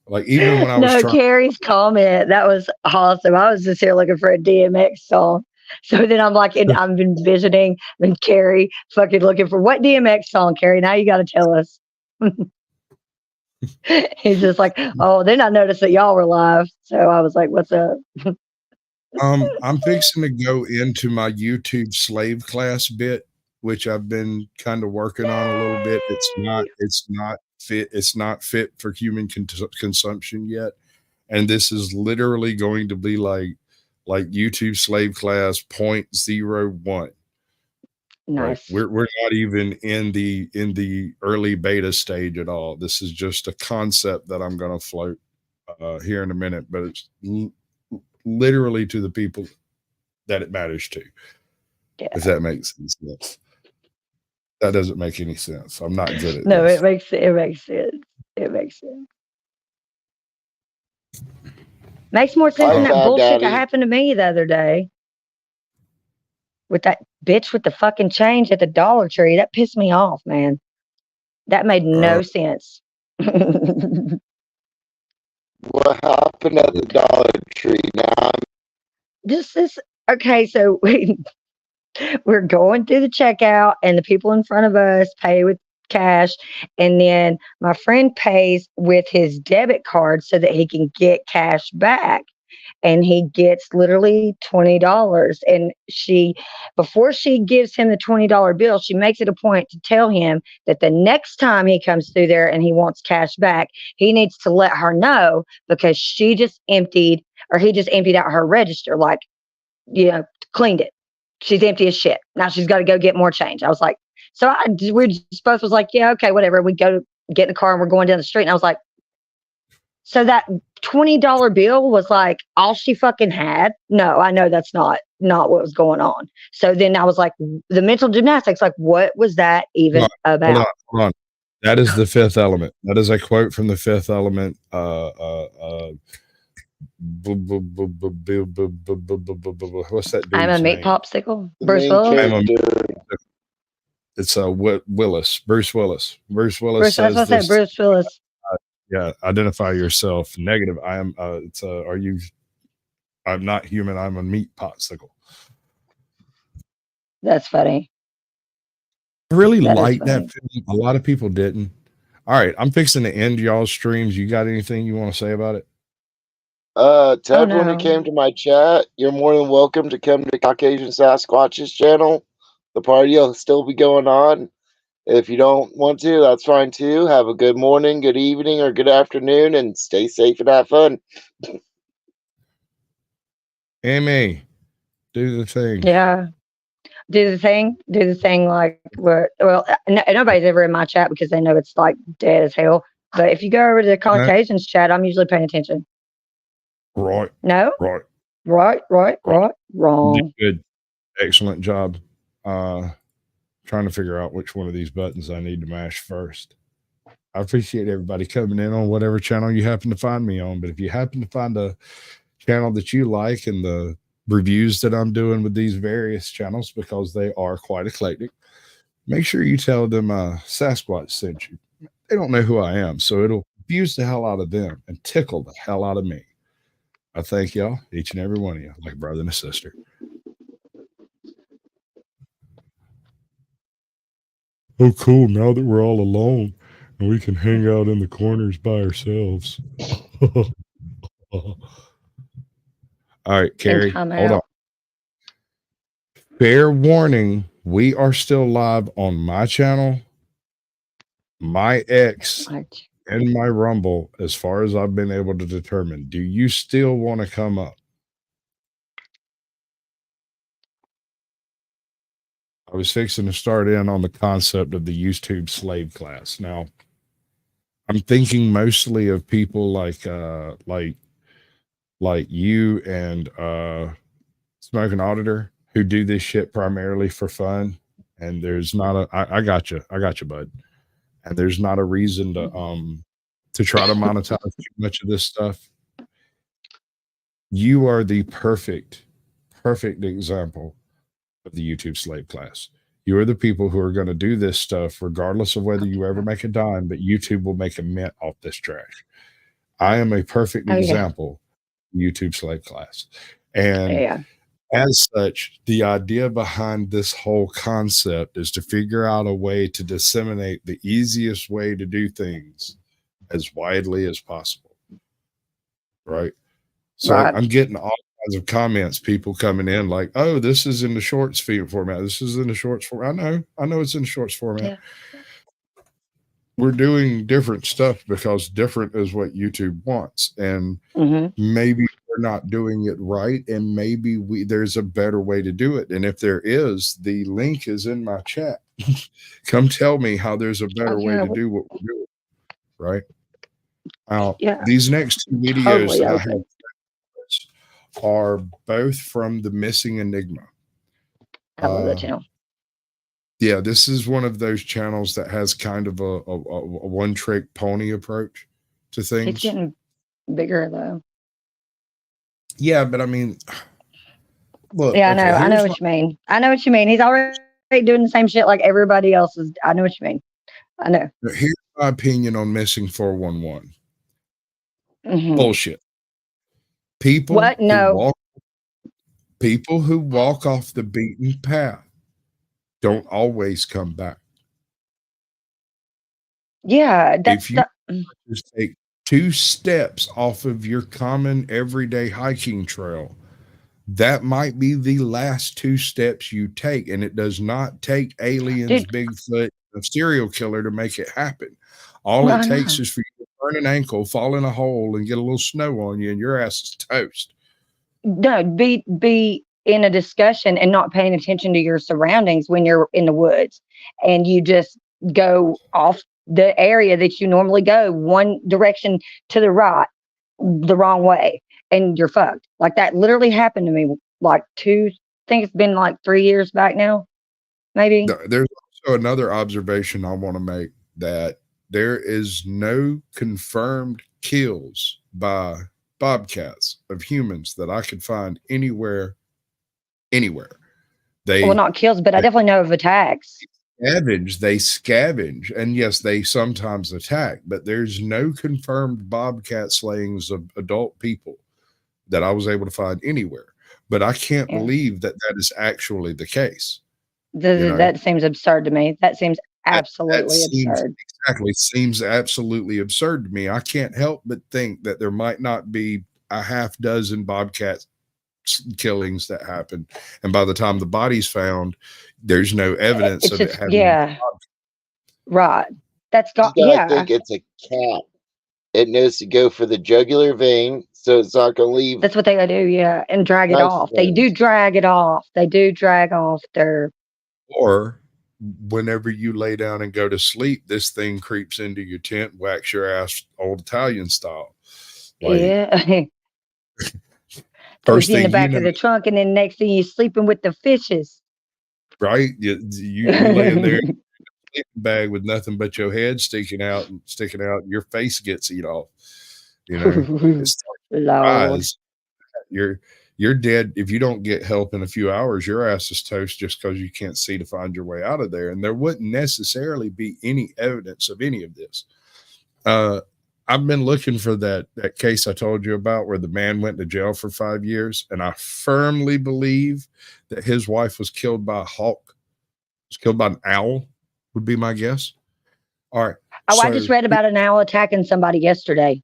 Like even when I was trying. Carrie's comment, that was awesome. I was just here looking for a DMX song. So then I'm like, I'm envisioning and Carrie fucking looking for what DMX song, Carrie? Now you got to tell us. He's just like, oh, then I noticed that y'all were live. So I was like, what's up? I'm fixing to go into my YouTube slave class bit, which I've been kind of working on a little bit. It's not fit for human consumption yet. And this is literally going to be like YouTube slave class 0.01. Nice. Right? We're not even in the early beta stage at all. This is just a concept that I'm going to float here in a minute, but it's literally to the people that it matters to. Yeah. If that makes sense. That doesn't make any sense. I'm not good at no, this. it makes sense. It makes sense. Makes more sense than that bullshit that happened to me the other day. With that bitch with the fucking change at the Dollar Tree. That pissed me off, man. That made no sense. What happened at the Dollar Tree now? Okay, so we're going through the checkout and the people in front of us pay with cash, and then my friend pays with his debit card so that he can get cash back, and he gets literally $20. And before she gives him the $20 bill, she makes it a point to tell him that the next time he comes through there and he wants cash back, he needs to let her know, because she just emptied or he just emptied out her register, like, you know, cleaned it. She's empty as shit. Now she's got to go get more change. I was like, so we just both was like, yeah, okay, whatever. We go to get in the car and we're going down the street. And I was like, so that $20 bill was like all she fucking had? No, I know that's not what was going on. So then I was like, the mental gymnastics, like, what was that even about? Hold on. That is the Fifth Element. That is a quote from the Fifth Element. What's that? I'm a meat popsicle. Bruce Willis. It's Willis. Bruce Willis. Bruce Willis says this. Bruce Willis. Yeah, identify yourself. Negative. I am. I'm not human. I'm a meat popsicle. That's funny. I really like that film. A lot of people didn't. All right, I'm fixing to end y'all's streams. You got anything you want to say about it? To everyone who came to my chat, you're more than welcome to come to Caucasian Sasquatch's channel. The party will still be going on. If you don't want to, that's fine too. Have a good morning, good evening, or good afternoon, and stay safe and have fun. Amy, do the thing. Yeah. Do the thing like nobody's ever in my chat because they know it's like dead as hell. But if you go over to the Caucasians chat, I'm usually paying attention. Right. No? Right. Wrong. Good. Excellent job. Trying to figure out which one of these buttons I need to mash first. I appreciate everybody coming in on whatever channel you happen to find me on. But if you happen to find a channel that you like and the reviews that I'm doing with these various channels, because they are quite eclectic, make sure you tell them Sasquatch sent you. They don't know who I am, so it'll confuse the hell out of them and tickle the hell out of me. I thank y'all, each and every one of you, like a brother and a sister. Oh, cool. Now that we're all alone and we can hang out in the corners by ourselves. All right, Carrie, hold on. Fair warning, we are still live on my channel, my X, and my Rumble, as far as I've been able to determine. Do you still want to come up? I was fixing to start in on the concept of the YouTube slave class. Now, I'm thinking mostly of people like you and Smoking Auditor, who do this shit primarily for fun. And there's not I got you, bud. And there's not a reason to try to monetize too much of this stuff. You are the perfect example of the YouTube slave class. You are the people who are going to do this stuff regardless of whether you ever make a dime, but YouTube will make a mint off this trash. I am a perfect example of YouTube slave class. And as such, the idea behind this whole concept is to figure out a way to disseminate the easiest way to do things as widely as possible. Right? So I'm getting all kinds of comments, people coming in like, oh, this is in the shorts format. This is in the shorts format. I know it's in the shorts format. Yeah. We're doing different stuff because different is what YouTube wants. And maybe we're not doing it right. And maybe there's a better way to do it. And if there is, the link is in my chat. Come tell me how there's a better way to do what we're doing. Right? These next two videos that I have are both from the Missing Enigma. I love that channel. Yeah, this is one of those channels that has kind of a one-trick pony approach to things. It's getting bigger though. Yeah, but I mean, look. Yeah, I know what you mean. I know what you mean. He's already doing the same shit like everybody else is. I know what you mean. I know. Here's my opinion on Missing 411. Bullshit. People who walk off the beaten path don't always come back. Yeah, if you just take 2 steps off of your common everyday hiking trail, that might be the last 2 steps you take, and it does not take aliens, Bigfoot, a serial killer to make it happen. All it takes is for you to burn an ankle, fall in a hole, and get a little snow on you, and your ass is toast. No, be in a discussion and not paying attention to your surroundings when you're in the woods, and you just go off the area that you normally go one direction to the right, the wrong way, and you're fucked. Like that literally happened to me like I think it's been like 3 years back now, maybe. There's also another observation I want to make, that there is no confirmed kills by bobcats of humans that I could find anywhere. Well, not kills, but I definitely know of attacks. They scavenge, and yes, they sometimes attack, but there's no confirmed bobcat slayings of adult people that I was able to find anywhere. But I can't believe that is actually the case. That seems absurd to me. That seems absolutely absurd. Exactly. Seems absolutely absurd to me. I can't help but think that there might not be a half dozen bobcat killings that happened, and by the time the body's found, there's no evidence of it having right. That's got I think it's a cat. It knows to go for the jugular vein, so it's not gonna leave. That's what they do, and drag it off. They do drag it off. They do drag off their. Or whenever you lay down and go to sleep, this thing creeps into your tent, whacks your ass old Italian style. Yeah. First in the back of the trunk, and then next thing you're sleeping with the fishes. Right? You laying there in a sleeping bag with nothing but your head sticking out, and your face gets eat off. It's you're dead if you don't get help in a few hours. Your ass is toast just because you can't see to find your way out of there. And there wouldn't necessarily be any evidence of any of this. I've been looking for that case I told you about where the man went to jail for 5 years, and I firmly believe that his wife was killed by a hawk. Was killed by an owl, would be my guess. All right. Oh, I just read about an owl attacking somebody yesterday.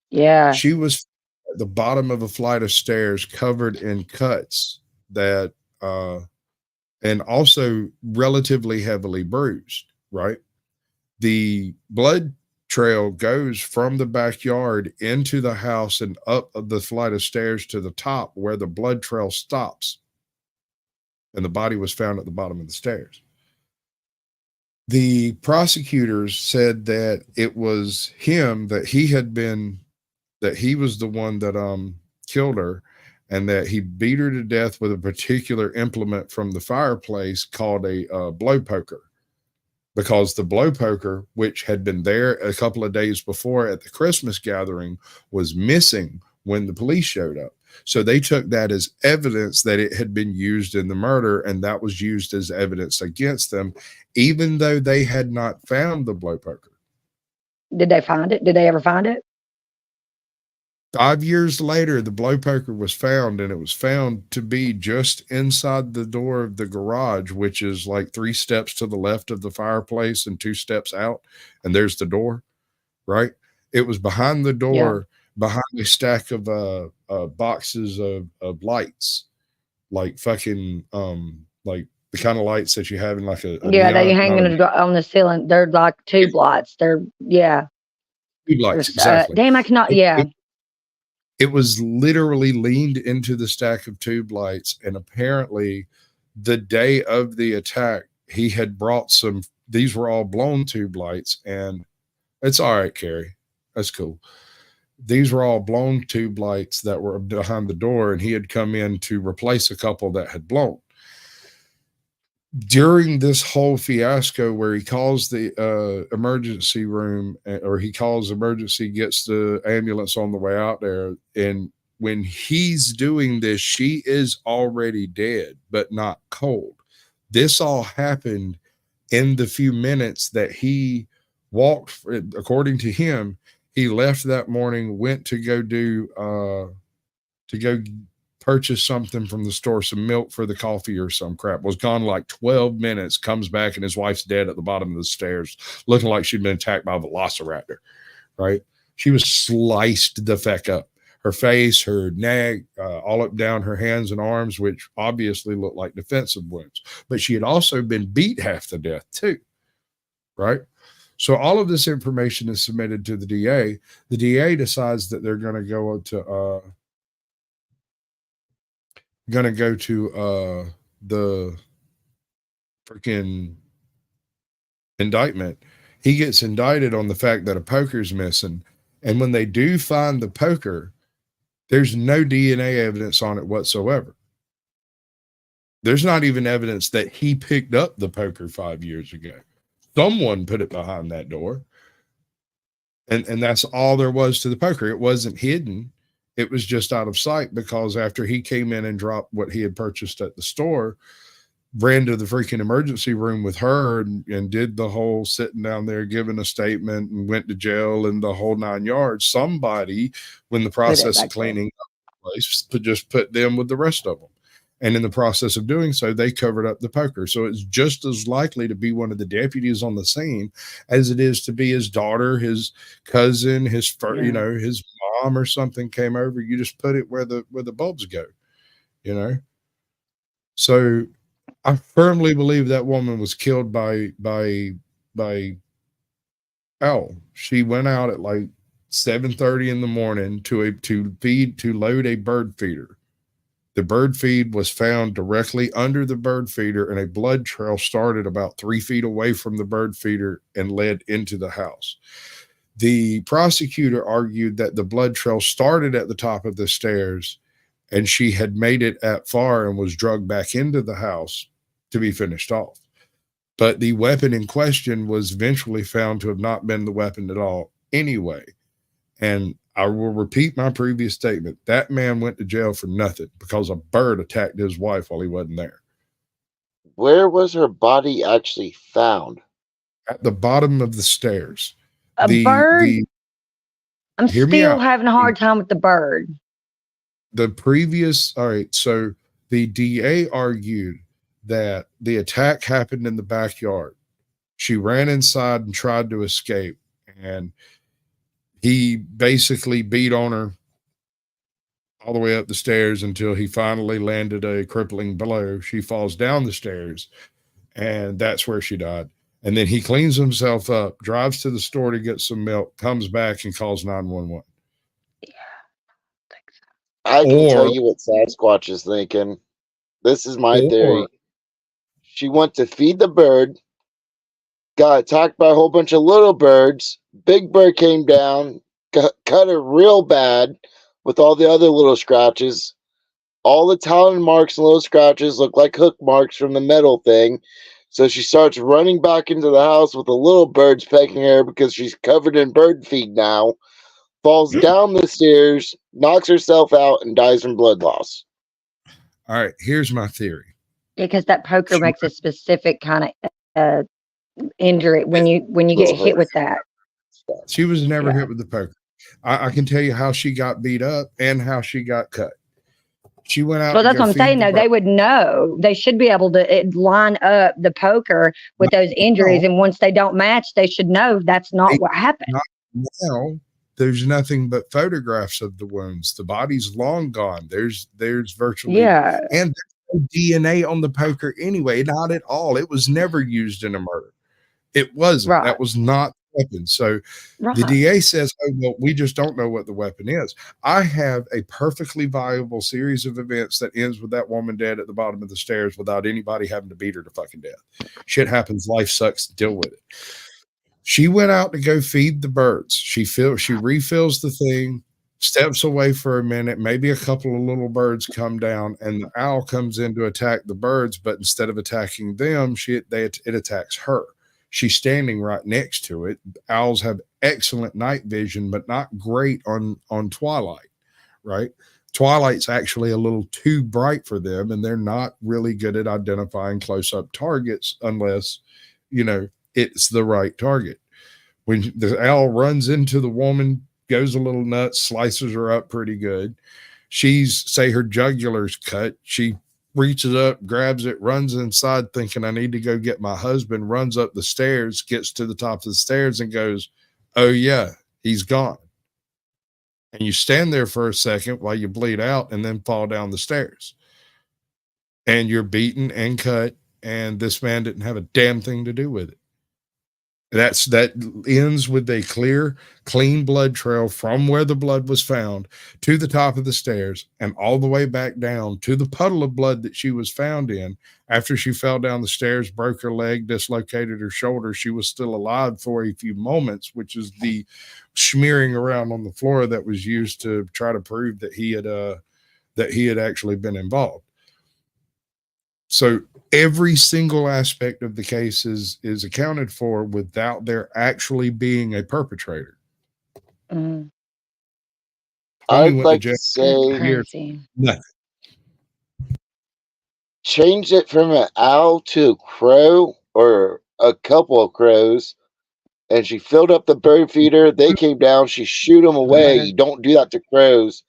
Yeah. She was at the bottom of a flight of stairs covered in cuts that and also relatively heavily bruised, right? The blood trail goes from the backyard into the house and up the flight of stairs to the top where the blood trail stops. And the body was found at the bottom of the stairs. The prosecutors said that it was him, that he was the one that killed her, and that he beat her to death with a particular implement from the fireplace called a blow poker. Because the blow poker, which had been there a couple of days before at the Christmas gathering, was missing when the police showed up. So they took that as evidence that it had been used in the murder, and that was used as evidence against them, even though they had not found the blow poker. Did they find it? Did they ever find it? 5 years later, the blow poker was found, and it was found to be just inside the door of the garage, which is like 3 steps to the left of the fireplace and 2 steps out. And there's the door, right? It was behind the door, behind a stack of boxes of lights, like fucking, like the kind of lights that you have in like a neon, they hang on the ceiling. They're like tube lights. They're, tube lights, exactly. Damn, I cannot, It was literally leaned into the stack of tube lights, and apparently the day of the attack, he had brought these were all blown tube lights, and it's all right, Carrie. That's cool. These were all blown tube lights that were behind the door, and he had come in to replace a couple that had blown. During this whole fiasco where he calls the emergency room, or he calls emergency, gets the ambulance on the way out there, and when he's doing this, she is already dead, but not cold. This all happened in the few minutes that he walked. According to him, he left that morning, went to go purchase something from the store, some milk for the coffee or some crap, was gone like 12 minutes, comes back, and his wife's dead at the bottom of the stairs, looking like she'd been attacked by a velociraptor, right? She was sliced the feck up. Her face, her neck, all up down her hands and arms, which obviously looked like defensive wounds. But she had also been beat half to death too, right? So all of this information is submitted to the DA. The DA decides that they're going to go to gonna go to the freaking indictment. He gets indicted on the fact that a poker's missing. And when they do find the poker, there's no DNA evidence on it whatsoever. There's not even evidence that he picked up the poker 5 years ago. Someone put it behind that door. And that's all there was to the poker. It wasn't hidden. It was just out of sight, because after he came in and dropped what he had purchased at the store, ran to the freaking emergency room with her and did the whole sitting down there, giving a statement, and went to jail and the whole 9 yards. Somebody, when the process of cleaning up the place, just put them with the rest of them. And in the process of doing so, they covered up the poker. So it's just as likely to be one of the deputies on the scene as it is to be his daughter, his cousin, his his mom or something came over. You just put it where the bulbs go, you know? So I firmly believe that woman was killed by owl. She went out at like 7:30 in the morning to load a bird feeder. The bird feed was found directly under the bird feeder, and a blood trail started about 3 feet away from the bird feeder and led into the house. The prosecutor argued that the blood trail started at the top of the stairs, and she had made it that far and was drugged back into the house to be finished off. But the weapon in question was eventually found to have not been the weapon at all anyway. And I will repeat my previous statement. That man went to jail for nothing because a bird attacked his wife while he wasn't there. Where was her body actually found? At the bottom of the stairs. A bird? I'm still having a hard time with the bird. All right, so the DA argued that the attack happened in the backyard. She ran inside and tried to escape, and he basically beat on her all the way up the stairs until he finally landed a crippling blow. She falls down the stairs, and that's where she died. And then he cleans himself up, drives to the store to get some milk, comes back and calls 911. Yeah, I can tell you what Sasquatch is thinking. This is my theory. She went to feed the bird, got attacked by a whole bunch of little birds. Big bird came down, cut her real bad with all the other little scratches. All the talon marks and little scratches look like hook marks from the metal thing. So she starts running back into the house with the little birds pecking her because she's covered in bird feed now. Falls down the stairs, knocks herself out, and dies from blood loss. All right, here's my theory. Because that poker makes a specific kind of injury when you get hit with that. She was never hit with the poker. I can tell you how she got beat up and how she got cut. She went out. Well, that's what I'm saying. Though they would know. They should be able to line up the poker with those injuries, and once they don't match, they should know that's not what happened. Now there's nothing but photographs of the wounds. The body's long gone. There's virtually and there's no DNA on the poker anyway. Not at all. It was never used in a murder. It wasn't. Right. That was not the weapon. So the DA says, "Oh well, we just don't know what the weapon is." I have a perfectly viable series of events that ends with that woman dead at the bottom of the stairs without anybody having to beat her to fucking death. Shit happens. Life sucks. Deal with it. She went out to go feed the birds. She refills the thing, steps away for a minute. Maybe a couple of little birds come down, and the owl comes in to attack the birds. But instead of attacking them, it attacks her. She's standing right next to it. Owls have excellent night vision, but not great on twilight, right? Twilight's actually a little too bright for them, and they're not really good at identifying close-up targets unless, it's the right target. When the owl runs into the woman, goes a little nuts, slices her up pretty good. Say her jugular's cut. She reaches up, grabs it, runs inside thinking, I need to go get my husband, runs up the stairs, gets to the top of the stairs and goes, oh yeah, he's gone. And you stand there for a second while you bleed out and then fall down the stairs. And you're beaten and cut, and this man didn't have a damn thing to do with it. That ends with a clear, clean blood trail from where the blood was found to the top of the stairs and all the way back down to the puddle of blood that she was found in. After she fell down the stairs, broke her leg, dislocated her shoulder, she was still alive for a few moments, which is the smearing around on the floor that was used to try to prove that he had actually been involved. So every single aspect of the case is accounted for without there actually being a perpetrator. Mm. I'd like to say nothing. Change it from an owl to a crow or a couple of crows, and she filled up the bird feeder. They came down. She shooed them away. You don't do that to crows.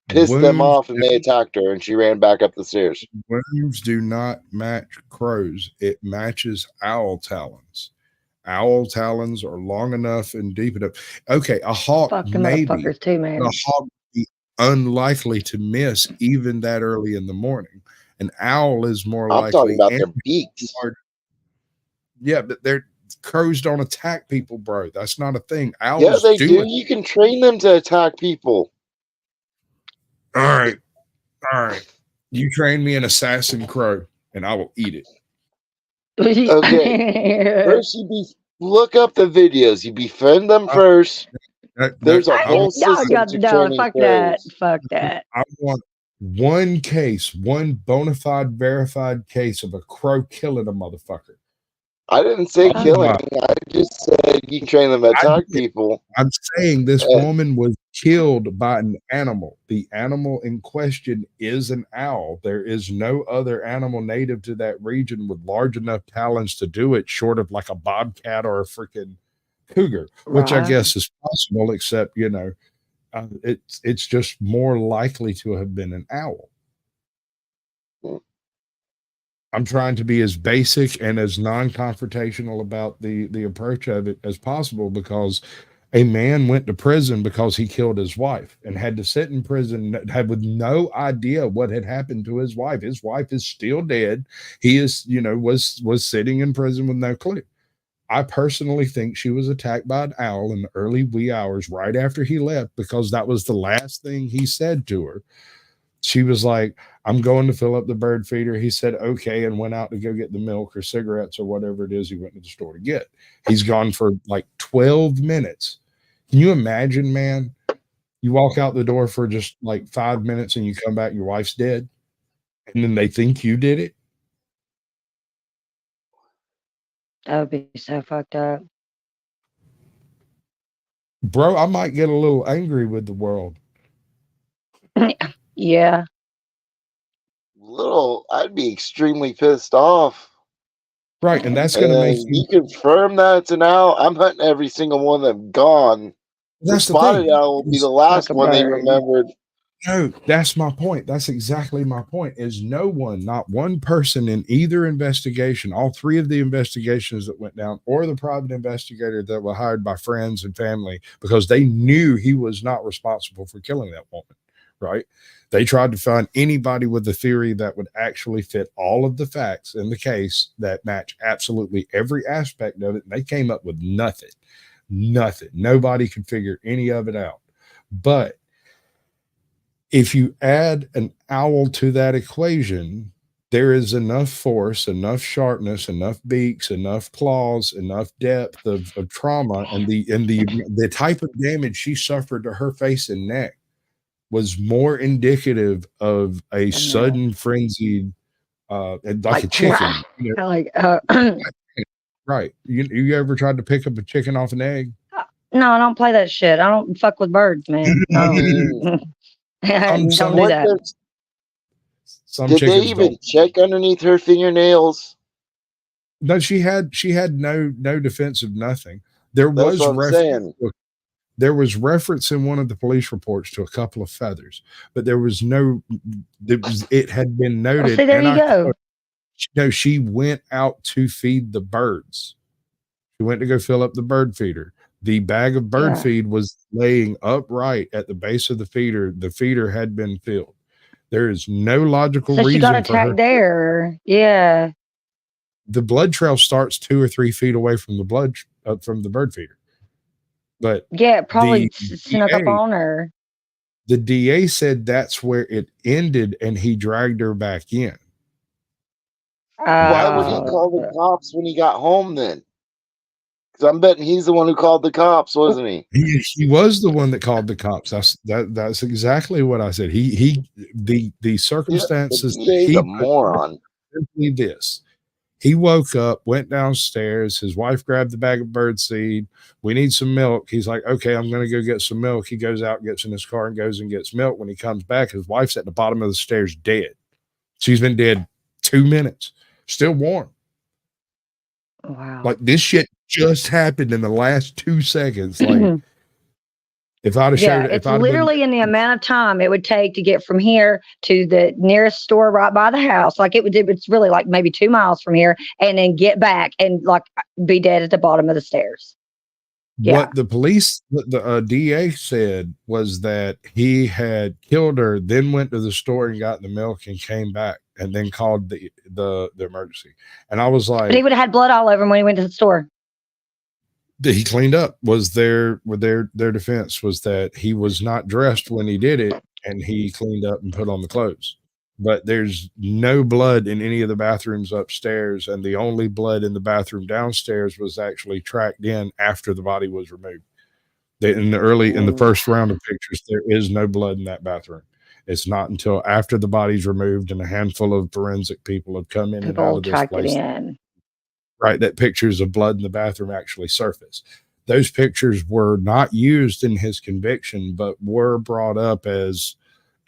Pissed them off, and they attacked her, and she ran back up the stairs. Wounds do not match crows. It matches owl talons. Owl talons are long enough and deep enough. Okay, a hawk maybe. Too, man. A hawk would be unlikely to miss even that early in the morning. An owl is more likely. I'm talking about their beaks. Yeah, but crows don't attack people, bro. That's not a thing. Owls yeah, they do. You can train them to attack people. All right. You train me an assassin crow, and I will eat it. Okay. First, look up the videos. You befriend them first. There's a whole system to training fuck crows. that. I want one bona fide verified case of a crow killing a motherfucker. I didn't say killing. I just said you can train them to attack people. I'm saying this woman was killed by an animal. The animal in question is an owl. There is no other animal native to that region with large enough talons to do it, short of like a bobcat or a freaking cougar, which I guess is possible, except, it's just more likely to have been an owl. I'm trying to be as basic and as non-confrontational about the approach of it as possible, because a man went to prison because he killed his wife and had to sit in prison with no idea what had happened to his wife. His wife is still dead. He is, was sitting in prison with no clue. I personally think she was attacked by an owl in the early wee hours right after he left, because that was the last thing he said to her. She was like, I'm going to fill up the bird feeder. He said, okay, and went out to go get the milk or cigarettes or whatever it is he went to the store to get. He's gone for like 12 minutes. Can you imagine, man? You walk out the door for just like 5 minutes and you come back, your wife's dead, and then they think you did it? That would be so fucked up. Bro, I might get a little angry with the world. Yeah. I'd be extremely pissed off. Right, and that's going to make you confirm that it's an owl. I'm hunting every single one of them gone. That's the spotted owl will be the last one they remembered. No, that's my point. That's exactly my point. Is not one person in either investigation, all three of the investigations that went down, or the private investigator that were hired by friends and family, because they knew he was not responsible for killing that woman, right? They tried to find anybody with a theory that would actually fit all of the facts in the case that match absolutely every aspect of it. And they came up with nothing. Nobody could figure any of it out. But if you add an owl to that equation, there is enough force, enough sharpness, enough beaks, enough claws, enough depth of trauma, and the type of damage she suffered to her face and neck was more indicative of a sudden frenzied, like a chicken. Right. You ever tried to pick up a chicken off an egg? No, I don't play that shit. I don't fuck with birds, man. No. Don't do that. Did they even check underneath her fingernails? No, she had no defensive nothing. There was reference in one of the police reports to a couple of feathers, but there was no. It had been noted. Well, see, there you go. No, she went out to feed the birds. She went to go fill up the bird feeder. The bag of bird feed was laying upright at the base of the feeder. The feeder had been filled. There is no logical reason. She got attacked there. Yeah. The blood trail starts 2 or 3 feet away from the blood up from the bird feeder. But yeah, it probably snuck up DA on her. The DA said that's where it ended, and he dragged her back in. Why would he call the cops when he got home then? Because I'm betting he's the one who called the cops, wasn't he? He was the one that called the cops. That's exactly what I said. The circumstances. Yeah, he's a moron. Simply this. He woke up, went downstairs. His wife grabbed the bag of birdseed. We need some milk. He's like, okay, I'm going to go get some milk. He goes out, gets in his car, and goes and gets milk. When he comes back, his wife's at the bottom of the stairs dead. She's been dead 2 minutes, still warm. Wow. Like, this shit just happened in the last 2 seconds. Like, if I'd have showed it, it's literally in the amount of time it would take to get from here to the nearest store right by the house. Like it's really like maybe 2 miles from here, and then get back and like be dead at the bottom of the stairs. What the police, the DA said was that he had killed her, then went to the store and got the milk and came back and then called the emergency. And I was like, but he would have had blood all over him when he went to the store. He cleaned up. Was their defense was that he was not dressed when he did it, and he cleaned up and put on the clothes. But there's no blood in any of the bathrooms upstairs, and the only blood in the bathroom downstairs was actually tracked in after the body was removed. In the first round of pictures, there is no blood in that bathroom. It's not until after the body's removed and a handful of forensic people have come in and out of this place. Right, that pictures of blood in the bathroom actually surface. Those pictures were not used in his conviction, but were brought up as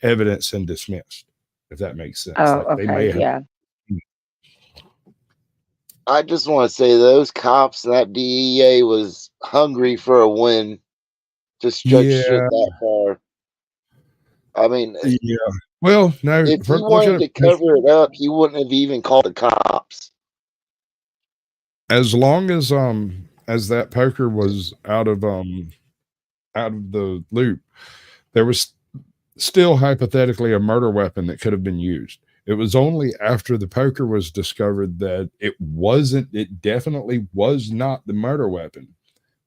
evidence and dismissed, if that makes sense. Oh, okay, yeah. I just want to say those cops and that DEA was hungry for a win to stretch shit that far. I mean, well, no, if he wanted to cover it up, he wouldn't have even called the cops. As long as that poker was out of the loop, there was still hypothetically a murder weapon that could have been used. It was only after the poker was discovered that it definitely was not the murder weapon,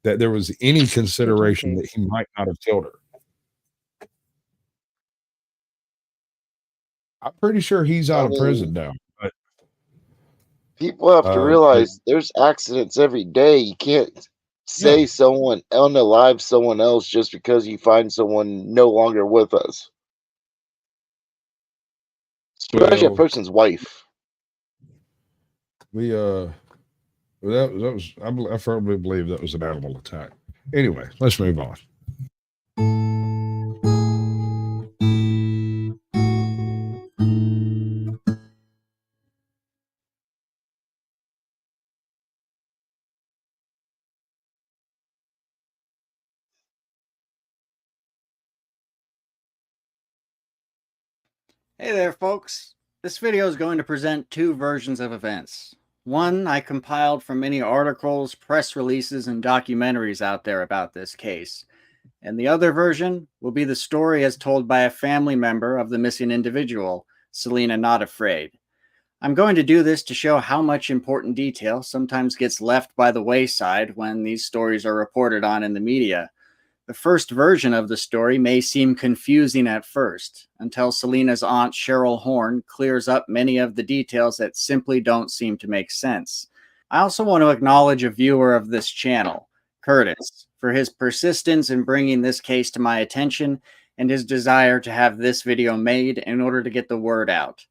that there was any consideration that he might not have killed her. I'm pretty sure he's out of prison now. But people have to realize there's accidents every day. You can't say someone unalive someone else just because you find someone no longer with us. Especially a person's wife. I firmly believe that was an animal attack. Anyway, let's move on. Hey there, folks. This video is going to present two versions of events. One I compiled from many articles, press releases, and documentaries out there about this case. And the other version will be the story as told by a family member of the missing individual, Selena Not Afraid. I'm going to do this to show how much important detail sometimes gets left by the wayside when these stories are reported on in the media. The first version of the story may seem confusing at first, until Selena's aunt Cheryl Horn clears up many of the details that simply don't seem to make sense. I also want to acknowledge a viewer of this channel, Curtis, for his persistence in bringing this case to my attention and his desire to have this video made in order to get the word out.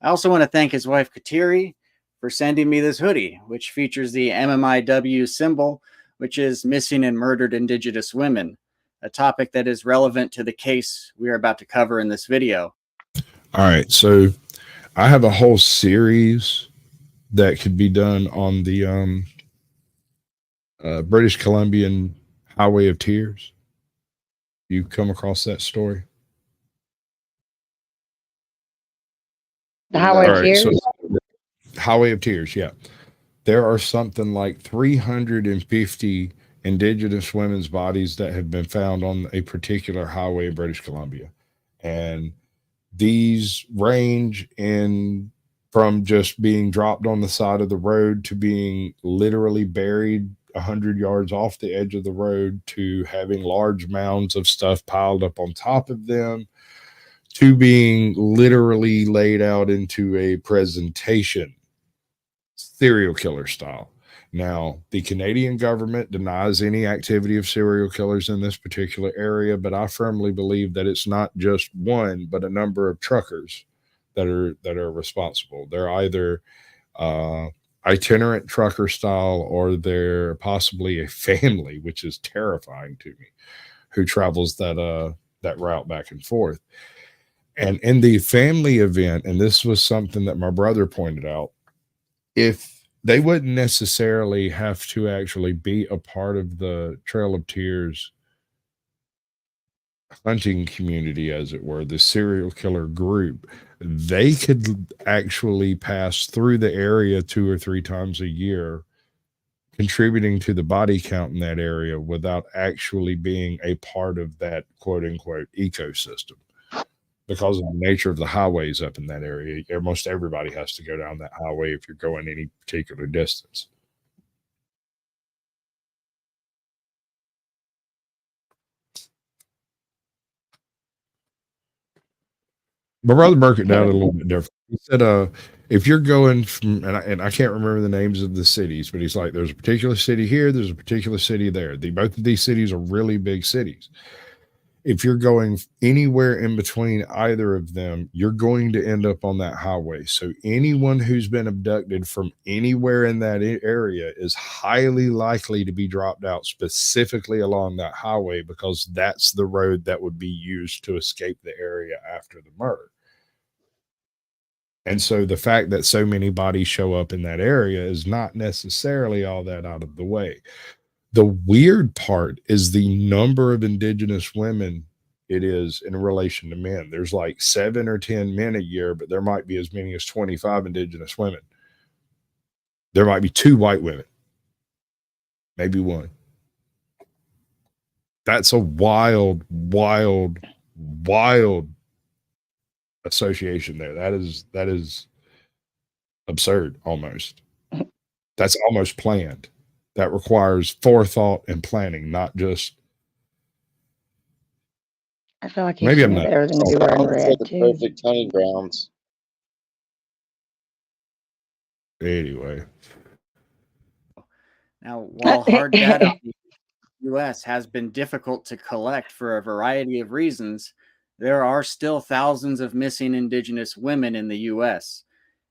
I also want to thank his wife Kateri for sending me this hoodie, which features the MMIW symbol, which is missing and murdered Indigenous women, a topic that is relevant to the case we are about to cover in this video. All right, so I have a whole series that could be done on the British Columbian Highway of Tears. You come across that story? The Highway of Tears? So, Highway of Tears, yeah. There are something like 350 Indigenous women's bodies that have been found on a particular highway in British Columbia. And these range from just being dropped on the side of the road to being literally buried 100 yards off the edge of the road to having large mounds of stuff piled up on top of them to being literally laid out into a presentation, serial killer style. Now, the Canadian government denies any activity of serial killers in this particular area, but I firmly believe that it's not just one, but a number of truckers that are responsible. They're either itinerant trucker style, or they're possibly a family, which is terrifying to me, who travels that route back and forth. And in the family event, and this was something that my brother pointed out, if they wouldn't necessarily have to actually be a part of the Trail of Tears hunting community, as it were, the serial killer group, they could actually pass through the area 2 or 3 times a year, contributing to the body count in that area without actually being a part of that quote unquote ecosystem. Because of the nature of the highways up in that area, almost everybody has to go down that highway if you're going any particular distance. My brother broke it down a little bit different. He said, if you're going from, and I can't remember the names of the cities, but he's like, there's a particular city here, there's a particular city there. Both of these cities are really big cities. If you're going anywhere in between either of them, you're going to end up on that highway. So anyone who's been abducted from anywhere in that area is highly likely to be dropped out specifically along that highway, because that's the road that would be used to escape the area after the murder. And so the fact that so many bodies show up in that area is not necessarily all that out of the way. The weird part is the number of indigenous women it is in relation to men. There's like 7 or 10 men a year, but there might be as many as 25 indigenous women. There might be 2 white women, maybe 1. That's a wild, wild, wild association there. That is absurd almost. That's almost planned. That requires forethought and planning, not just. I feel like maybe I'm not. Everything to be wearing red the too. perfect hunting grounds. Anyway. Now, while hard data in the U.S. has been difficult to collect for a variety of reasons, there are still thousands of missing Indigenous women in the U.S.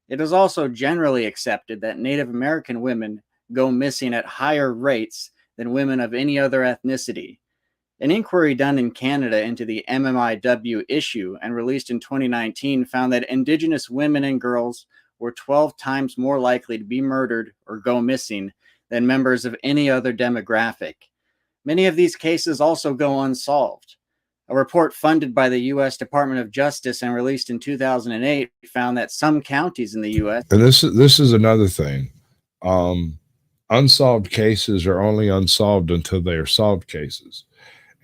It is also generally accepted that Native American women go missing at higher rates than women of any other ethnicity. An inquiry done in Canada into the MMIW issue and released in 2019 found that Indigenous women and girls were 12 times more likely to be murdered or go missing than members of any other demographic. Many of these cases also go unsolved. A report funded by the U.S. Department of Justice and released in 2008 found that some counties in the U.S. And this is another thing. Unsolved cases are only unsolved until they are solved cases.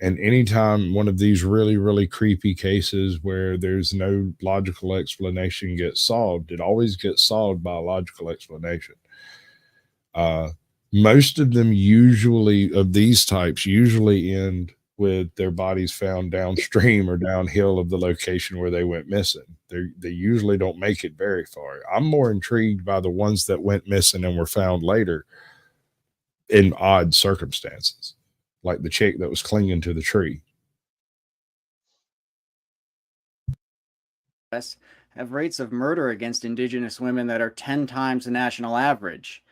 And anytime one of these really, really creepy cases where there's no logical explanation gets solved, it always gets solved by a logical explanation. Most of them of these types usually end with their bodies found downstream or downhill of the location where they went missing. They usually don't make it very far. I'm more intrigued by the ones that went missing and were found later in odd circumstances, like the chick that was clinging to the tree. Have rates of murder against Indigenous women that are 10 times the national average.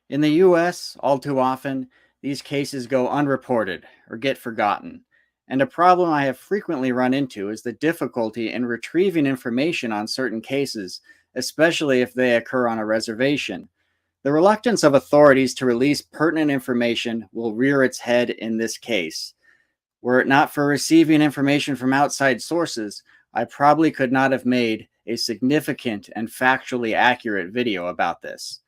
In the U.S., all too often, these cases go unreported or get forgotten. And a problem I have frequently run into is the difficulty in retrieving information on certain cases, especially if they occur on a reservation. The reluctance of authorities to release pertinent information will rear its head in this case. Were it not for receiving information from outside sources, I probably could not have made a significant and factually accurate video about this.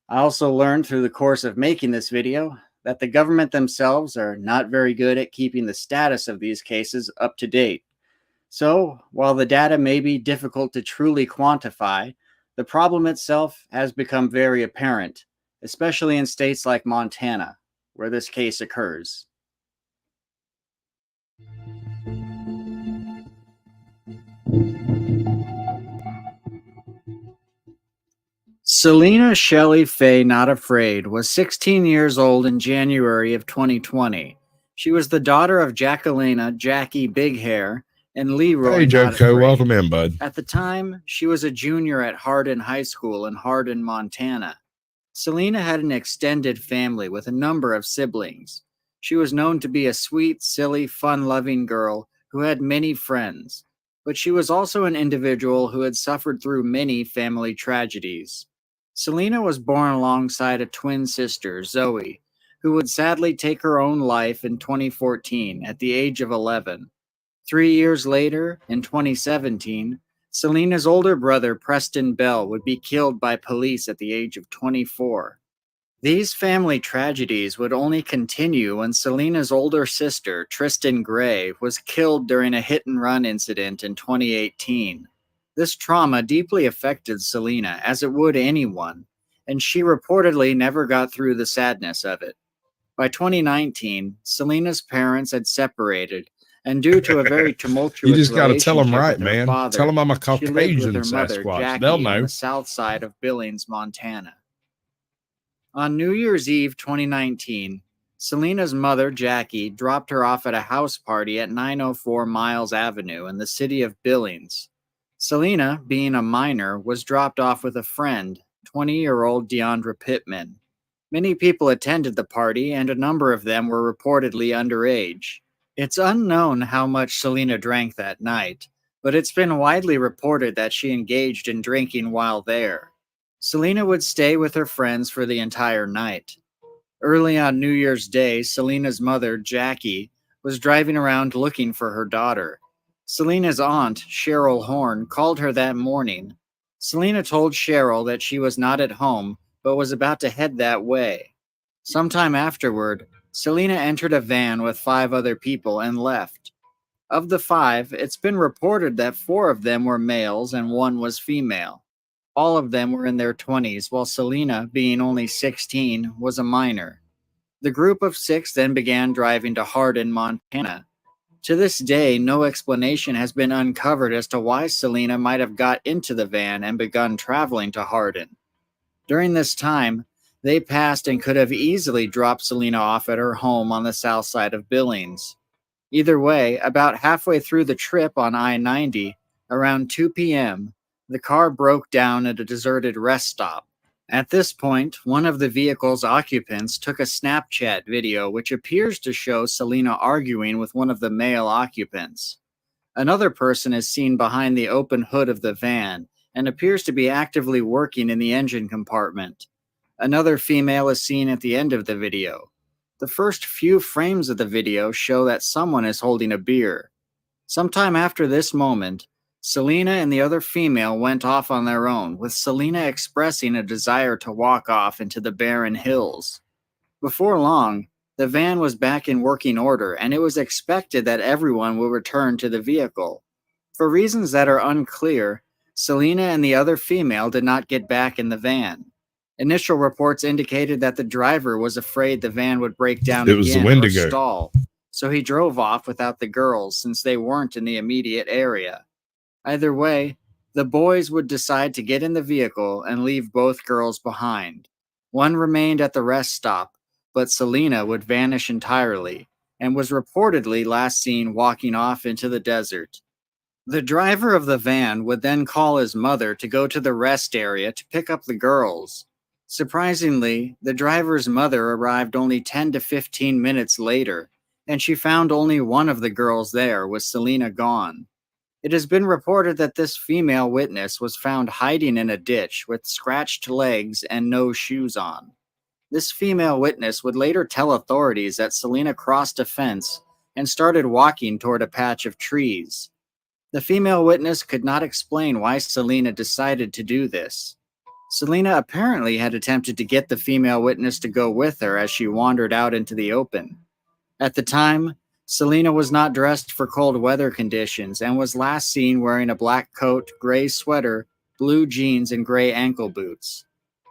I also learned through the course of making this video that the government themselves are not very good at keeping the status of these cases up to date. So, while the data may be difficult to truly quantify, the problem itself has become very apparent, especially in states like Montana. where this case occurs. Selena Shelley Faye Not Afraid was 16 years old in January of 2020. She was the daughter of Jacquelina Jackie Big Hair and Leroy Hey, Not Joko, Afraid. welcome in, bud. At the time, she was a junior at Hardin High School in Hardin, Montana. Selena had an extended family with a number of siblings. She was known to be a sweet, silly, fun-loving girl who had many friends, but she was also an individual who had suffered through many family tragedies. Selena was born alongside a twin sister, Zoe, who would sadly take her own life in 2014 at the age of 11. 3 years later, in 2017, Selena's older brother, Preston Bell, would be killed by police at the age of 24. These family tragedies would only continue when Selena's older sister, Tristan Gray, was killed during a hit-and-run incident in 2018. This trauma deeply affected Selena, as it would anyone, and she reportedly never got through the sadness of it. By 2019, Selena's parents had separated, and due to a very tumultuous You just got to tell them relationship right, with her man. father, Tell them I'm a she lived with Caucasian her mother, Sasquatch. Jackie, They'll on know. the south side of Billings, Montana. On New Year's Eve 2019, Selena's mother, Jackie, dropped her off at a house party at 904 Miles Avenue in the city of Billings. Selena, being a minor, was dropped off with a friend, 20-year-old Deandra Pittman. Many people attended the party, and a number of them were reportedly underage. It's unknown how much Selena drank that night, but it's been widely reported that she engaged in drinking while there. Selena would stay with her friends for the entire night. Early on New Year's Day, Selena's mother, Jackie, was driving around looking for her daughter. Selena's aunt, Cheryl Horn, called her that morning. Selena told Cheryl that she was not at home, but was about to head that way. Sometime afterward, Selena entered a van with 5 other people and left. Of the 5, it's been reported that 4 of them were males and 1 was female. All of them were in their 20s, while Selena, being only 16, was a minor. The group of 6 then began driving to Hardin, Montana. To this day, no explanation has been uncovered as to why Selena might have got into the van and begun traveling to Hardin. During this time, they passed and could have easily dropped Selena off at her home on the south side of Billings. Either way, about halfway through the trip on I-90, around 2 p.m., the car broke down at a deserted rest stop. At this point, one of the vehicle's occupants took a Snapchat video which appears to show Selena arguing with one of the male occupants. Another person is seen behind the open hood of the van and appears to be actively working in the engine compartment. Another female is seen at the end of the video. The first few frames of the video show that someone is holding a beer. Sometime after this moment, Selena and the other female went off on their own, with Selena expressing a desire to walk off into the barren hills. Before long, the van was back in working order, and it was expected that everyone will return to the vehicle. For reasons that are unclear, Selena and the other female did not get back in the van. Initial reports indicated that the driver was afraid the van would break down It was the again or Wendigo. stall, so he drove off without the girls since they weren't in the immediate area. Either way, the boys would decide to get in the vehicle and leave both girls behind. One remained at the rest stop, but Selena would vanish entirely and was reportedly last seen walking off into the desert. The driver of the van would then call his mother to go to the rest area to pick up the girls. Surprisingly, the driver's mother arrived only 10 to 15 minutes later, and she found only one of the girls there, with Selena gone. It has been reported that this female witness was found hiding in a ditch with scratched legs and no shoes on. This female witness would later tell authorities that Selena crossed a fence and started walking toward a patch of trees. The female witness could not explain why Selena decided to do this. Selena apparently had attempted to get the female witness to go with her as she wandered out into the open. At the time, Selena was not dressed for cold weather conditions and was last seen wearing a black coat, gray sweater, blue jeans, and gray ankle boots.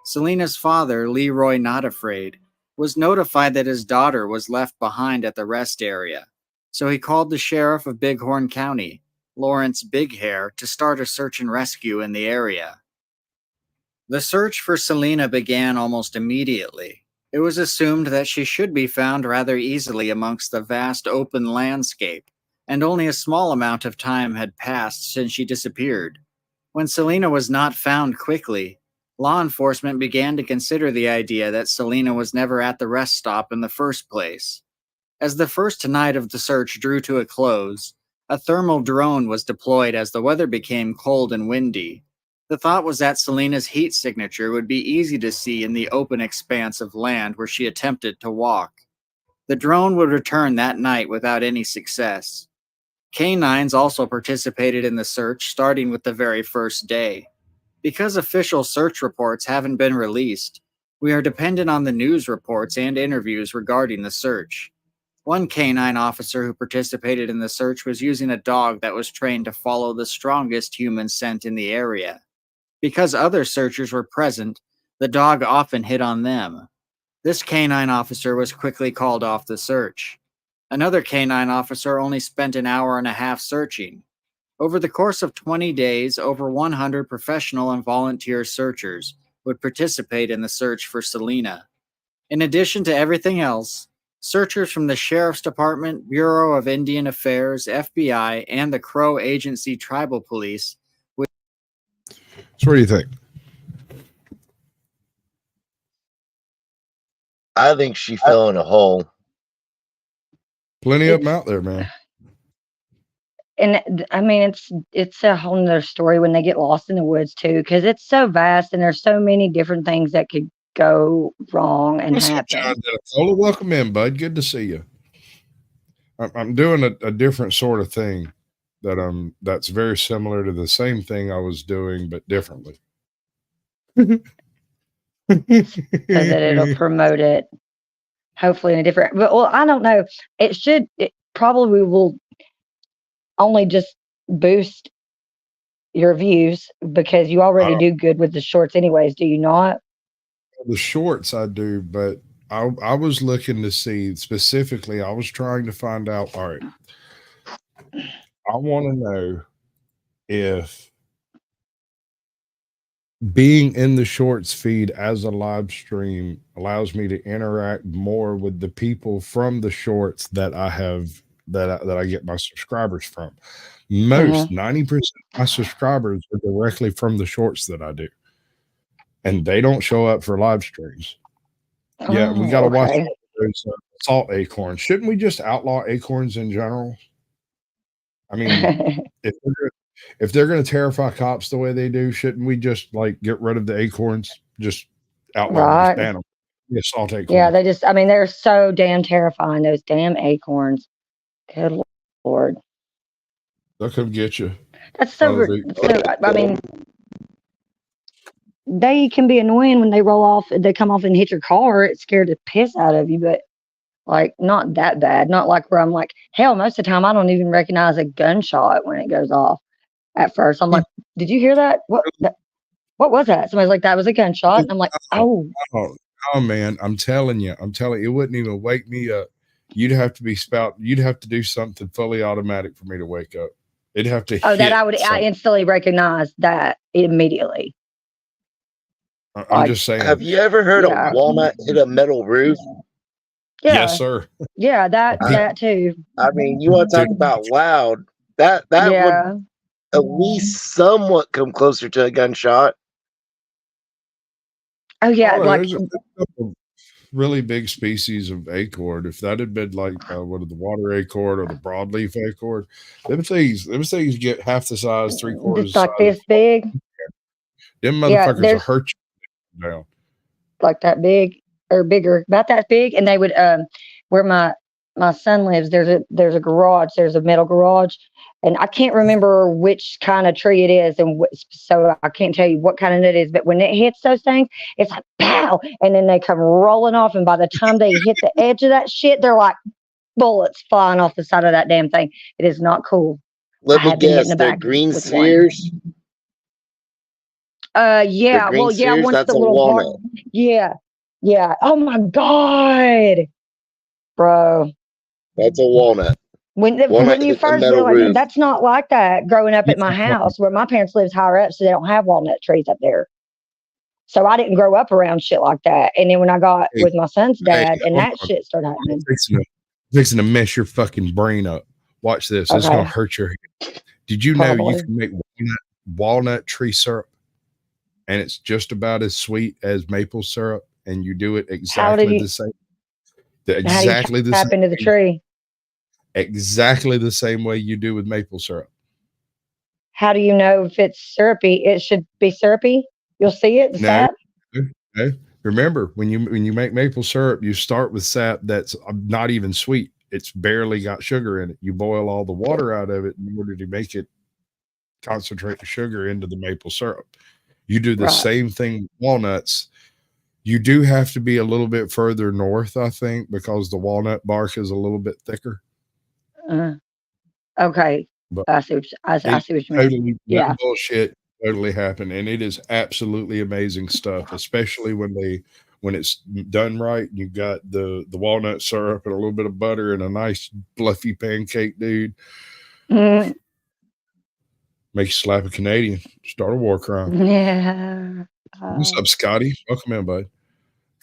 Selena's father, Leroy Not Afraid, was notified that his daughter was left behind at the rest area, so he called the sheriff of Bighorn County, Lawrence Big Hair, to start a search and rescue in the area. The search for Selena began almost immediately. It was assumed that she should be found rather easily amongst the vast open landscape, and only a small amount of time had passed since she disappeared. When Selena was not found quickly, law enforcement began to consider the idea that Selena was never at the rest stop in the first place. As the first night of the search drew to a close, a thermal drone was deployed as the weather became cold and windy. The thought was that Selena's heat signature would be easy to see in the open expanse of land where she attempted to walk. The drone would return that night without any success. Canines also participated in the search, starting with the very first day. Because official search reports haven't been released, we are dependent on the news reports and interviews regarding the search. One canine officer who participated in the search was using a dog that was trained to follow the strongest human scent in the area. Because other searchers were present, the dog often hit on them. This canine officer was quickly called off the search. Another canine officer only spent an hour and a half searching. Over the course of 20 days, over 100 professional and volunteer searchers would participate in the search for Selena. In addition to everything else, searchers from the Sheriff's Department, Bureau of Indian Affairs, FBI, and the Crow Agency Tribal Police would... So what do you think? I think she fell in a hole. Plenty of them out there, man. And I mean, it's a whole nother story when they get lost in the woods too, because it's so vast and there's so many different things that could go wrong and happen. Well, welcome in, bud. Good to see you. I'm doing a different sort of thing that's very similar to the same thing I was doing, but differently. So that it'll promote it, hopefully in a different. Well, I don't know. It probably will only just boost your views because you already do good with the shorts, anyways. Do you not? The shorts I do, but I was looking to see specifically. I was trying to find out. All right, I want to know if being in the shorts feed as a live stream allows me to interact more with the people from the shorts that I have that I get my subscribers from. Most 90% of my subscribers are directly from the shorts that I do, and they don't show up for live streams. Yeah, we got to watch those salt acorns. Shouldn't we just outlaw acorns in general? I mean, if they're going to terrify cops the way they do, shouldn't we just like get rid of the acorns? Just outlaw, just ban them. Yeah, salt acorns. Yeah, they're so damn terrifying, those damn acorns. Good Lord. They'll come get you. That's so I mean, they can be annoying when they roll off, they come off and hit your car. It scared the piss out of you, but like not that bad. Not like where I'm like, hell, most of the time I don't even recognize a gunshot when it goes off at first. I'm like, did you hear that? What was that? Somebody's like, that was a gunshot. And I'm like, oh man, I'm telling you, it wouldn't even wake me up. You'd have to do something fully automatic for me to wake up. It'd have to I instantly recognize that immediately. I'm just saying. Have you ever heard a walnut hit a metal roof? Yeah. Yes, sir. Yeah, that too. I mean, you want to talk about loud? That would at least somewhat come closer to a gunshot. Oh yeah, there's a couple really big species of acorn. If that had been like the water acorn or the broadleaf acorn, them things get half the size, 3/4 just like this big. Them motherfuckers will hurt you down. Like that big or bigger, about that big, and they would where my son lives. There's a garage. There's a metal garage, and I can't remember which kind of tree it is, and so I can't tell you what kind of it is. But when it hits those things, it's like pow, and then they come rolling off. And by the time they hit the edge of that shit, they're like bullets flying off the side of that damn thing. It is not cool. Let me guess, they're green spheres. Yeah. Well, yeah. Once that's the a little walnut. Yeah. Yeah. Oh my God, bro. That's a walnut. When Walnut you hit the first metal realize roof. that's not like that growing up at my house where my parents lives higher up, so they don't have walnut trees up there. So I didn't grow up around shit like that. And then when I got with my son's dad, and that shit started happening. Fixing to mess your fucking brain up. Watch this. It's gonna hurt your head. Did you know you can make walnut tree syrup, and it's just about as sweet as maple syrup, and you do it exactly the same. Exactly the same. Into the tree. Exactly the same way you do with maple syrup. How do you know if it's syrupy? It should be syrupy. You'll see it. The sap. No. Remember, when you make maple syrup, you start with sap that's not even sweet. It's barely got sugar in it. You boil all the water out of it in order to make it concentrate the sugar into the maple syrup. You do the same thing with walnuts. You do have to be a little bit further north, I think, because the walnut bark is a little bit thicker. Okay. But I see what you mean. Yeah. Bullshit totally happened. And it is absolutely amazing stuff, especially when it's done right. You got the walnut syrup and a little bit of butter and a nice fluffy pancake, dude. Make you slap a Canadian, start a war crime. Yeah. What's up, Scotty? Welcome in, bud.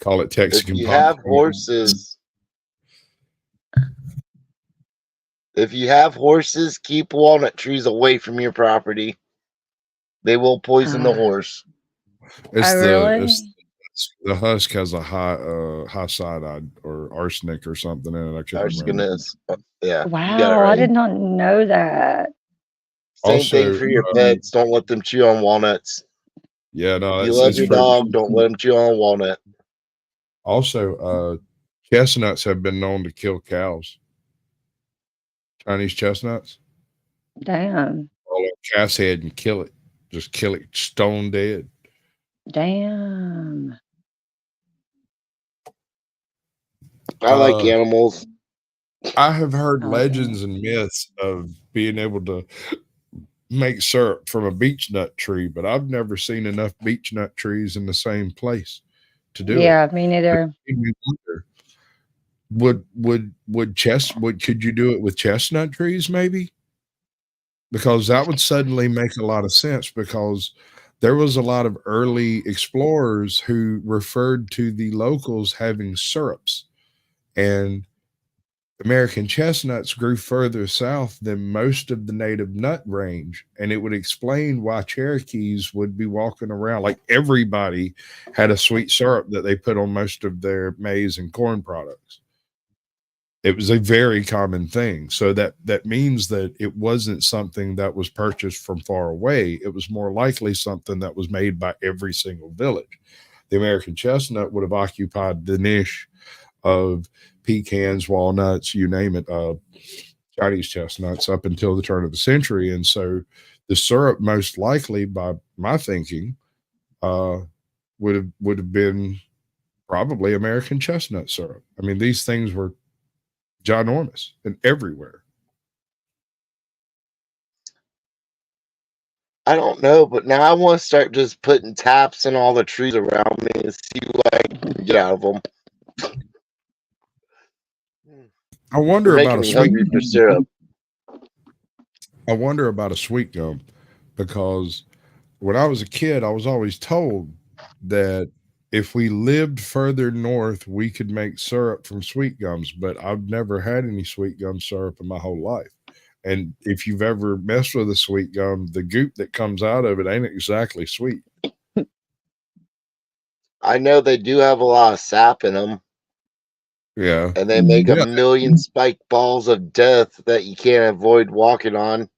Call it Texican. If you have horses, keep walnut trees away from your property. They will poison the horse. The husk has a high cyanide or arsenic or something in it. I can't remember. Yeah. Wow, I did not know that. Same thing for your pets. Don't let them chew on walnuts. Yeah, no. If you love your dog, don't let them chew on walnut. Also, chestnuts have been known to kill cows. Chinese chestnuts. Damn. Roll a calf's head and kill it. Just kill it stone dead. Damn. I like animals. I have heard legends and myths of being able to make syrup from a beech nut tree, but I've never seen enough beech nut trees in the same place to do it. Yeah, me neither. Could you do it with chestnut trees maybe? Because that would suddenly make a lot of sense, because there was a lot of early explorers who referred to the locals having syrups, and American chestnuts grew further south than most of the native nut range, and it would explain why Cherokees would be walking around like everybody had a sweet syrup that they put on most of their maize and corn products. It was a very common thing. So that means that it wasn't something that was purchased from far away. It was more likely something that was made by every single village. The American chestnut would have occupied the niche of pecans, walnuts, you name it, Chinese chestnuts up until the turn of the century. And so the syrup, most likely, by my thinking, would have been probably American chestnut syrup. I mean, these things were ginormous and everywhere. I don't know, but now I want to start just putting taps in all the trees around me and see what I can get out of them. I wonder about a sweet for syrup. I wonder about a sweet gum, because when I was a kid, I was always told that if we lived further north, we could make syrup from sweet gums, but I've never had any sweet gum syrup in my whole life. And if you've ever messed with a sweet gum, the goop that comes out of it ain't exactly sweet. I know they do have a lot of sap in them. Yeah. And they make a million spike balls of death that you can't avoid walking on.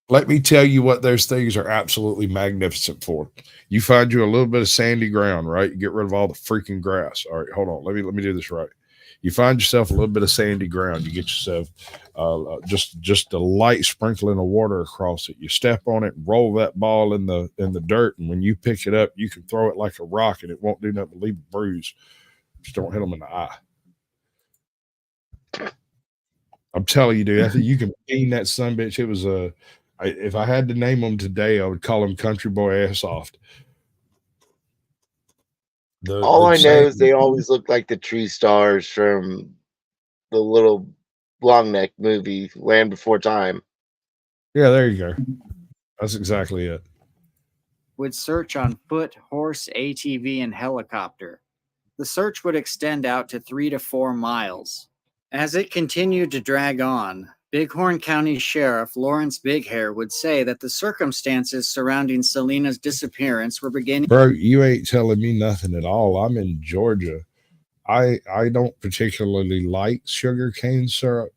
Let me tell you what those things are absolutely magnificent for. You find you a little bit of sandy ground, right? You get rid of all the freaking grass. All right, hold on. Let me do this right. You find yourself a little bit of sandy ground. You get yourself just a light sprinkling of water across it. You step on it, roll that ball in the dirt, and when you pick it up, you can throw it like a rock, and it won't do nothing but leave a bruise. Just don't hit them in the eye. I'm telling you, dude. I think you can clean that sumbitch. It was if I had to name them today, I would call them Country Boy Airsoft. All I know same, is they always look like the tree stars from the little long neck movie, Land Before Time. Yeah, there you go. That's exactly it. Would search on foot, horse, ATV, and helicopter. The search would extend out to 3 to 4 miles. As it continued to drag on, Bighorn County Sheriff Lawrence Bighair would say that the circumstances surrounding Selena's disappearance were beginning. Bro, you ain't telling me nothing at all. I'm in Georgia. I don't particularly like sugar cane syrup.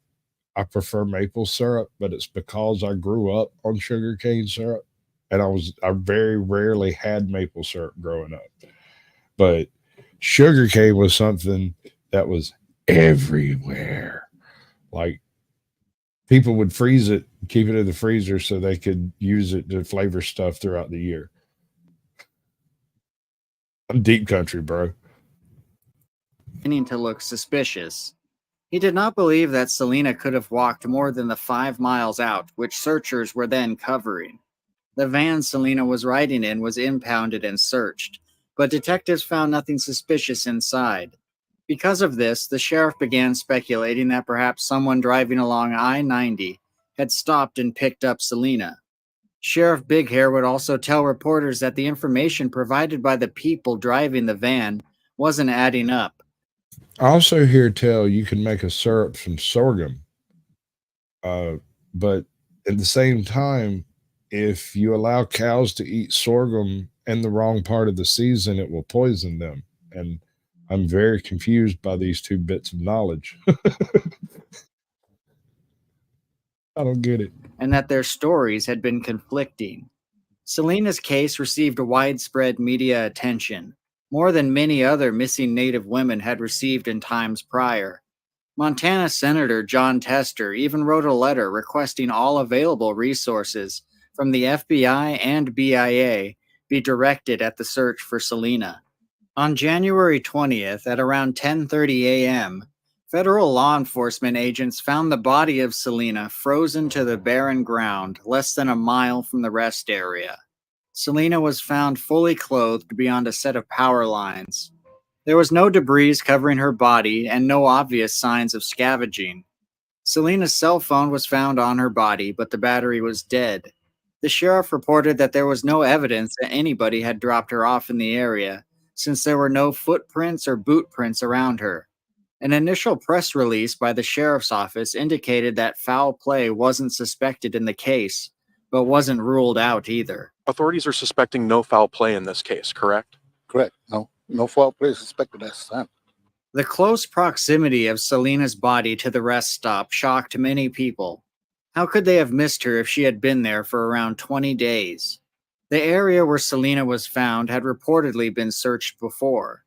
I prefer maple syrup, but it's because I grew up on sugar cane syrup, and I very rarely had maple syrup growing up. But sugar cane was something that was everywhere. Like, people would freeze it, keep it in the freezer so they could use it to flavor stuff throughout the year. I'm deep country, bro. Beginning to look suspicious. He did not believe that Selena could have walked more than the 5 miles out, which searchers were then covering. The van Selena was riding in was impounded and searched, but detectives found nothing suspicious inside. Because of this, the sheriff began speculating that perhaps someone driving along I-90 had stopped and picked up Selena. Sheriff Bighair would also tell reporters that the information provided by the people driving the van wasn't adding up. I also hear tell you can make a syrup from sorghum. But at the same time, if you allow cows to eat sorghum in the wrong part of the season, it will poison them. And I'm very confused by these two bits of knowledge. I don't get it. And that their stories had been conflicting. Selena's case received widespread media attention, more than many other missing Native women had received in times prior. Montana Senator John Tester even wrote a letter requesting all available resources from the FBI and BIA be directed at the search for Selena. On January 20th at around 10:30 a.m., federal law enforcement agents found the body of Selena frozen to the barren ground less than a mile from the rest area. Selena was found fully clothed beyond a set of power lines. There was no debris covering her body and no obvious signs of scavenging. Selena's cell phone was found on her body, but the battery was dead. The sheriff reported that there was no evidence that anybody had dropped her off in the area, since there were no footprints or boot prints around her. An initial press release by the sheriff's office indicated that foul play wasn't suspected in the case, but wasn't ruled out either. Authorities are suspecting no foul play in this case, correct? Correct. No foul play is suspected at this time. The close proximity of Selena's body to the rest stop shocked many people. How could they have missed her if she had been there for around 20 days? The area where Selena was found had reportedly been searched before.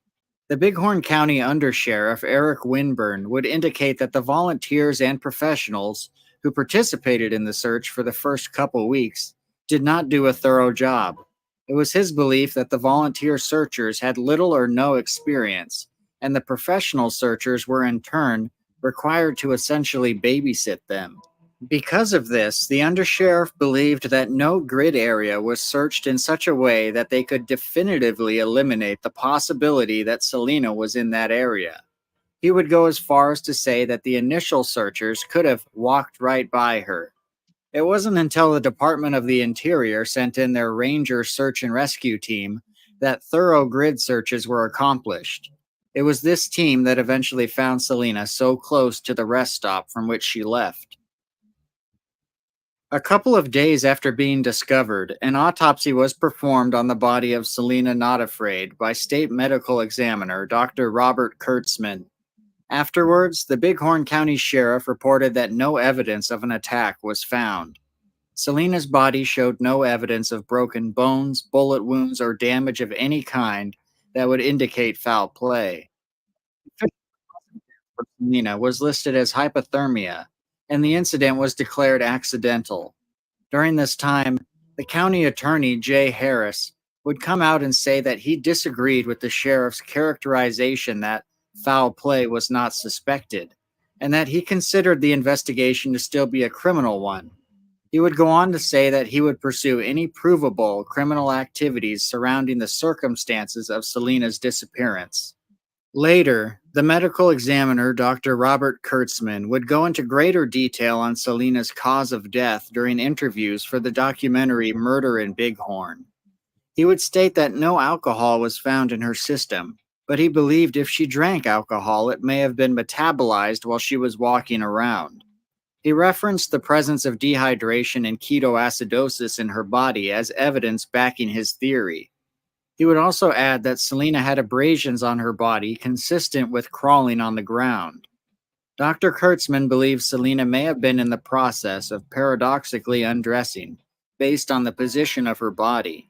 The Bighorn County Undersheriff Eric Winburn would indicate that the volunteers and professionals who participated in the search for the first couple weeks did not do a thorough job. It was his belief that the volunteer searchers had little or no experience, and the professional searchers were in turn required to essentially babysit them. Because of this, the undersheriff believed that no grid area was searched in such a way that they could definitively eliminate the possibility that Selena was in that area. He would go as far as to say that the initial searchers could have walked right by her. It wasn't until the Department of the Interior sent in their Ranger search and rescue team that thorough grid searches were accomplished. It was this team that eventually found Selena so close to the rest stop from which she left. A couple of days after being discovered, an autopsy was performed on the body of Selena Not Afraid by State Medical Examiner Dr. Robert Kurtzman. Afterwards, the Bighorn County Sheriff reported that no evidence of an attack was found. Selena's body showed no evidence of broken bones, bullet wounds, or damage of any kind that would indicate foul play. Selena was listed as hypothermia, and the incident was declared accidental. During this time, the county attorney, Jay Harris, would come out and say that he disagreed with the sheriff's characterization that foul play was not suspected, and that he considered the investigation to still be a criminal one. He He would go on to say that he would pursue any provable criminal activities surrounding the circumstances of Selena's disappearance. Later, the medical examiner, Dr. Robert Kurtzman, would go into greater detail on Selena's cause of death during interviews for the documentary Murder in Bighorn. He would state that no alcohol was found in her system, but he believed if she drank alcohol, it may have been metabolized while she was walking around. He referenced the presence of dehydration and ketoacidosis in her body as evidence backing his theory. He would also add that Selena had abrasions on her body consistent with crawling on the ground. Dr. Kurtzman believes Selena may have been in the process of paradoxically undressing, based on the position of her body.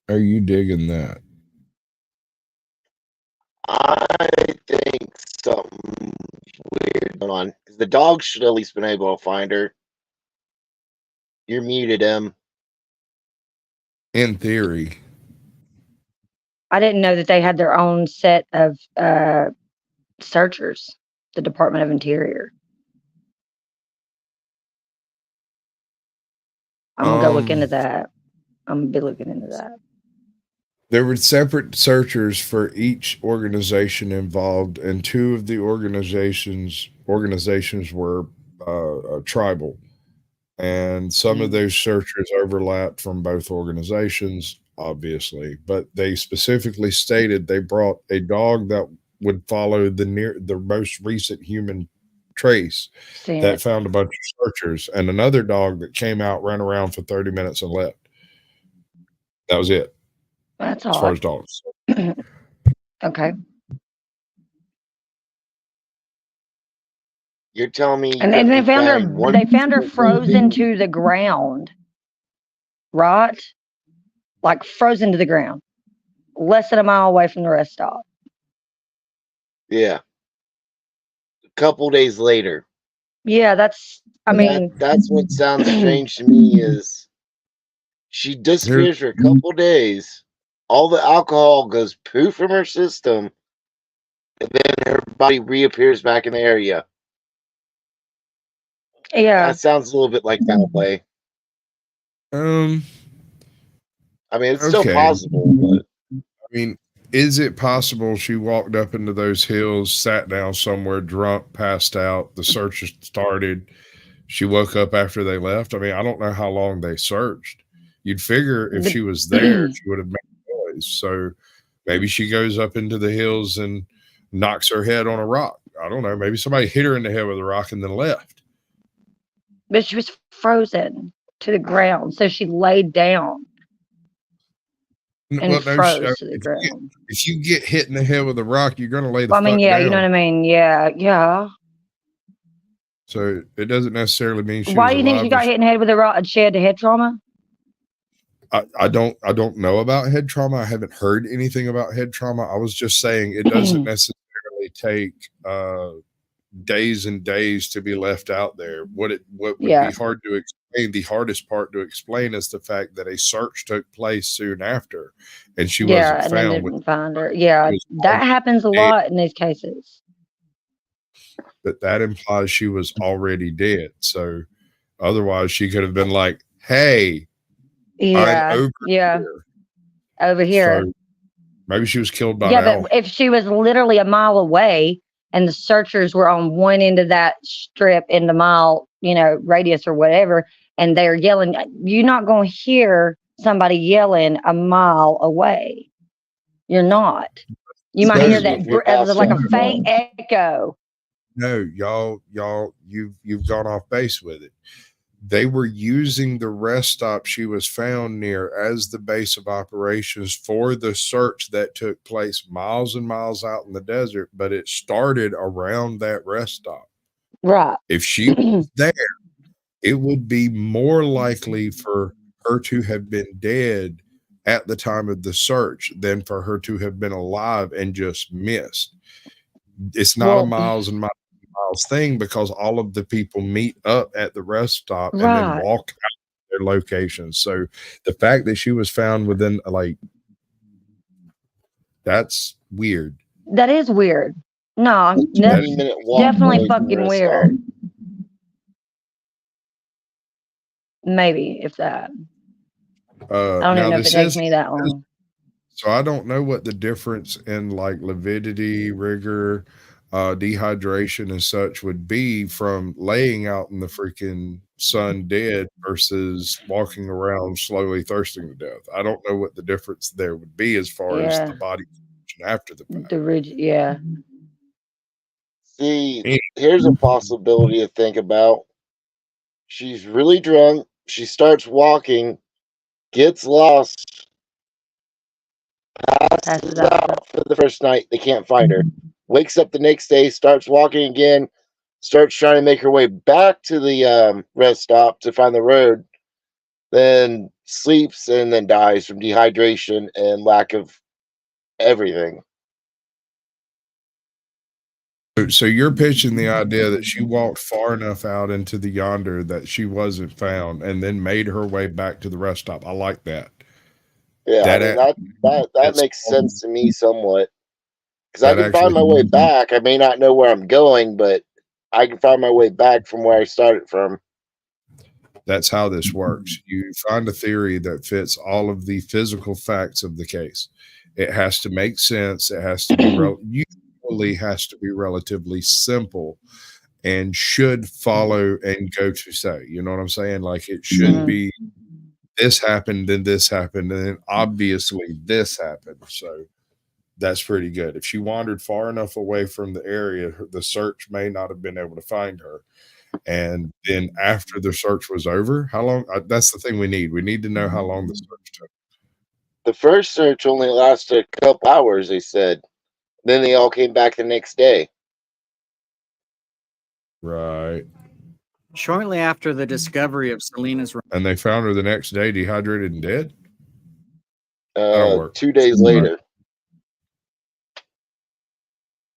Are you digging that? I think something weird going on. The dog should at least been able to find her. You're muted, Em. In theory. I didn't know that they had their own set of searchers, the Department of Interior. I'm going to go look into that. I'm going to be looking into that. There were separate searchers for each organization involved, and two of the organizations were tribal. And some of those searchers overlapped from both organizations, obviously, but they specifically stated they brought a dog that would follow the most recent human trace that found a bunch of searchers, and another dog that came out, ran around for 30 minutes and left. That was it. That's as all. far as dogs. Okay. You're telling me, And they found her frozen to the ground, right? Like frozen to the ground, less than a mile away from the rest stop. Yeah. A couple days later. Yeah, that's what sounds strange to me is she disappears for a couple days. All the alcohol goes poof from her system, and then her body reappears back in the area. Yeah. That sounds a little bit like foul play. I mean, it's still possible, but I mean, is it possible she walked up into those hills, sat down somewhere drunk, passed out, the search started, she woke up after they left? I mean, I don't know how long they searched. You'd figure if she was there, she would have made noise. So maybe she goes up into the hills and knocks her head on a rock. I don't know. Maybe somebody hit her in the head with a rock and then left. But she was frozen to the ground, so she laid down and froze to the ground. If you get hit in the head with a rock, you're going to lay the fuck down. You know what I mean? Yeah. So it doesn't necessarily mean she Why was do you think she got hit in the head with a rock and she had the head trauma? I don't know about head trauma. I haven't heard anything about head trauma. I was just saying it doesn't necessarily take days and days to be left out there. What would be hard to explain, the hardest part to explain, is the fact that a search took place soon after, and she wasn't found. And didn't find her. Yeah, that happens a lot in these cases. But that implies she was already dead. So otherwise, she could have been like, "Hey, I'm over here." So maybe she was killed by now. But if she was literally a mile away and the searchers were on one end of that strip in the mile, radius or whatever, and they're yelling, you're not going to hear somebody yelling a mile away. You're not. You might hear that like a faint echo. No, y'all, you've gone off base with it. They were using the rest stop she was found near as the base of operations for the search that took place miles and miles out in the desert, but it started around that rest stop. Right. If she was there, it would be more likely for her to have been dead at the time of the search than for her to have been alive and just missed. It's not a miles and miles thing, because all of the people meet up at the rest stop and then walk out to their locations. So the fact that she was found within, that's weird. That is weird. No, that's definitely fucking weird. Maybe if that. I don't Now even know if it this takes is me that long. so I don't know what the difference in like lividity, rigor, dehydration and such would be from laying out in the freaking sun dead versus walking around slowly thirsting to death. I don't know what the difference there would be as far as the body function after the fact. The ridge, yeah. See, here's a possibility to think about. She's really drunk. She starts walking, gets lost, passes out for the first night. They can't find her. Wakes up the next day, starts walking again, starts trying to make her way back to the rest stop to find the road, then sleeps and then dies from dehydration and lack of everything. So you're pitching the idea that she walked far enough out into the yonder that she wasn't found and then made her way back to the rest stop. I like that. Yeah, that makes sense to me somewhat. Because I can find my way back. I may not know where I'm going, but I can find my way back from where I started from. That's how this works. You find a theory that fits all of the physical facts of the case. It has to make sense. It has to be usually has to be relatively simple and should follow and go to say. You know what I'm saying? Like it should be this happened, then this happened, and then obviously this happened. So that's pretty good. If she wandered far enough away from the area, the search may not have been able to find her. And then after the search was over, how long? That's the thing we need. We need to know how long the search took. The first search only lasted a couple hours, they said. Then they all came back the next day. Right. Shortly after the discovery of Selena's... And they found her the next day dehydrated and dead? 2 days later.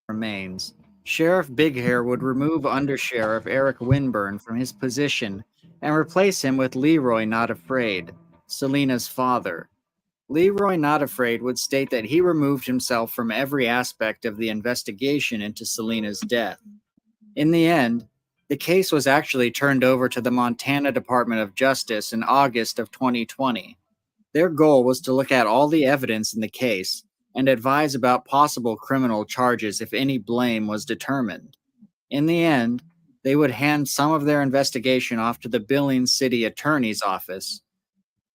Remains. Sheriff Big Hair would remove Undersheriff Eric Winburn from his position and replace him with Leroy Not Afraid, Selena's father. Leroy Not Afraid would state that he removed himself from every aspect of the investigation into Selena's death. In the end, the case was actually turned over to the Montana Department of Justice in August of 2020. Their goal was to look at all the evidence in the case and advise about possible criminal charges if any blame was determined. In the end, they would hand some of their investigation off to the Billings City Attorney's Office.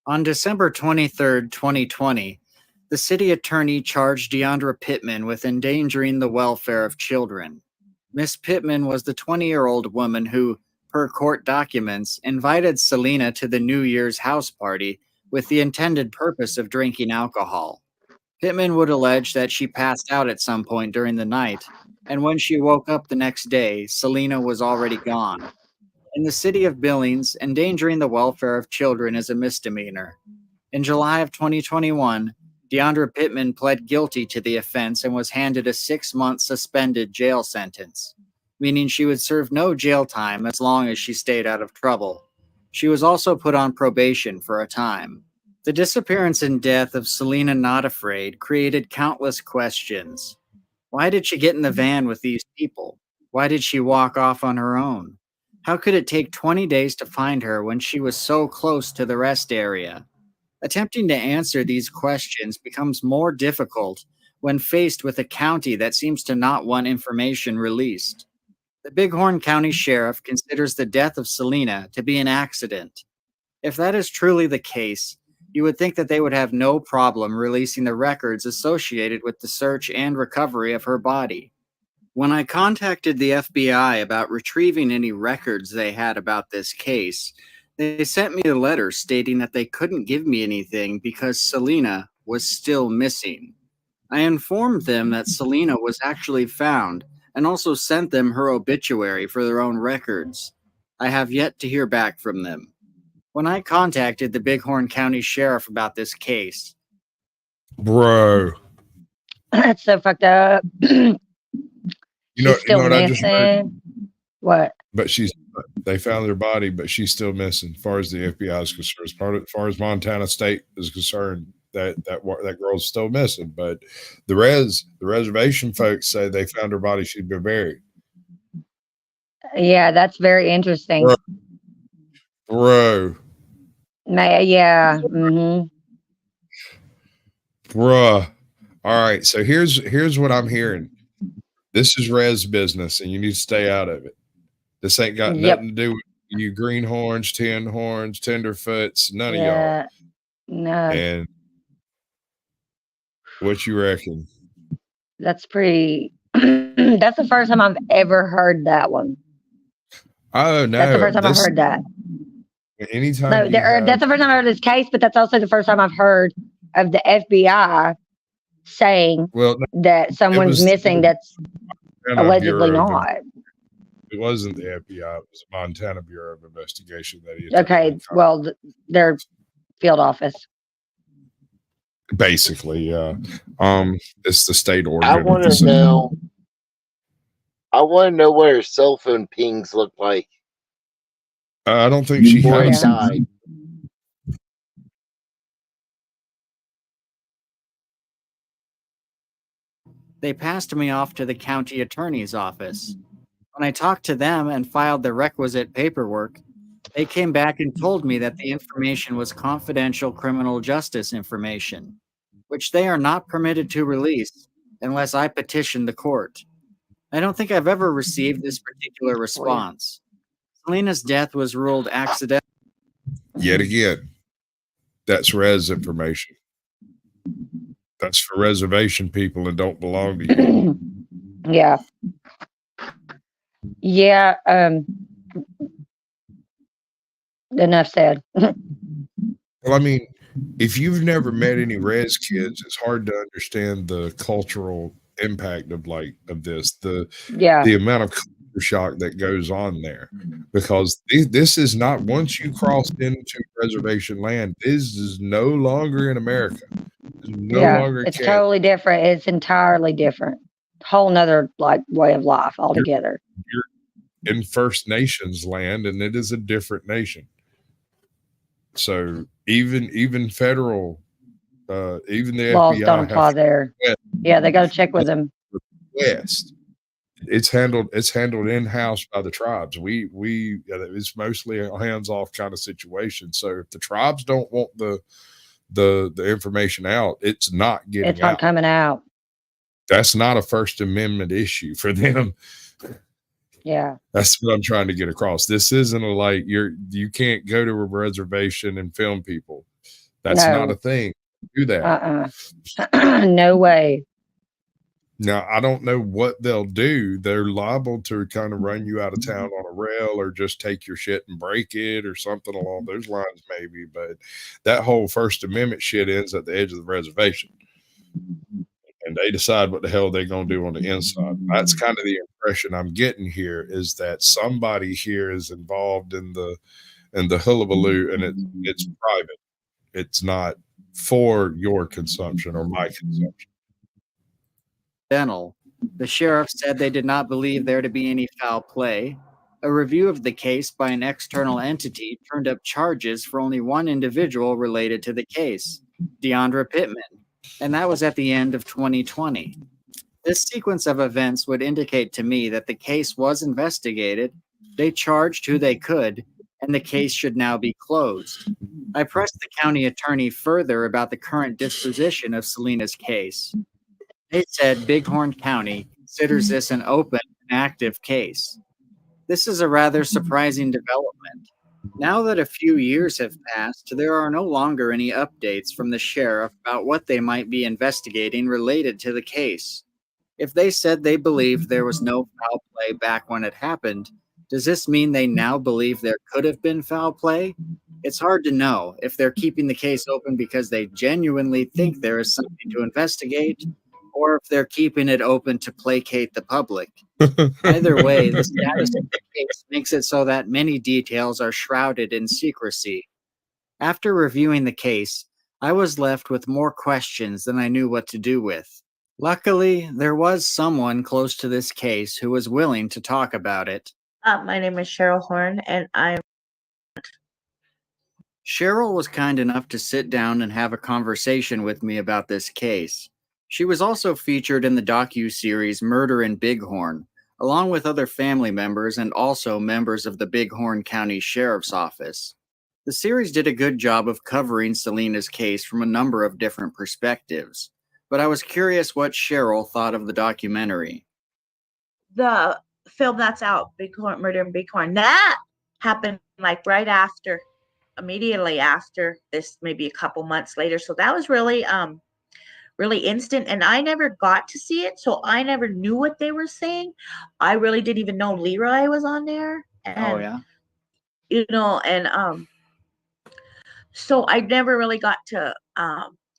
On December 23, 2020, the city attorney charged Deandra Pittman with endangering the welfare of children. Miss Pittman was the 20-year-old woman who, per court documents, invited Selena to the New Year's house party with the intended purpose of drinking alcohol. Pittman would allege that she passed out at some point during the night, and when she woke up the next day, Selena was already gone. In the city of Billings, endangering the welfare of children is a misdemeanor. In July of 2021, Deandra Pittman pled guilty to the offense and was handed a 6-month suspended jail sentence, meaning she would serve no jail time as long as she stayed out of trouble. She was also put on probation for a time. The disappearance and death of Selena Not Afraid created countless questions. Why did she get in the van with these people? Why did she walk off on her own? How could it take 20 days to find her when she was so close to the rest area? Attempting to answer these questions becomes more difficult when faced with a county that seems to not want information released. The Bighorn County Sheriff considers the death of Selena to be an accident. If that is truly the case, you would think that they would have no problem releasing the records associated with the search and recovery of her body. When I contacted the FBI about retrieving any records they had about this case, they sent me a letter stating that they couldn't give me anything because Selena was still missing. I informed them that Selena was actually found and also sent them her obituary for their own records. I have yet to hear back from them. When I contacted the Bighorn County Sheriff about this case... Bro. That's so fucked up. She's still missing. What? But they found her body, but she's still missing. As far as the FBI is concerned, as far as Montana State is concerned, that girl's still missing. But the reservation folks say they found her body; she'd been buried. Yeah, that's very interesting. Bro, Yeah. Mm-hmm. Bruh. All right. So here's what I'm hearing. This is res business, and you need to stay out of it. This ain't got nothing to do with you greenhorns, tin horns, tenderfoots, none of y'all. No. And what you reckon? That's pretty. That's the first time I've ever heard that one. Oh no! That's the first time I've heard that. Anytime. No, that's the first time I've heard this case, but that's also the first time I've heard of the FBI saying that someone's missing that's allegedly not. It wasn't the FBI. It was the Montana Bureau of Investigation that he. Okay, well, their field office. Basically, yeah. It's the state organ. I want to know. I want to know what her cell phone pings look like. I don't think she has. Died. They passed me off to the county attorney's office. When I talked to them and filed the requisite paperwork, they came back and told me that the information was confidential criminal justice information, which they are not permitted to release unless I petition the court. I don't think I've ever received this particular response. Selena's death was ruled accidental. Yet again, that's res information. That's for reservation people and don't belong to you. Yeah. Yeah. Enough said. Well, I mean, if you've never met any res kids, it's hard to understand the cultural impact of this. The amount of culture shock that goes on there, because this is not, once you cross into reservation land, this is no longer in America. It's totally different. It's entirely different. Whole nother way of life altogether. You're in First Nations land, and it is a different nation. So even federal, even the laws FBI don't apply there. Yeah, they got to check with them. West, it's handled in-house by the tribes. It's mostly a hands-off kind of situation. So if the tribes don't want the information out, it's not getting out. It's not coming out. That's not a First Amendment issue for them. Yeah. That's what I'm trying to get across. This isn't you can't go to a reservation and film people. That's not a thing. Do that. No way. Now, I don't know what they'll do. They're liable to kind of run you out of town on a rail, or just take your shit and break it, or something along those lines, maybe. But that whole First Amendment shit ends at the edge of the reservation, and they decide what the hell they're going to do on the inside. That's kind of the impression I'm getting here, is that somebody here is involved in the hullabaloo, and it's private. It's not for your consumption or my consumption. The sheriff said they did not believe there to be any foul play. A review of the case by an external entity turned up charges for only one individual related to the case, Deandra Pittman, and that was at the end of 2020. This sequence of events would indicate to me that the case was investigated, they charged who they could, and the case should now be closed. I pressed the county attorney further about the current disposition of Selena's case. They said Bighorn County considers this an open and active case. This is a rather surprising development. Now that a few years have passed, there are no longer any updates from the sheriff about what they might be investigating related to the case. If they said they believed there was no foul play back when it happened, does this mean they now believe there could have been foul play? It's hard to know if they're keeping the case open because they genuinely think there is something to investigate, or if they're keeping it open to placate the public. Either way, the status of the case makes it so that many details are shrouded in secrecy. After reviewing the case, I was left with more questions than I knew what to do with. Luckily, there was someone close to this case who was willing to talk about it. My name is Cheryl Horn, and I'm... Cheryl was kind enough to sit down and have a conversation with me about this case. She was also featured in the docu-series Murder in Bighorn, along with other family members and also members of the Bighorn County Sheriff's Office. The series did a good job of covering Selena's case from a number of different perspectives, but I was curious what Cheryl thought of the documentary. The film that's out, Bighorn, Murder in Bighorn, that happened like right after, immediately after this, maybe a couple months later. So that was really really instant, and I never got to see it, so I never knew what they were saying. I really didn't even know Leroy was on there. And you know, and so I never really got to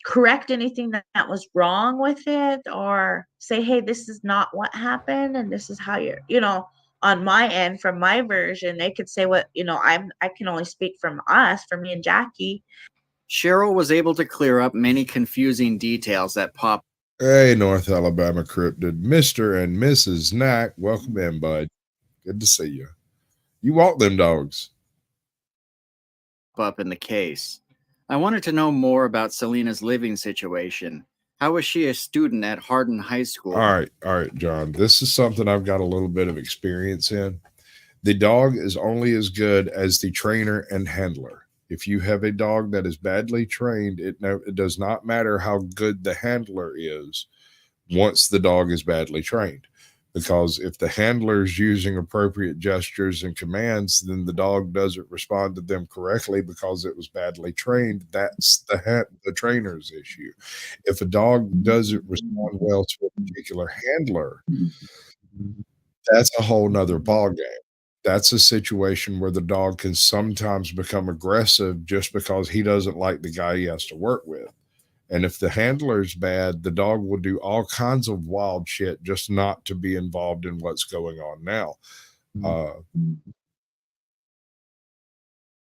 correct anything that was wrong with it, or say, hey, this is not what happened and this is how you're, you know, on my end, from my version. They could say what, you know, I can only speak from us, for me and Jackie. Cheryl was able to clear up many confusing details that popped. Hey, North Alabama cryptid, Mr. and Mrs. Knack, welcome in, bud. Good to see you. You walk them dogs. Up in the case. I wanted to know more about Selena's living situation. How was she a student at Hardin High School? All right, John. This is something I've got a little bit of experience in. The dog is only as good as the trainer and handler. If you have a dog that is badly trained, it does not matter how good the handler is once the dog is badly trained. Because if the handler is using appropriate gestures and commands, then the dog doesn't respond to them correctly because it was badly trained. That's the trainer's issue. If a dog doesn't respond well to a particular handler, that's a whole nother ballgame. That's a situation where the dog can sometimes become aggressive just because he doesn't like the guy he has to work with. And if the handler's bad, the dog will do all kinds of wild shit just not to be involved in what's going on now.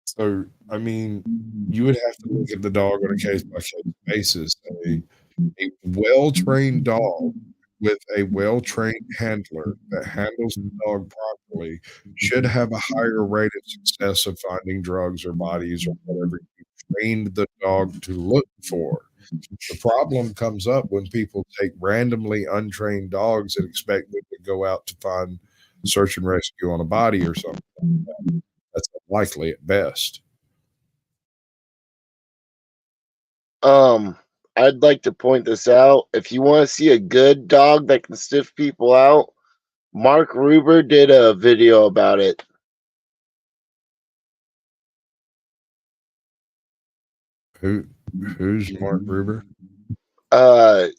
So, I mean, you would have to look at the dog on a case-by-case basis. A well-trained dog with a well-trained handler that handles the dog properly should have a higher rate of success of finding drugs or bodies or whatever you trained the dog to look for. The problem comes up when people take randomly untrained dogs and expect them to go out to find search and rescue on a body or something like that. That's unlikely at best. I'd like to point this out. If you want to see a good dog that can sniff people out, Mark Ruber did a video about it. Who's Mark Ruber?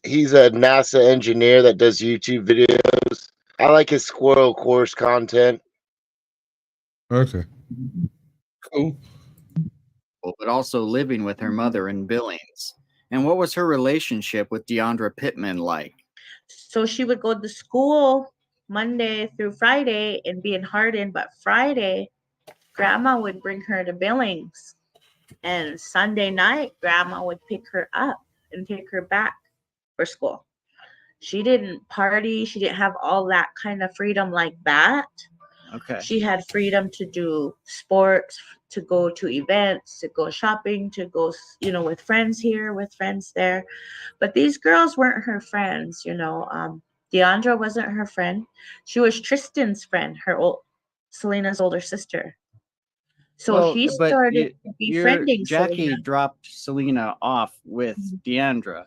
He's a NASA engineer that does YouTube videos. I like his squirrel course content. Okay. Cool. But also living with her mother in Billings. And what was her relationship with Deandra Pittman like? So she would go to school Monday through Friday and be in Hardin, but Friday, Grandma would bring her to Billings. And Sunday night, Grandma would pick her up and take her back for school. She didn't party. She didn't have all that kind of freedom like that. Okay. She had freedom to do sports, to go to events, to go shopping, to go, you know, with friends here, with friends there. But these girls weren't her friends, you know. Deandra wasn't her friend. She was Tristan's friend, Selena's older sister. So he started befriending Jackie Selena. dropped Selena off with Deandra.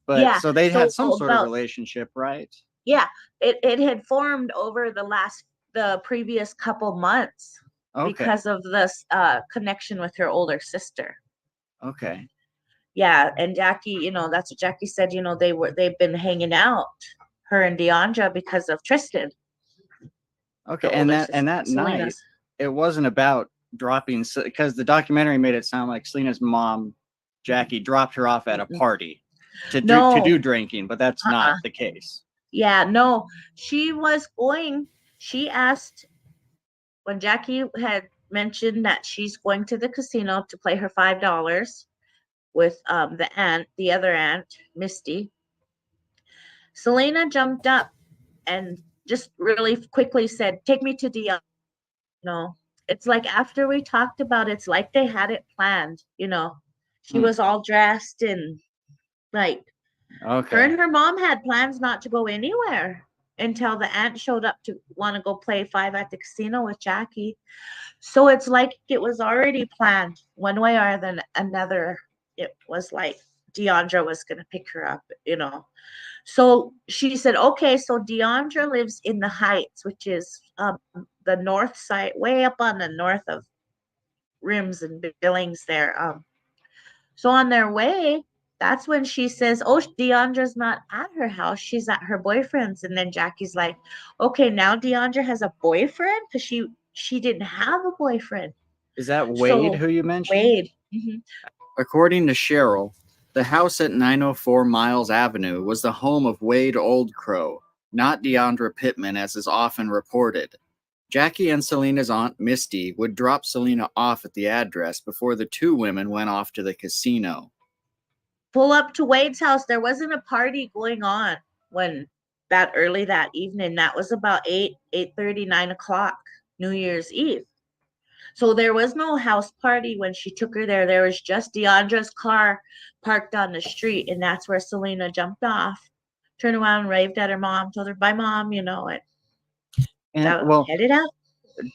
But yeah, so they had some sort of relationship, right? Yeah, it had formed over the previous couple months because of this connection with her older sister. Okay. Yeah, and Jackie, you know, that's what Jackie said, you know, they've been hanging out, her and Deandra, because of Tristan. Okay, and that night, it wasn't about dropping, because the documentary made it sound like Selena's mom, Jackie, dropped her off at a party to do drinking, but that's not the case. Yeah, no, she asked, when Jackie had mentioned that she's going to the casino to play her $5 with the other aunt, Misty, Selena jumped up and just really quickly said, take me to Dion. No, it's like after we talked about it, it's like they had it planned, you know. She was all dressed and like, her and her mom had plans not to go anywhere. until the aunt showed up to want to go play 5 at the casino with Jackie. So it's like it was already planned one way or another. It was like Deandra was going to pick her up, So she said, okay, so Deandra lives in the Heights, which is the north side, way up on the north of Rims and Billings there. So on their way, that's when she says, oh, Deandra's not at her house. She's at her boyfriend's. And then Jackie's like, okay, now Deandra has a boyfriend? Because she didn't have a boyfriend. Is that Wade who you mentioned? Wade. According to Cheryl, the house at 904 Miles Avenue was the home of Wade Oldcrow, not Deandra Pittman, as is often reported. Jackie and Selena's aunt, Misty, would drop Selena off at the address before the two women went off to the casino. Pull up to Wade's house. There wasn't a party going on when that early that evening. That was about 8:30, 9 o'clock, New Year's Eve. So there was no house party when she took her there. There was just Deandra's car parked on the street, and that's where Selena jumped off, turned around, raved at her mom, told her, bye, Mom, And headed out.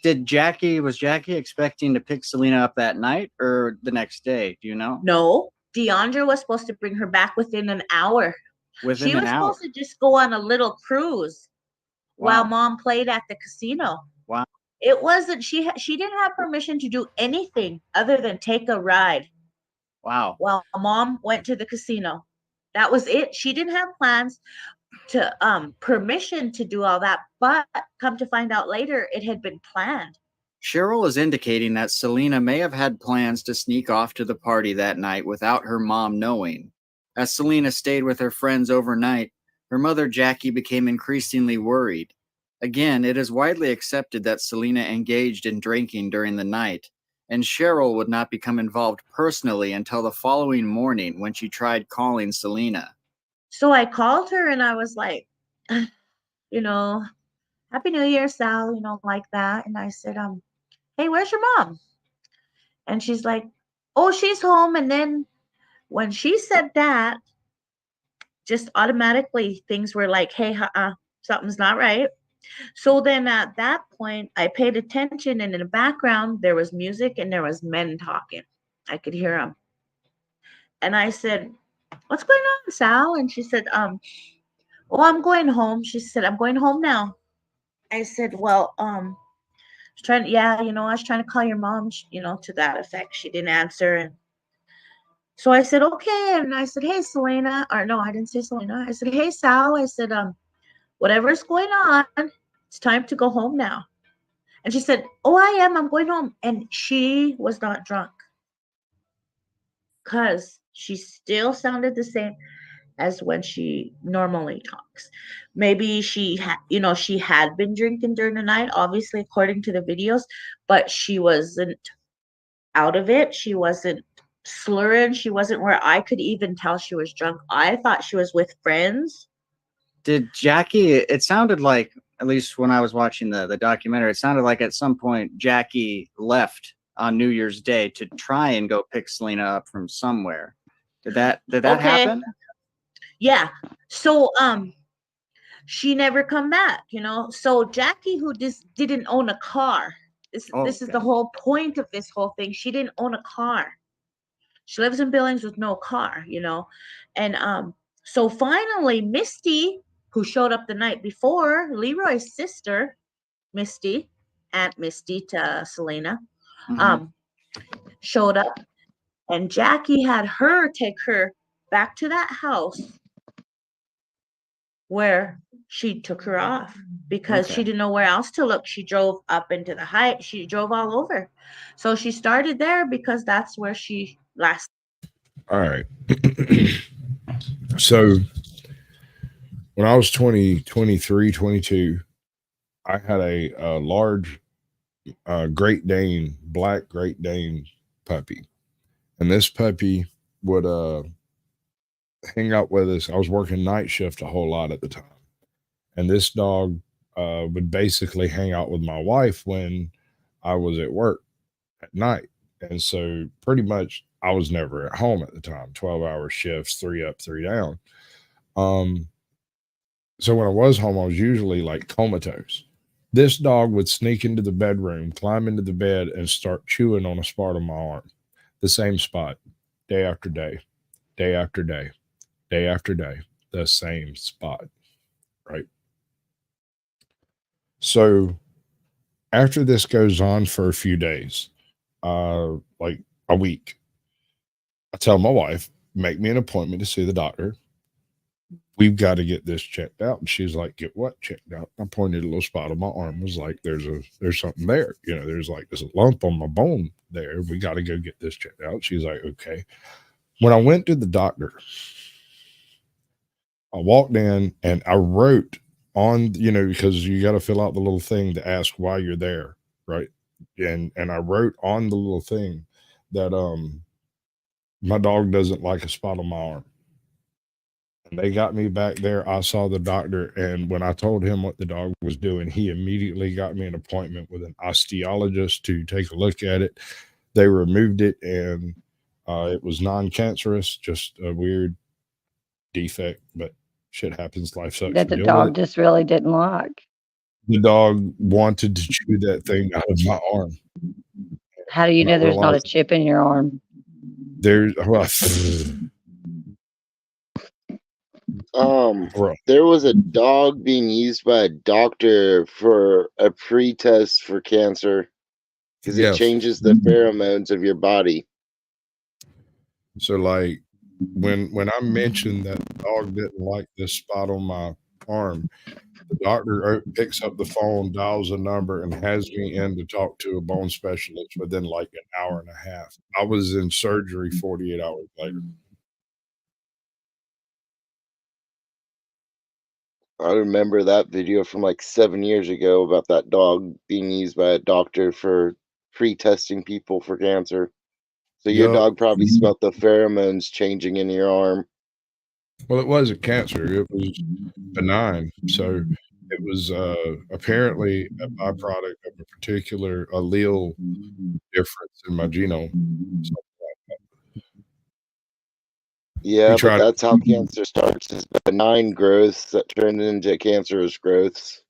Was Jackie expecting to pick Selena up that night or the next day? Do you know? No, Deandra was supposed to bring her back within an hour. She was supposed to just go on a little cruise while Mom played at the casino. Wow. It wasn't, she didn't have permission to do anything other than take a ride. Wow. While Mom went to the casino. That was it. She didn't have plans to permission to do all that, but come to find out later, it had been planned. Cheryl is indicating that Selena may have had plans to sneak off to the party that night without her mom knowing. As Selena stayed with her friends overnight, her mother Jackie became increasingly worried. Again, it is widely accepted that Selena engaged in drinking during the night, and Cheryl would not become involved personally until the following morning when she tried calling Selena. So I called her and I was like, Happy New Year, Sal, like that. And I said, hey, where's your mom? And she's like, oh, she's home. And then when she said that, just automatically things were like, hey, something's not right. So then at that point, I paid attention, and in the background, there was music and there was men talking. I could hear them. And I said, what's going on, Sal? And she said, I'm going home. She said, I'm going home now. I said, well, I was trying to call your mom, to that effect. She didn't answer. And so I said, okay. And I said, hey, Selena, or no, I didn't say Selena. I said, hey, Sal. I said, whatever's going on, it's time to go home now. And she said, oh, I'm going home. And she was not drunk because she still sounded the same as when she normally talks. Maybe she had been drinking during the night, obviously, according to the videos, but she wasn't out of it. She wasn't slurring. She wasn't where I could even tell she was drunk. I thought she was with friends. Did Jackie, it sounded like, at least when I was watching the documentary, it sounded like at some point Jackie left on New Year's Day to try and go pick Selena up from somewhere. Did that happen? Yeah. So she never come back, So Jackie, who just didn't own a car. This is the whole point of this whole thing. She didn't own a car. She lives in Billings with no car, And so finally Misty, who showed up the night before, Leroy's sister, Misty, Aunt Misty to Selena, showed up, and Jackie had her take her back to that house where she took her off because she didn't know where else to look. She drove up into the Heights. She drove all over. So she started there because that's where she last. All right. So when I was 23, 22, I had a large Great Dane, black Great Dane puppy. And this puppy would hang out with us. I was working night shift a whole lot at the time. And this dog would basically hang out with my wife when I was at work at night. And so pretty much I was never at home at the time, 12-hour shifts, 3 up, 3 down. So when I was home, I was usually like comatose. This dog would sneak into the bedroom, climb into the bed, and start chewing on a spot on my arm. The same spot, day after day, day after day, day after day, the same spot, right? So after this goes on for a few days, like a week, I tell my wife, make me an appointment to see the doctor. We've got to get this checked out. And she's like, get what checked out? I pointed a little spot on my arm. I was like, there's something there. You know, there's like this lump on my bone there. We got to go get this checked out. She's like, okay. When I went to the doctor, I walked in and I wrote on, you know, because you got to fill out the little thing to ask why you're there, right? And I wrote on the little thing that my dog doesn't like a spot on my arm. And they got me back there. I saw the doctor, and when I told him what the dog was doing, he immediately got me an appointment with an osteologist to take a look at it. They removed it, and it was non-cancerous, just a weird defect, but shit happens. Life sucks. That the dog just really didn't like. The dog wanted to chew that thing out of my arm. How do you know there's not a chip in your arm? There's there was a dog being used by a doctor for a pre-test for cancer because it changes the pheromones of your body. So like when I mentioned that the dog didn't like this spot on my arm, the doctor picks up the phone, dials a number, and has me in to talk to a bone specialist within like an hour and a half. I was in surgery 48 hours later. I remember that video from like 7 years ago about that dog being used by a doctor for pre-testing people for cancer. So your dog probably smelled the pheromones changing in your arm. Well, it wasn't cancer. It was benign. So it was apparently a byproduct of a particular allele difference in my genome. Yeah, but that's how cancer starts, is benign growths that turn into cancerous growths.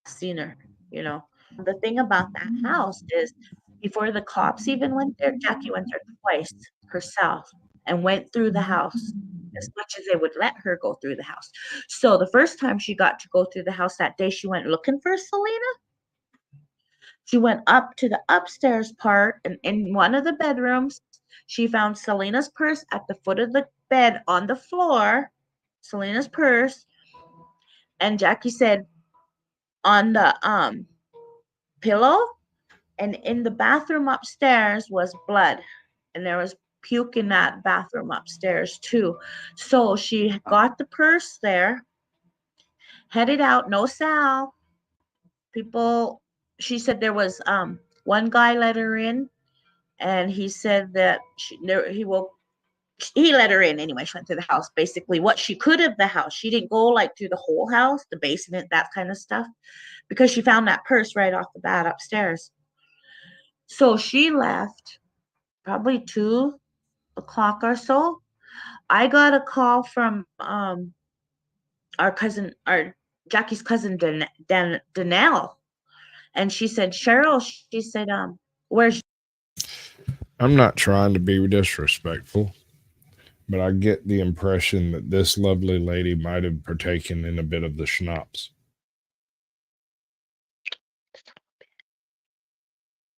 Seen her, you know. The thing about that house is before the cops even went there, Jackie went there twice herself and went through the house as much as they would let her go through the house. So the first time she got to go through the house that day, she went looking for Selena. She went up to the upstairs part, and in one of the bedrooms, she found Selena's purse at the foot of the bed on the floor, Selena's purse. And Jackie said on the pillow, and in the bathroom upstairs was blood, and there was puke in that bathroom upstairs too. So she got the purse there, headed out, no Sal. People, she said there was one guy let her in, and he said that he let her in anyway. She went through the house, basically what she could of the house. She didn't go like through the whole house, the basement, that kind of stuff, because she found that purse right off the bat upstairs. So she left probably 2 o'clock or so. I got a call from our cousin, Jackie's cousin, Danelle. And she said, Cheryl, she said, where's... I'm not trying to be disrespectful, but I get the impression that this lovely lady might have partaken in a bit of the schnapps.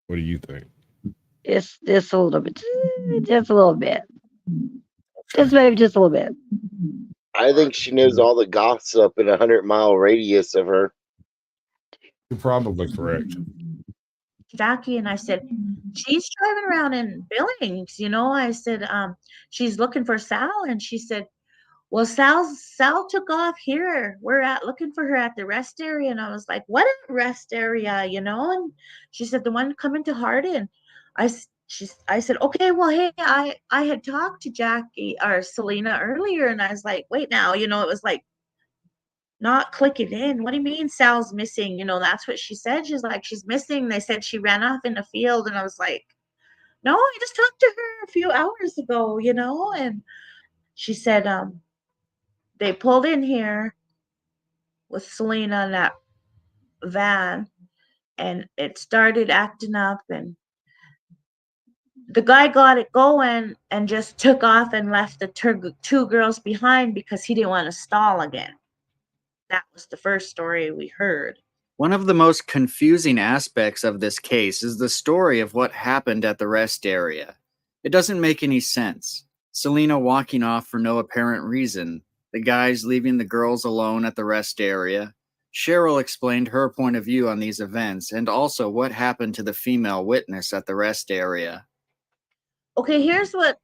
What do you think? It's just a little bit. Just a little bit. Just maybe just a little bit. I think she knows all the gossip in a 100-mile radius of her. You're probably correct. Jackie and I said, she's driving around in Billings, you know. I said, she's looking for Sal, and she said, well, Sal took off here. We're looking for her at the rest area. And I was like, what rest area, you know? And she said, the one coming to Hardin. I said, okay, well, hey, I had talked to Jackie or Selena earlier, and I was like, wait now, you know, it was like not clicking in. What do you mean Sal's missing? You know, that's what she said. She's like, she's missing. They said she ran off in the field. And I was like, no, I just talked to her a few hours ago, you know? And she said, they pulled in here with Selena in that van, and it started acting up, and the guy got it going and just took off and left the two girls behind because he didn't want to stall again. That was the first story we heard. One of the most confusing aspects of this case is the story of what happened at the rest area. It doesn't make any sense. Selena walking off for no apparent reason, the guys leaving the girls alone at the rest area. Cheryl explained her point of view on these events and also what happened to the female witness at the rest area. Okay, here's what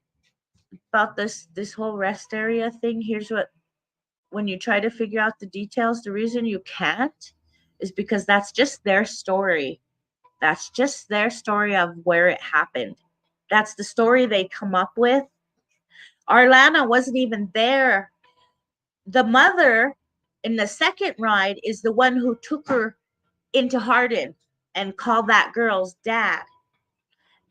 about this whole rest area thing. Here's what, when you try to figure out the details, the reason you can't is because that's just their story. That's just their story of where it happened. That's the story they come up with. Arlana wasn't even there. The mother in the second ride is the one who took her into Hardin and called that girl's dad.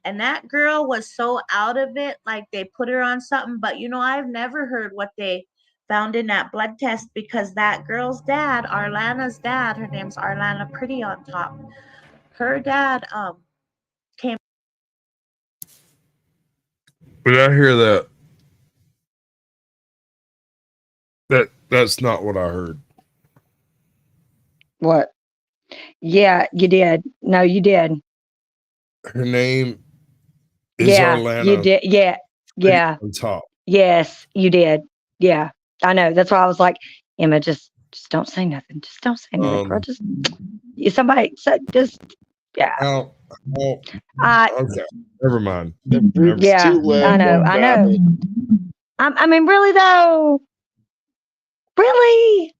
And that girl was so out of it, like they put her on something. But, you know, I've never heard what they found in that blood test, because that girl's dad, Arlana's dad, her name's Arlana Pretty on top. Her dad came. But I hear that's not what I heard. What? Yeah, you did. No, you did. Her name is Arlana. You did. Yeah. On top. Yes, you did. Yeah, I know. That's why I was like, Emma, just don't say nothing. Just don't say anything, girl. Just somebody. So just yeah. Okay. Never mind. Yeah, I know. I mean, really though. Really.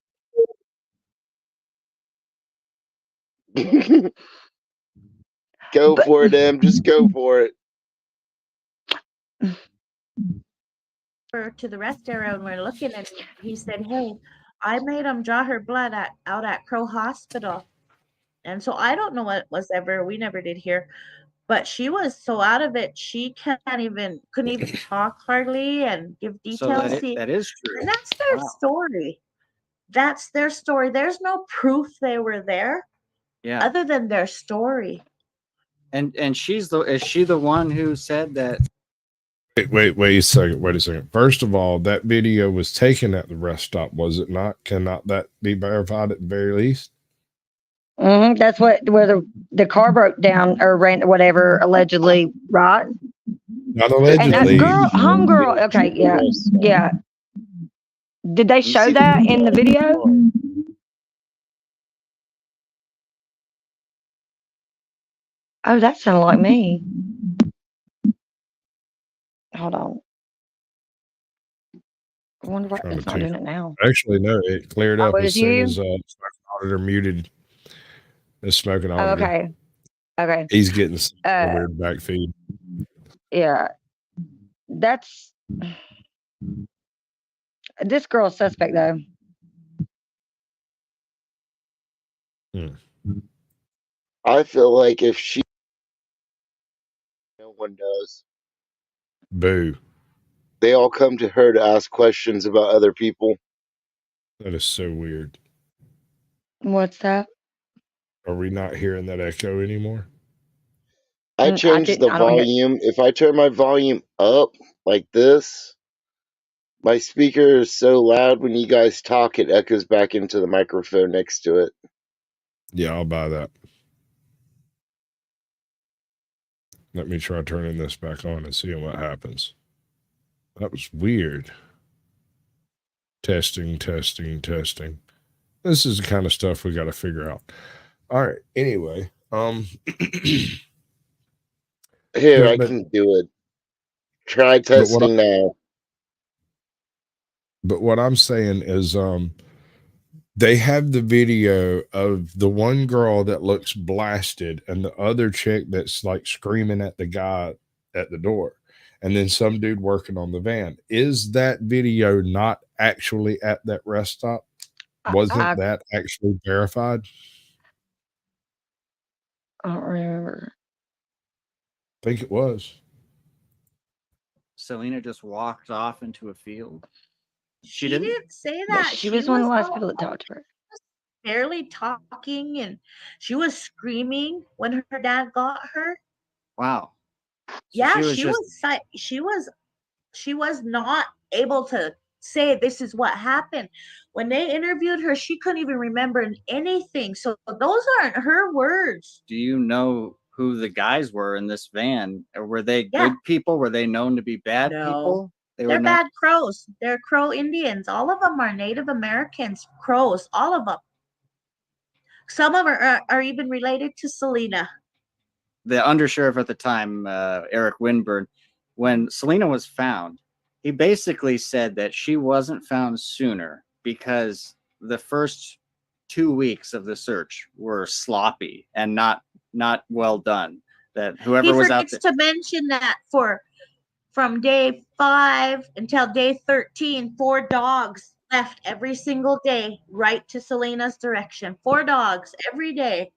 Go for it, Em. Just go for it. To the rest area, and we're looking, and he said, "Hey, I made him draw her blood out at Crow Hospital." And so I don't know what was ever. We never did hear, but she was so out of it, she couldn't even talk hardly and give details. So that is true. And that's their story. That's their story. There's no proof they were there. Yeah. Other than their story. And is she the one who said that? Wait a second. First of all, that video was taken at the rest stop, was it not? Cannot that be verified at the very least? Mm-hmm. That's where the car broke down or ran, whatever, allegedly, right? Not allegedly. And homegirl. Okay, yeah. Did they show that in the video? Oh, that sounded like me. Hold on. I wonder why it's not doing it now. Actually, no, it cleared up as soon you? as smoking auditor muted the smoking auditor. Okay. He's getting a weird back feed. Yeah. That's this girl's suspect though. I feel like if she, no one does. Boo. They all come to her to ask questions about other people. That is so weird. What's that? Are we not hearing that echo anymore? I changed the volume. If I turn my volume up like this, my speaker is so loud when you guys talk, it echoes back into the microphone next to it. Yeah, I'll buy that. Let me try turning this back on and seeing what happens. That was weird. Testing. This is the kind of stuff we got to figure out. All right. Anyway, here, I can do it. Try testing now. But what I'm saying is, they have the video of the one girl that looks blasted and the other chick that's like screaming at the guy at the door, and then some dude working on the van. Is that video not actually at that rest stop? Wasn't that actually verified? I don't remember. I think it was. Selena just walked off into a field. She didn't? didn't say But that. she was one of the last all- people that talked to her. barely talking, and she was screaming when her dad got her. Wow. So Yeah, she was not able to say this is what happened. When they interviewed her, she couldn't even remember anything. So those aren't her words. Do you know who the guys were in this van? Or were they Yeah. good people? Were they known to be bad people? They're bad Crows. They're Crow Indians. All of them are Native Americans, Crows, all of them. Some of them are even related to Selena. The undersheriff at the time, Eric Winburn, when Selena was found, he basically said that she wasn't found sooner because the first 2 weeks of the search were sloppy and not well done. That whoever was out there. He forgets to mention that from day 5 until day 13, 4 dogs left every single day right to Selena's direction. 4 dogs every day.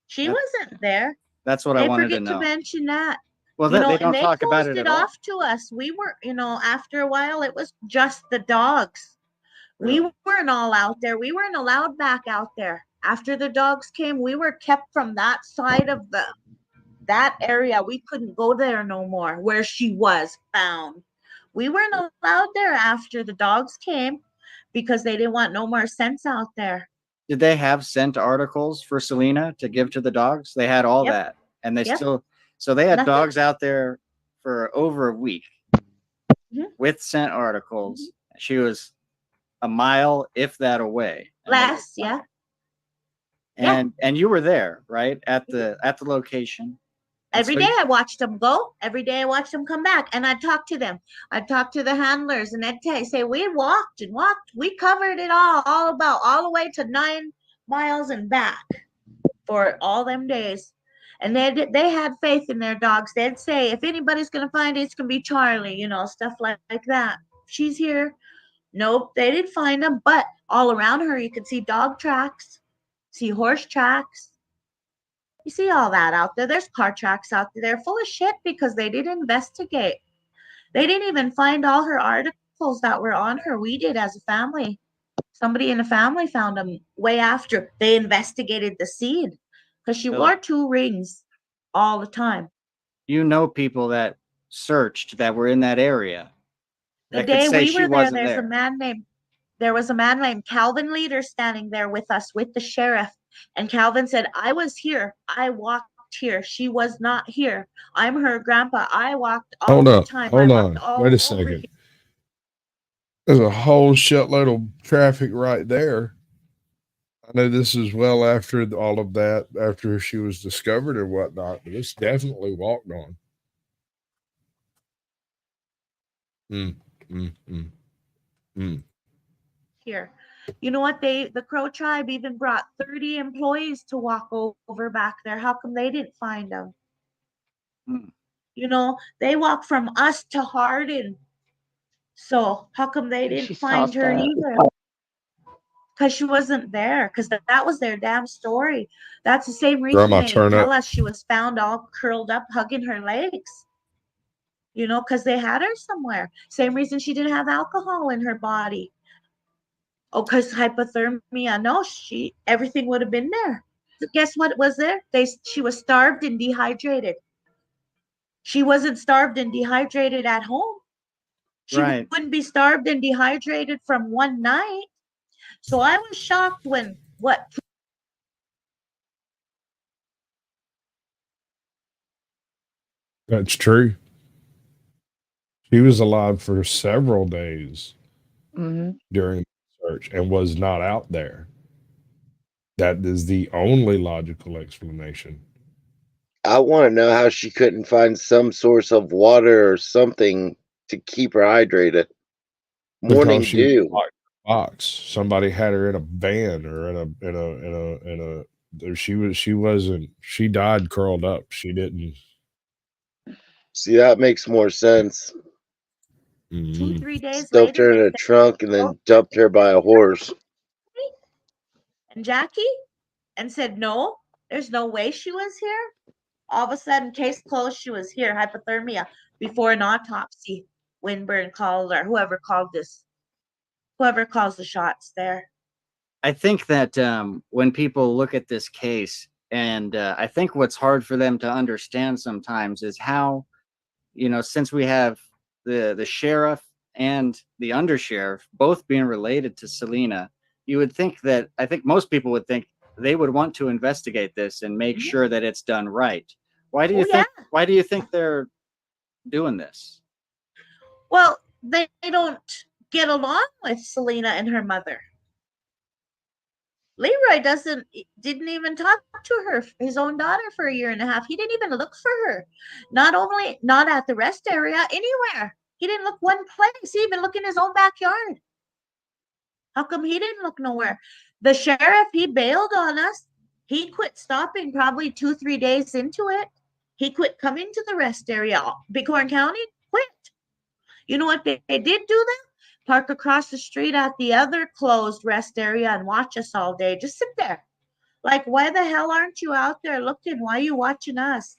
She wasn't there. That's what I wanted to know. They forget to mention that. Well, they don't talk about it at all. Off to us. We were, after a while, it was just the dogs. Really? We weren't all out there. We weren't allowed back out there. After the dogs came, we were kept from that side of that area. We couldn't go there no more where she was found. We weren't allowed there after the dogs came because they didn't want no more scents out there. Did they have scent articles for Selena to give to the dogs? They had all that. And they so they had dogs out there for over a week with scent articles. She was a mile, if that, away. Less, yeah. And you were there, right? At the location. Every day I watched them go. Every day I watched them come back. And I'd talk to them. I'd talk to the handlers and they'd say, we walked and walked. We covered it all the way to 9 miles and back for all them days. And they had faith in their dogs. They'd say, if anybody's going to find it, it's going to be Charlie, stuff like that. She's here. Nope, they didn't find them. But all around her, you could see dog tracks, see horse tracks. You see all that out there. There's car tracks out there. They're full of shit because they didn't investigate. They didn't even find all her articles that were on her. We did as a family. Somebody in the family found them way after they investigated the scene because she wore 2 rings all the time. You know people that searched that were in that area. The day we were there, there was a man named Calvin Leader standing there with us, with the sheriff. And Calvin said, I was here. I walked here. She was not here. I'm her grandpa. I walked all the time. Hold on. Wait a second. There's a whole shitload of traffic right there. I know this is well after all of that, after she was discovered or whatnot, but it's definitely walked on. Here. You know what? The Crow tribe even brought 30 employees to walk over back there. How come they didn't find them? They walked from us to Hardin. So how come they didn't find her either? Because she wasn't there. Because that was their damn story. That's the same reason they tell us she was found all curled up, hugging her legs. Because they had her somewhere. Same reason she didn't have alcohol in her body. Oh, because hypothermia. No, everything would have been there. Guess what was there? She was starved and dehydrated. She wasn't starved and dehydrated at home. She wouldn't be starved and dehydrated from one night. So I was shocked when That's true. She was alive for several days during the search and was not out there. That is the only logical explanation. I want to know how she couldn't find some source of water or something to keep her hydrated. Morning dew. Box. Somebody had her in a van or in a. She died curled up. She didn't. See, that makes more sense. 2-3 days Stuffed her in a trunk and then dumped her by a horse. And Jackie and said, no, there's no way she was here. All of a sudden, case closed, she was here, hypothermia, before an autopsy. Winburn called or whoever called this. whoever calls the shots there. I think that when people look at this case, and I think what's hard for them to understand sometimes is how, since we have the sheriff and the undersheriff both being related to Selena, you would think that, I think most people would think they would want to investigate this and make sure that it's done right. Why do you think they're doing this? Well, they don't get along with Selena and her mother. Leroy didn't even talk to her, his own daughter, for a year and a half. He didn't even look for her. Not at the rest area, anywhere. He didn't look one place. He didn't even look in his own backyard. How come he didn't look nowhere? The sheriff, he bailed on us. He quit stopping probably 2-3 days into it. He quit coming to the rest area. Bighorn County quit. You know what they did do then? Park across the street at the other closed rest area and watch us all day. Just sit there. Like, why the hell aren't you out there looking? Why are you watching us?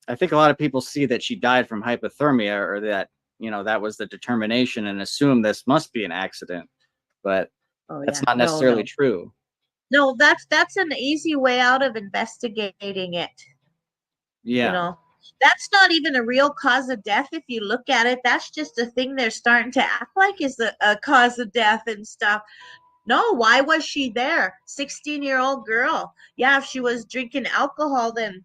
I think a lot of people see that she died from hypothermia, or that, that was the determination, and assume this must be an accident. But that's not necessarily true. No, that's an easy way out of investigating it. Yeah. That's not even a real cause of death if you look at it. That's just a thing they're starting to act like is a cause of death and stuff. No, why was she there? 16-year-old girl. Yeah, if she was drinking alcohol, then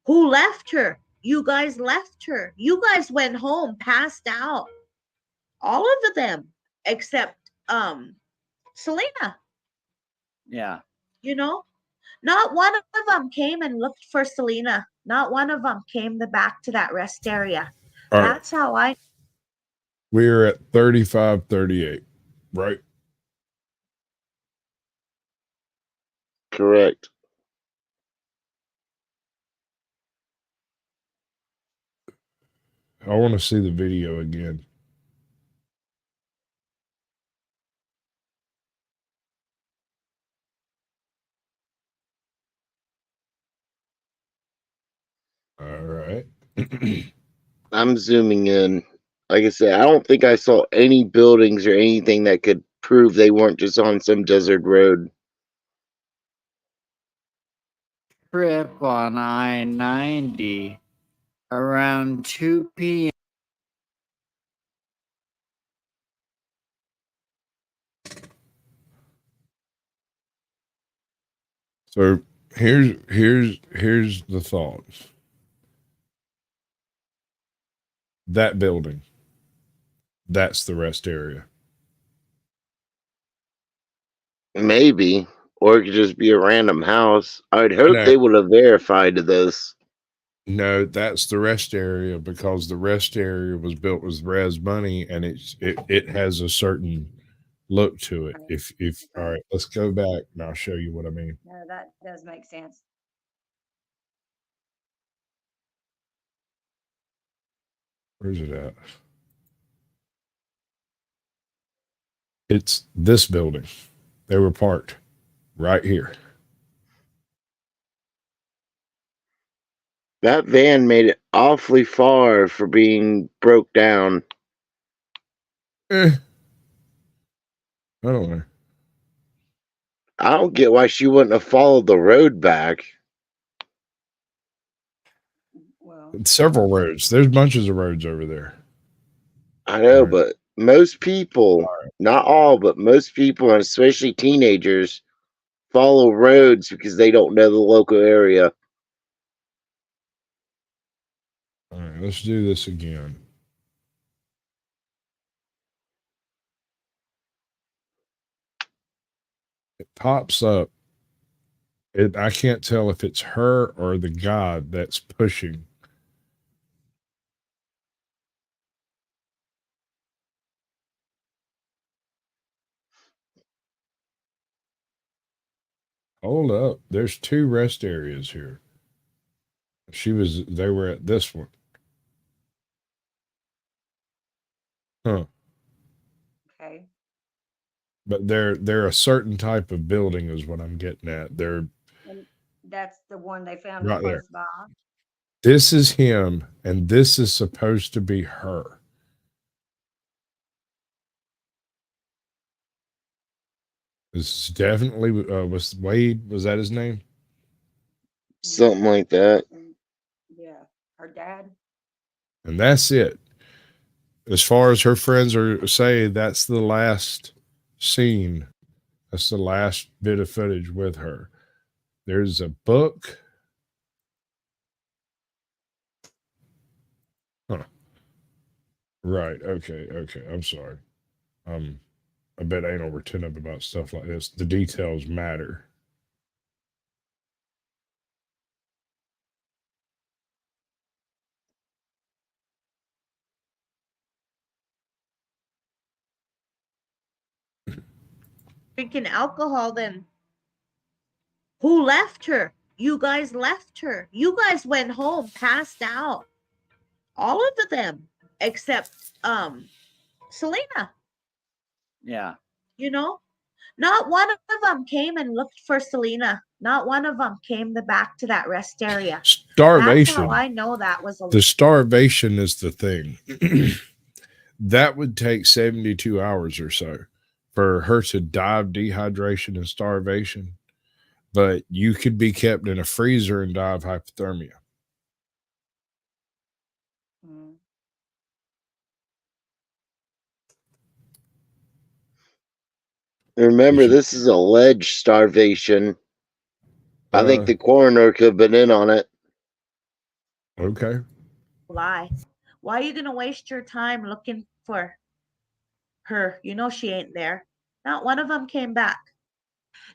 who left her? You guys left her. You guys went home, passed out. All of them, except Selena. Yeah. Not one of them came and looked for Selena. Not one of them came back to that rest area. All That's right. how I. We're at 3538, right? Correct. I want to see the video again. All right. I'm zooming in. Like I said, I don't think I saw any buildings or anything that could prove they weren't just on some desert road. Trip on I-90 around 2 p.m. So here's the thoughts. That building, that's the rest area. Maybe. Or it could just be a random house. I would hope they would have verified this. No, that's the rest area, because the rest area was built with res money, and it has a certain look to it. If all right, let's go back and I'll show you what I mean. No, that does make sense. Where's it at? It's this building. They were parked right here. That van made it awfully far for being broke down. I don't know. I don't get why she wouldn't have followed the road back. Several roads. There's bunches of roads over there. I know, but most people, not all, but most people, and especially teenagers, follow roads because they don't know the local area. All right, let's do this again. It pops up. I can't tell if it's her or the god that's pushing. Hold up. There's 2 rest areas here. They were at this one. Huh. Okay. But they're a certain type of building is what I'm getting at. They're And that's the one they found right close there. by. This is him, and this is supposed to be her. It's definitely was Wade. Was that his name? Something like that. Yeah, her dad. And that's it. As far as her friends are say, that's the last scene. That's the last bit of footage with her. There's a book. Huh. Right. Okay. Okay. I'm sorry. I bet I ain't over 10 up about stuff like this. The details matter. Drinking alcohol, then who left her? You guys left her. You guys went home, passed out. All of them, except Selena. Yeah. You know, not one of them came and looked for Selena. Not one of them came back to that rest area. Starvation. That's how I know that was a The starvation is the thing. That would take 72 hours or so for her to die of dehydration and starvation. But you could be kept in a freezer and die of hypothermia. Remember, this is alleged starvation. I think the coroner could have been in on it. Okay. lie. Why are you gonna waste your time looking for her? You know she ain't there. Not one of them came back.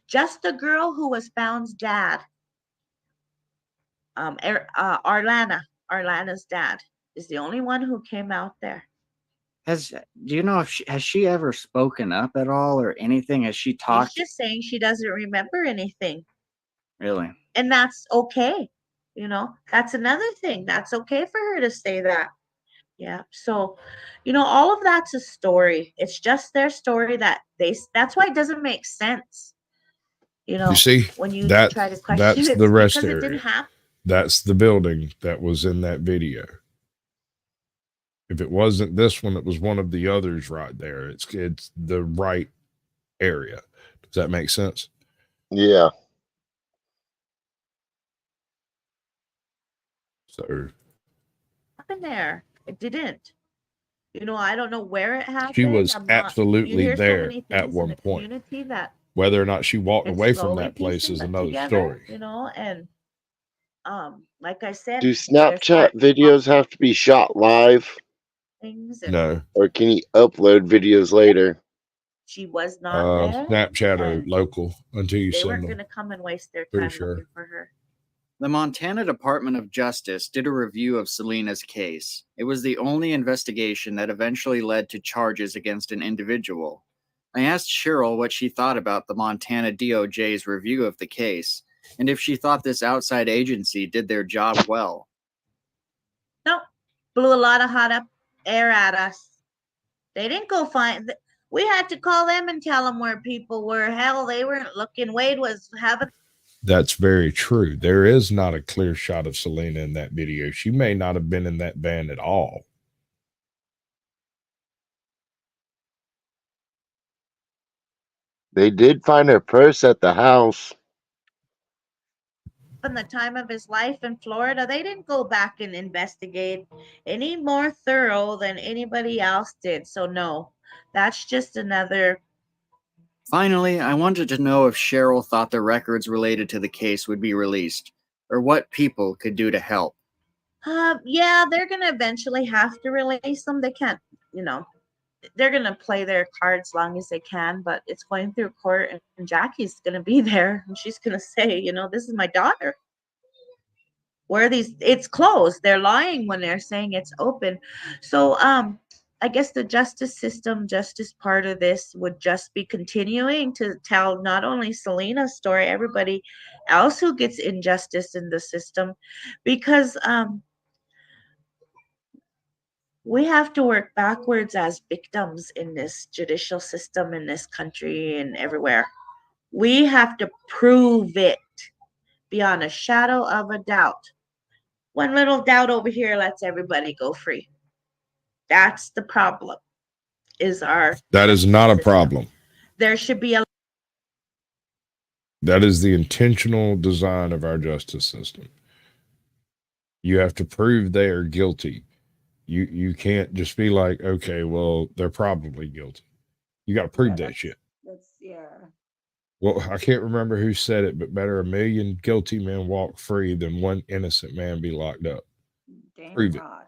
Just the girl who was found's dad. Arlana's dad is the only one who came out there. Do you know if has she ever spoken up at all or anything? Has she talked? She's just saying she doesn't remember anything. Really? And that's okay. You know, that's another thing. That's okay for her to say that. Yeah. So, you know, all of that's a story. It's just their story that's why it doesn't make sense. You know, You see, when you that, try to question that's it, the rest because area. it didn't happen. That's the building that was in that video. If it wasn't this one, it was one of the others right there. It's the right area. Does that make sense? Yeah. So Happened there. It didn't. You know, I don't know where it happened. she was I'm not- absolutely you hear so there many at things in one the point. community that Whether or not she walked it's away from slowly that place piecing is it another together, story. you know, and like I said, Do there's Snapchat videos have to be shot live? things and No. Or can you upload videos later? she was not there. Snapchat or and local until you they send weren't them. going to come and waste their Pretty time sure. looking for her. The Montana Department of Justice did a review of Selena's case. It was the only investigation that eventually led to charges against an individual. I asked Cheryl what she thought about the Montana DOJ's review of the case, and if she thought this outside agency did their job well. Nope. Blew a lot of hot up air at us. They didn't go find. We had to call them and tell them where people were. Hell, they weren't looking. Wade was having. That's very true. There is not a clear shot of Selena in that video. She may not have been in that van at all. They did find her purse at the house. In the time of his life in Florida, they didn't go back and investigate any more thorough than anybody else did. So no, that's just another. Finally, I wanted to know if Cheryl thought the records related to the case would be released, or what people could do to help. Yeah, they're gonna eventually have to release them. They can't, you know, they're gonna play their cards long as they can, but it's going through court, and Jackie's gonna be there, and she's gonna say, you know, this is my daughter. Where are these? It's closed. They're lying when they're saying it's open. So, I guess the justice system, justice part of this would just be continuing to tell not only Selena's story, everybody else who gets injustice in the system, because we have to work backwards as victims in this judicial system in this country and everywhere. We have to prove it beyond a shadow of a doubt. One little doubt over here lets everybody go free. That's the problem. That is not a problem. There should be a That is the intentional design of our justice system. You have to prove they are guilty. You can't just be like, okay, well, they're probably guilty. You got to prove that shit. Yeah. Well, I can't remember who said it, but better a million guilty men walk free than one innocent man be locked up. Damn Prove it. right.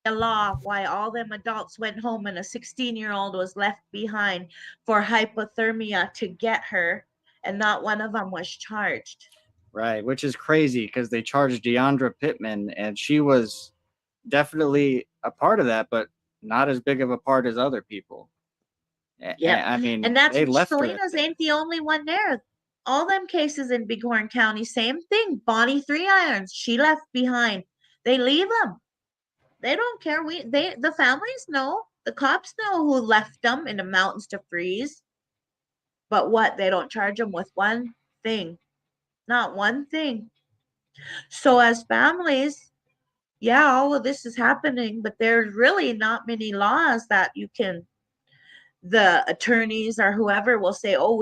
The law why all them adults went home and a 16-year-old was left behind for hypothermia to get her, and not one of them was charged. Right, which is crazy because they charged Deandra Pittman, and she was definitely a part of that, but not as big of a part as other people. Yeah, I mean, and that's they left her. Selena's ain't the only one there. All them cases in Bighorn County, same thing. Bonnie 3 Irons, she left behind. They leave them. They don't care. The families know. The cops know who left them in the mountains to freeze. But what? They don't charge them with one thing. Not one thing. So as families, yeah, all of this is happening, but there's really not many laws that you can, the attorneys or whoever will say, oh,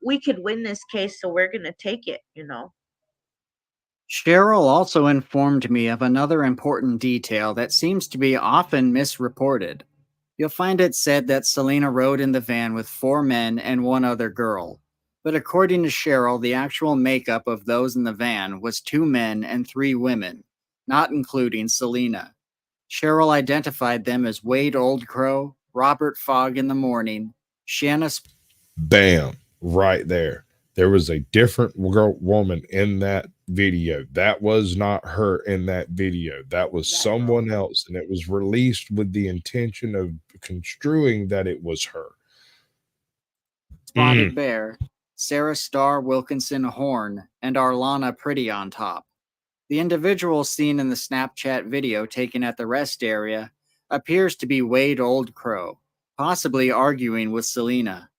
we could win this case, so we're gonna take it, you know. Cheryl also informed me of another important detail that seems to be often misreported. You'll find it said that Selena rode in the van with 4 men and 1 other girl. But according to Cheryl, the actual makeup of those in the van was 2 men and 3 women, not including Selena. Cheryl identified them as Wade Oldcrow, Robert Fogg in the morning, Shanna. Bam, right there. There was a different woman in that video. That was not her in that video. That was someone else, and it was released with the intention of construing that it was her. Spotted Bear, Sarah Starr Wilkinson Horn, and Arlana Pretty on top. The individual seen in the Snapchat video taken at the rest area appears to be Wade Oldcrow, possibly arguing with Selena.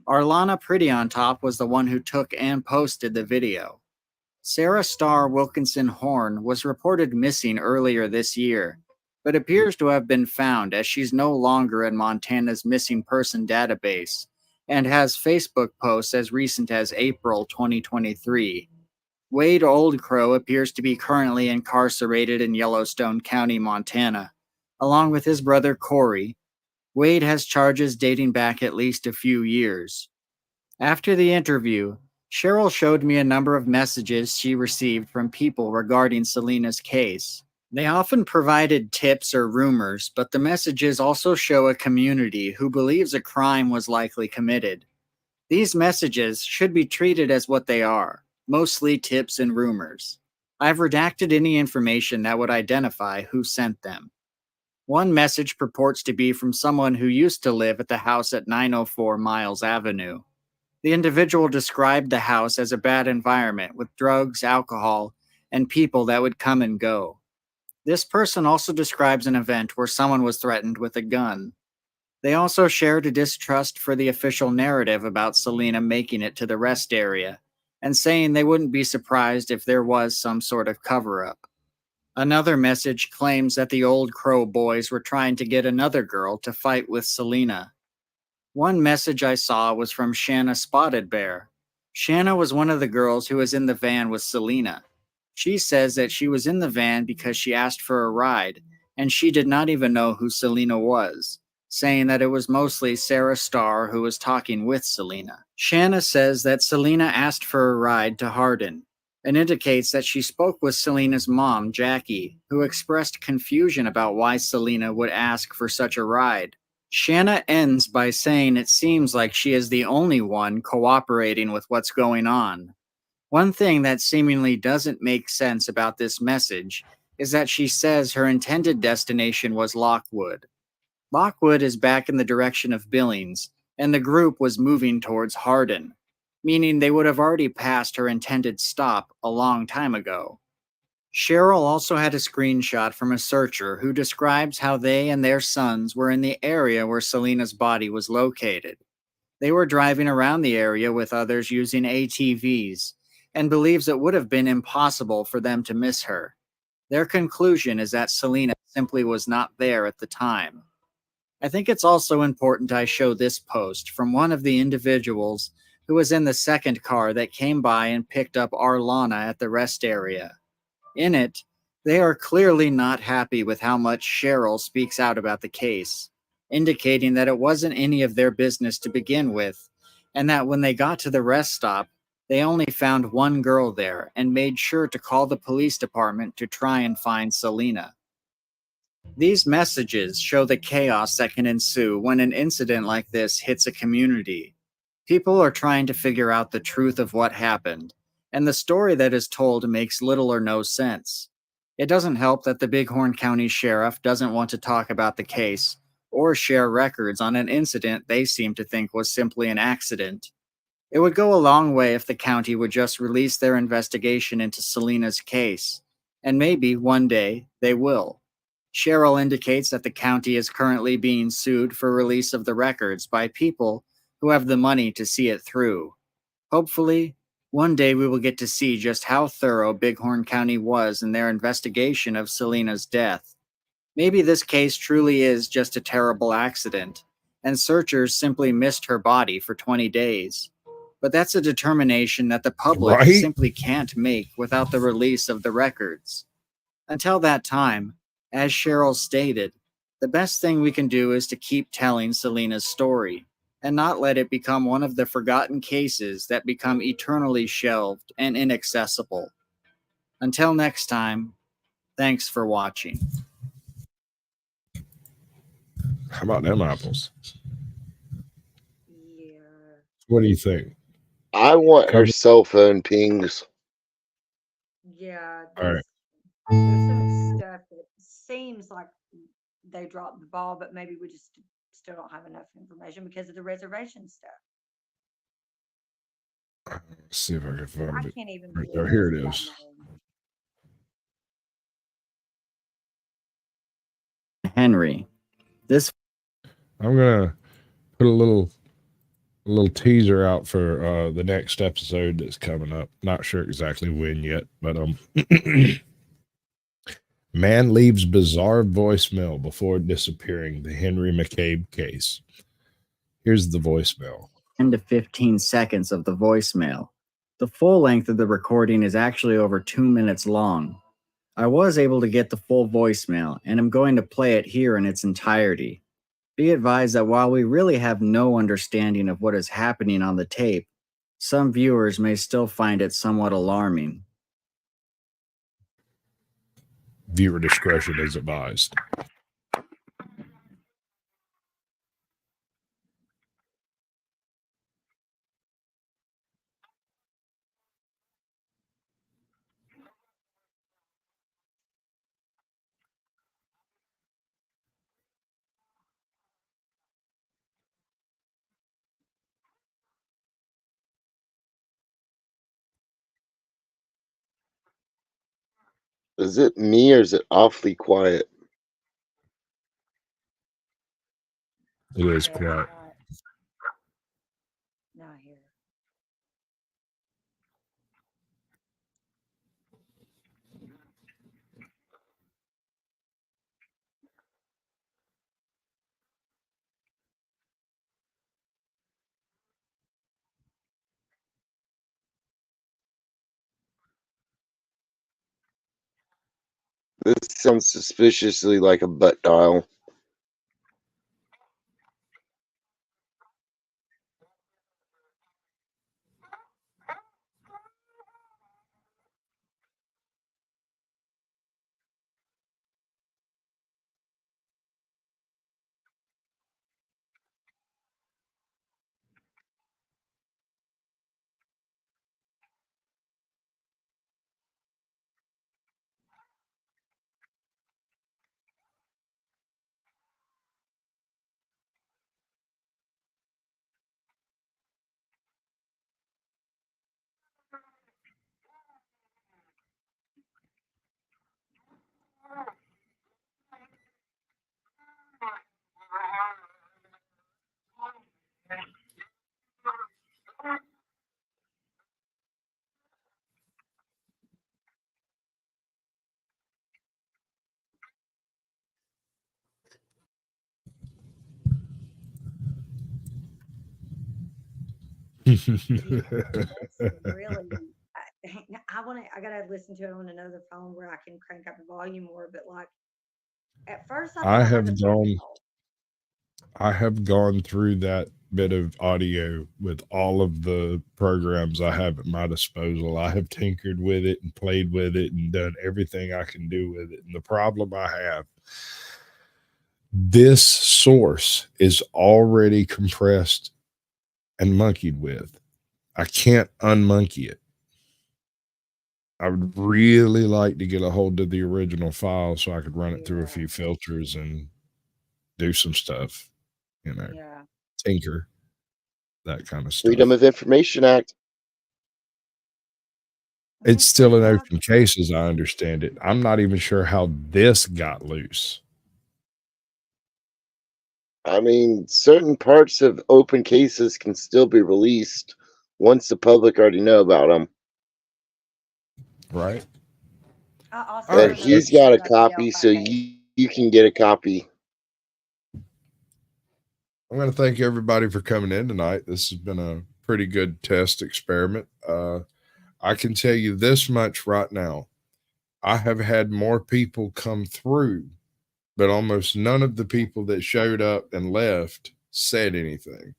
Arlana Pretty on top was the one who took and posted the video. Sarah Starr Wilkinson Horn was reported missing earlier this year, but appears to have been found as she's no longer in Montana's missing person database and has Facebook posts as recent as April 2023. Wade Oldcrow appears to be currently incarcerated in Yellowstone County, Montana, along with his brother Corey. Wade has charges dating back at least a few years. After the interview, Cheryl showed me a number of messages she received from people regarding Selena's case. They often provided tips or rumors, but the messages also show a community who believes a crime was likely committed. These messages should be treated as what they are, mostly tips and rumors. I've redacted any information that would identify who sent them. One message purports to be from someone who used to live at the house at 904 Miles Avenue. The individual described the house as a bad environment with drugs, alcohol, and people that would come and go. This person also describes an event where someone was threatened with a gun. They also shared a distrust for the official narrative about Selena making it to the rest area, and saying they wouldn't be surprised if there was some sort of cover-up. Another message claims that the Oldcrow boys were trying to get another girl to fight with Selena. One message I saw was from Shanna Spotted Bear. Shanna was one of the girls who was in the van with Selena. She says that she was in the van because she asked for a ride, and she did not even know who Selena was, saying that it was mostly Sarah Starr who was talking with Selena. Shanna says that Selena asked for a ride to Hardin, and indicates that she spoke with Selena's mom, Jackie, who expressed confusion about why Selena would ask for such a ride. Shanna ends by saying it seems like she is the only one cooperating with what's going on. One thing that seemingly doesn't make sense about this message is that she says her intended destination was Lockwood. Lockwood is back in the direction of Billings, and the group was moving towards Hardin, meaning they would have already passed her intended stop a long time ago. Cheryl also had a screenshot from a searcher who describes how they and their sons were in the area where Selena's body was located. They were driving around the area with others using ATVs, and believes it would have been impossible for them to miss her. Their conclusion is that Selena simply was not there at the time. I think it's also important I show this post from one of the individuals who was in the second car that came by and picked up Arlana at the rest area. In it, they are clearly not happy with how much Cheryl speaks out about the case, indicating that it wasn't any of their business to begin with, and that when they got to the rest stop, they only found one girl there and made sure to call the police department to try and find Selena. These messages show the chaos that can ensue when an incident like this hits a community. People are trying to figure out the truth of what happened, and the story that is told makes little or no sense. It doesn't help that the Bighorn County Sheriff doesn't want to talk about the case or share records on an incident they seem to think was simply an accident. It would go a long way if the county would just release their investigation into Selena's case, and maybe one day they will. Cheryl indicates that the county is currently being sued for release of the records by people who have the money to see it through. Hopefully, one day we will get to see just how thorough Bighorn County was in their investigation of Selena's death. Maybe this case truly is just a terrible accident, and searchers simply missed her body for 20 days. But that's a determination that the public simply can't make without the release of the records. Until that time, as Cheryl stated, the best thing we can do is to keep telling Selena's story, and not let it become one of the forgotten cases that become eternally shelved and inaccessible. Until next time, thanks for watching. How about them apples? Yeah. What do you think? I want her cell phone pings. Yeah. All right. There's some stuff that seems like they dropped the ball, but maybe we just still don't have enough information because of the reservation stuff. Let's see if I can find it. I can't even Right there. Here it is. Henry, this. I'm gonna put a little teaser out for the next episode that's coming up. Not sure exactly when yet, but man leaves bizarre voicemail before disappearing. The Henry McCabe case. Here's the voicemail. 10 to 15 seconds of the voicemail. The full length of the recording is actually over 2 minutes long. I was able to get the full voicemail, and I'm going to play it here in its entirety. Be advised that while we really have no understanding of what is happening on the tape, some viewers may still find it somewhat alarming. Viewer discretion is advised. Is it me or is it awfully quiet? It is quiet. Not here. This sounds suspiciously like a butt dial. It's really, I gotta listen to it on another phone where I can crank up the volume more. But like at first, I thought I I heard have the gone. I have gone through that bit of audio with all of the programs I have at my disposal. I have tinkered with it and played with it and done everything I can do with it. And the problem I have, this source is already compressed and monkeyed with. I can't unmonkey it. I would really like to get a hold of the original file so I could run it through a few filters and do some stuff, you know, tinker, that kind of stuff. Freedom of Information Act. It's still an open case as I understand it. I'm not even sure how this got loose. I mean, certain parts of open cases can still be released once the public already know about them. Right. But he's got a copy, so you can get a copy. I'm going to thank everybody for coming in tonight. This has been a pretty good test experiment. I can tell you this much right now. I have had more people come through, but almost none of the people that showed up and left said anything.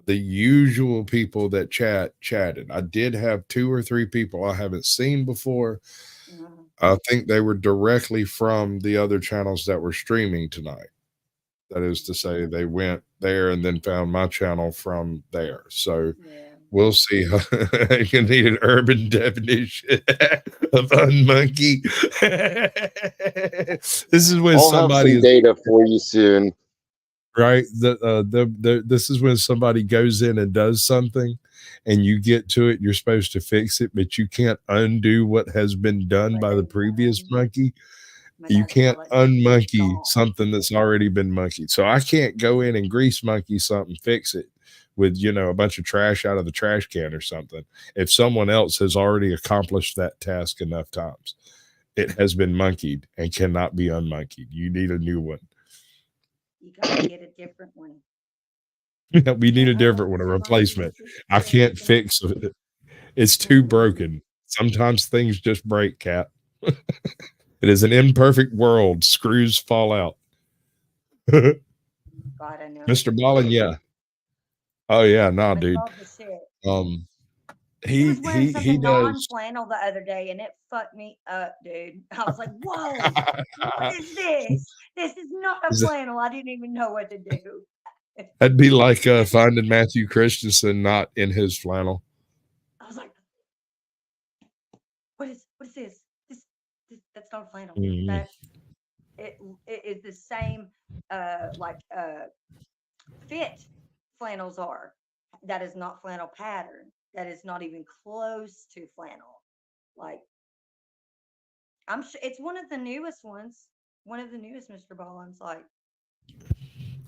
The usual people that chatted. I did have 2 or 3 people I haven't seen before. I think they were directly from the other channels that were streaming tonight. That is to say, they went there and then found my channel from there. So we'll see. You need an urban definition of unmonkey. This is when I'll somebody have some data for you soon. Right. This is when somebody goes in and does something and you get to it, you're supposed to fix it, but you can't undo what has been done by the previous monkey. You can't unmonkey something that's already been monkeyed. So I can't go in and grease monkey something, fix it with, you know, a bunch of trash out of the trash can or something. If someone else has already accomplished that task enough times, it has been monkeyed and cannot be unmonkeyed. You need a new one. You gotta get a different one. We need a different one, a replacement. I can't fix it. It's too broken. Sometimes things just break, Cat. It is an imperfect world. Screws fall out. God, I know. Mr. Ballin, yeah. Oh yeah, nah, dude. He was wearing something he does. non-flannel the other day, and it fucked me up, dude. I was like, "Whoa, what is this? This is not a flannel." I didn't even know what to do. That'd be like finding Matthew Christensen not in his flannel. I was like, "What is this? This that's not a flannel. Mm. That it is the same fit flannels are. That is not flannel pattern. That is not even close to flannel. Like, I'm sure it's one of the newest ones. One of the newest Mr. Ballin's like.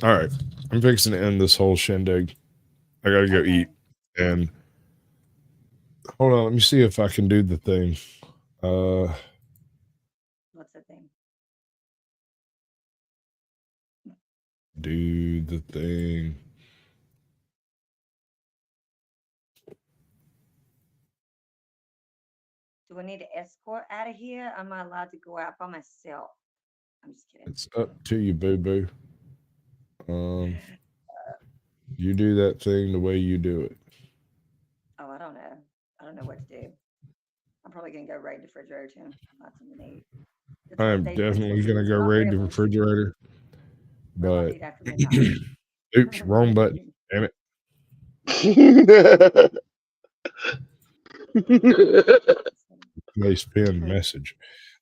All right, I'm fixing to end this whole shindig. I gotta go eat. And hold on, let me see if I can do the thing. What's the thing? Do the thing. Do I need to escort out of here? Am I allowed to go out by myself? I'm just kidding. It's up to you, boo-boo. You do that thing the way you do it. Oh, I don't know. I don't know what to do. I'm probably gonna go raid the refrigerator too. Find something to eat. I'm definitely gonna go raid the refrigerator. But oops, wrong button. Damn it. Place pin message.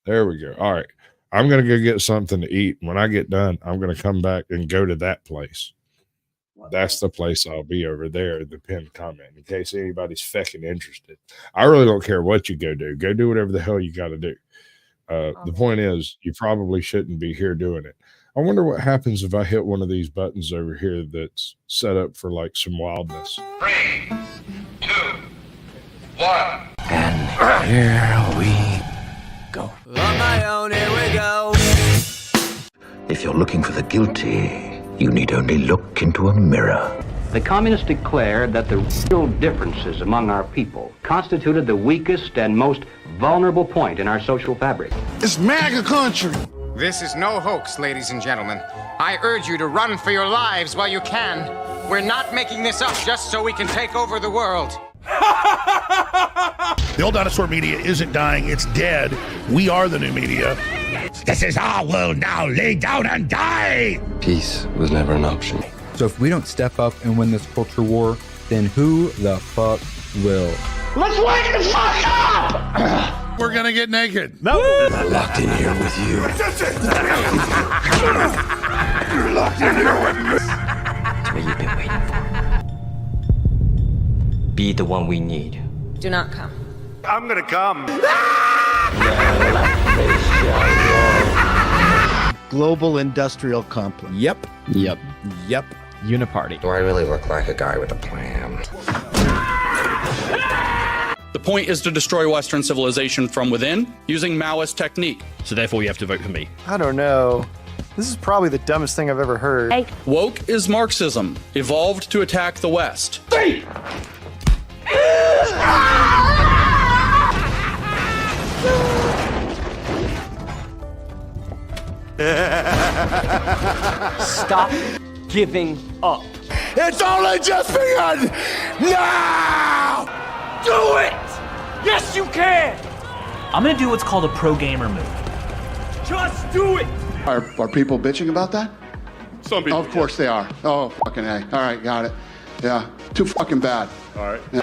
There we go. All right. I'm gonna go get something to eat. When I get done, I'm gonna come back and go to that place. That's the place I'll be over there, the pinned comment, in case anybody's fecking interested. I really don't care what you go do. Go do whatever the hell you got to do. The point is, you probably shouldn't be here doing it. I wonder what happens if I hit one of these buttons over here that's set up for like some wildness. 3, 2, 1. And here we go. On my own, here we go. If you're looking for the guilty, you need only look into a mirror. The communists declared that the real differences among our people constituted the weakest and most vulnerable point in our social fabric. It's MAGA country. This is no hoax, ladies and gentlemen. I urge you to run for your lives while you can. We're not making this up just so we can take over the world. The old dinosaur media isn't dying, it's dead. We are the new media. This is our world now. Lay down and die. Peace was never an option. So if we don't step up and win this culture war, then who the fuck will? Let's wake the fuck up! We're gonna get naked. No. I'm locked in here with you. You're locked in here with me. That's what you've been waiting for. Be the one we need. Do not come. I'm gonna come. Global industrial complex. Yep. Uniparty. Do I really look like a guy with a plan? The point is to destroy Western civilization from within using Maoist technique. So therefore you have to vote for me. I don't know. This is probably the dumbest thing I've ever heard. Woke is Marxism, evolved to attack the West. Stop giving up. It's only just begun. Now! Do it! Yes, you can! I'm gonna do what's called a pro gamer move. Just do it! Are people bitching about that? Some people. Of course they are. Oh, fucking A. All right, got it. Yeah, too fucking bad. All right. Yeah.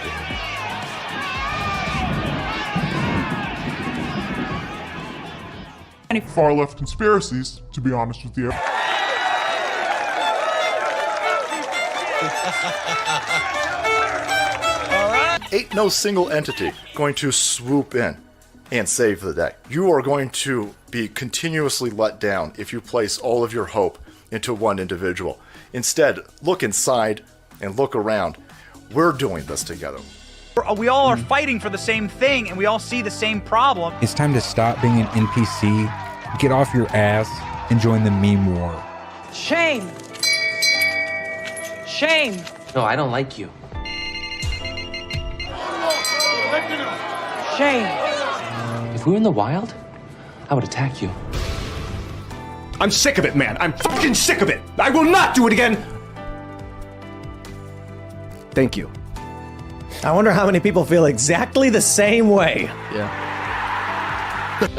Far left conspiracies, to be honest with you. Ain't no single entity going to swoop in and save the day. You are going to be continuously let down if you place all of your hope into one individual. Instead, look inside and look around. We're doing this together. We all are fighting for the same thing, and we all see the same problem. It's time to stop being an NPC, get off your ass, and join the meme war. Shame! Shame! No, I don't like you. Shame! If we were in the wild, I would attack you. I'm sick of it, man. I'm fucking sick of it. I will not do it again. Thank you. I wonder how many people feel exactly the same way. Yeah.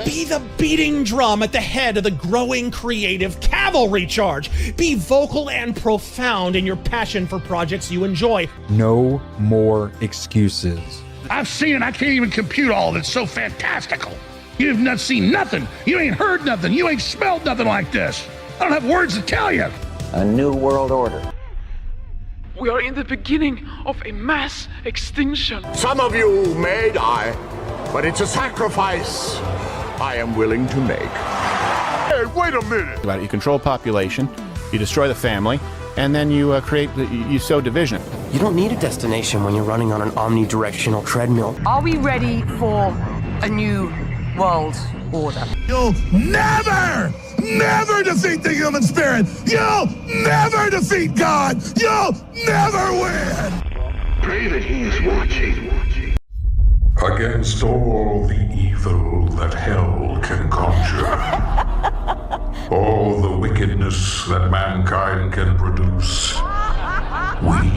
Be the beating drum at the head of the growing creative cavalry charge. Be vocal and profound in your passion for projects you enjoy. No more excuses. I've seen it. I can't even compute all of it. It's so fantastical. You've not seen nothing. You ain't heard nothing. You ain't smelled nothing like this. I don't have words to tell you. A new world order. We are in the beginning of a mass extinction. Some of you may die, but it's a sacrifice I am willing to make. Hey, wait a minute. You control population, you destroy the family, and then you you sow division. You don't need a destination when you're running on an omnidirectional treadmill. Are we ready for a new world order? You'll never defeat the human spirit. You'll never defeat God. You'll never win. Pray that he is watching. Against all the evil that hell can conjure, all the wickedness that mankind can produce, we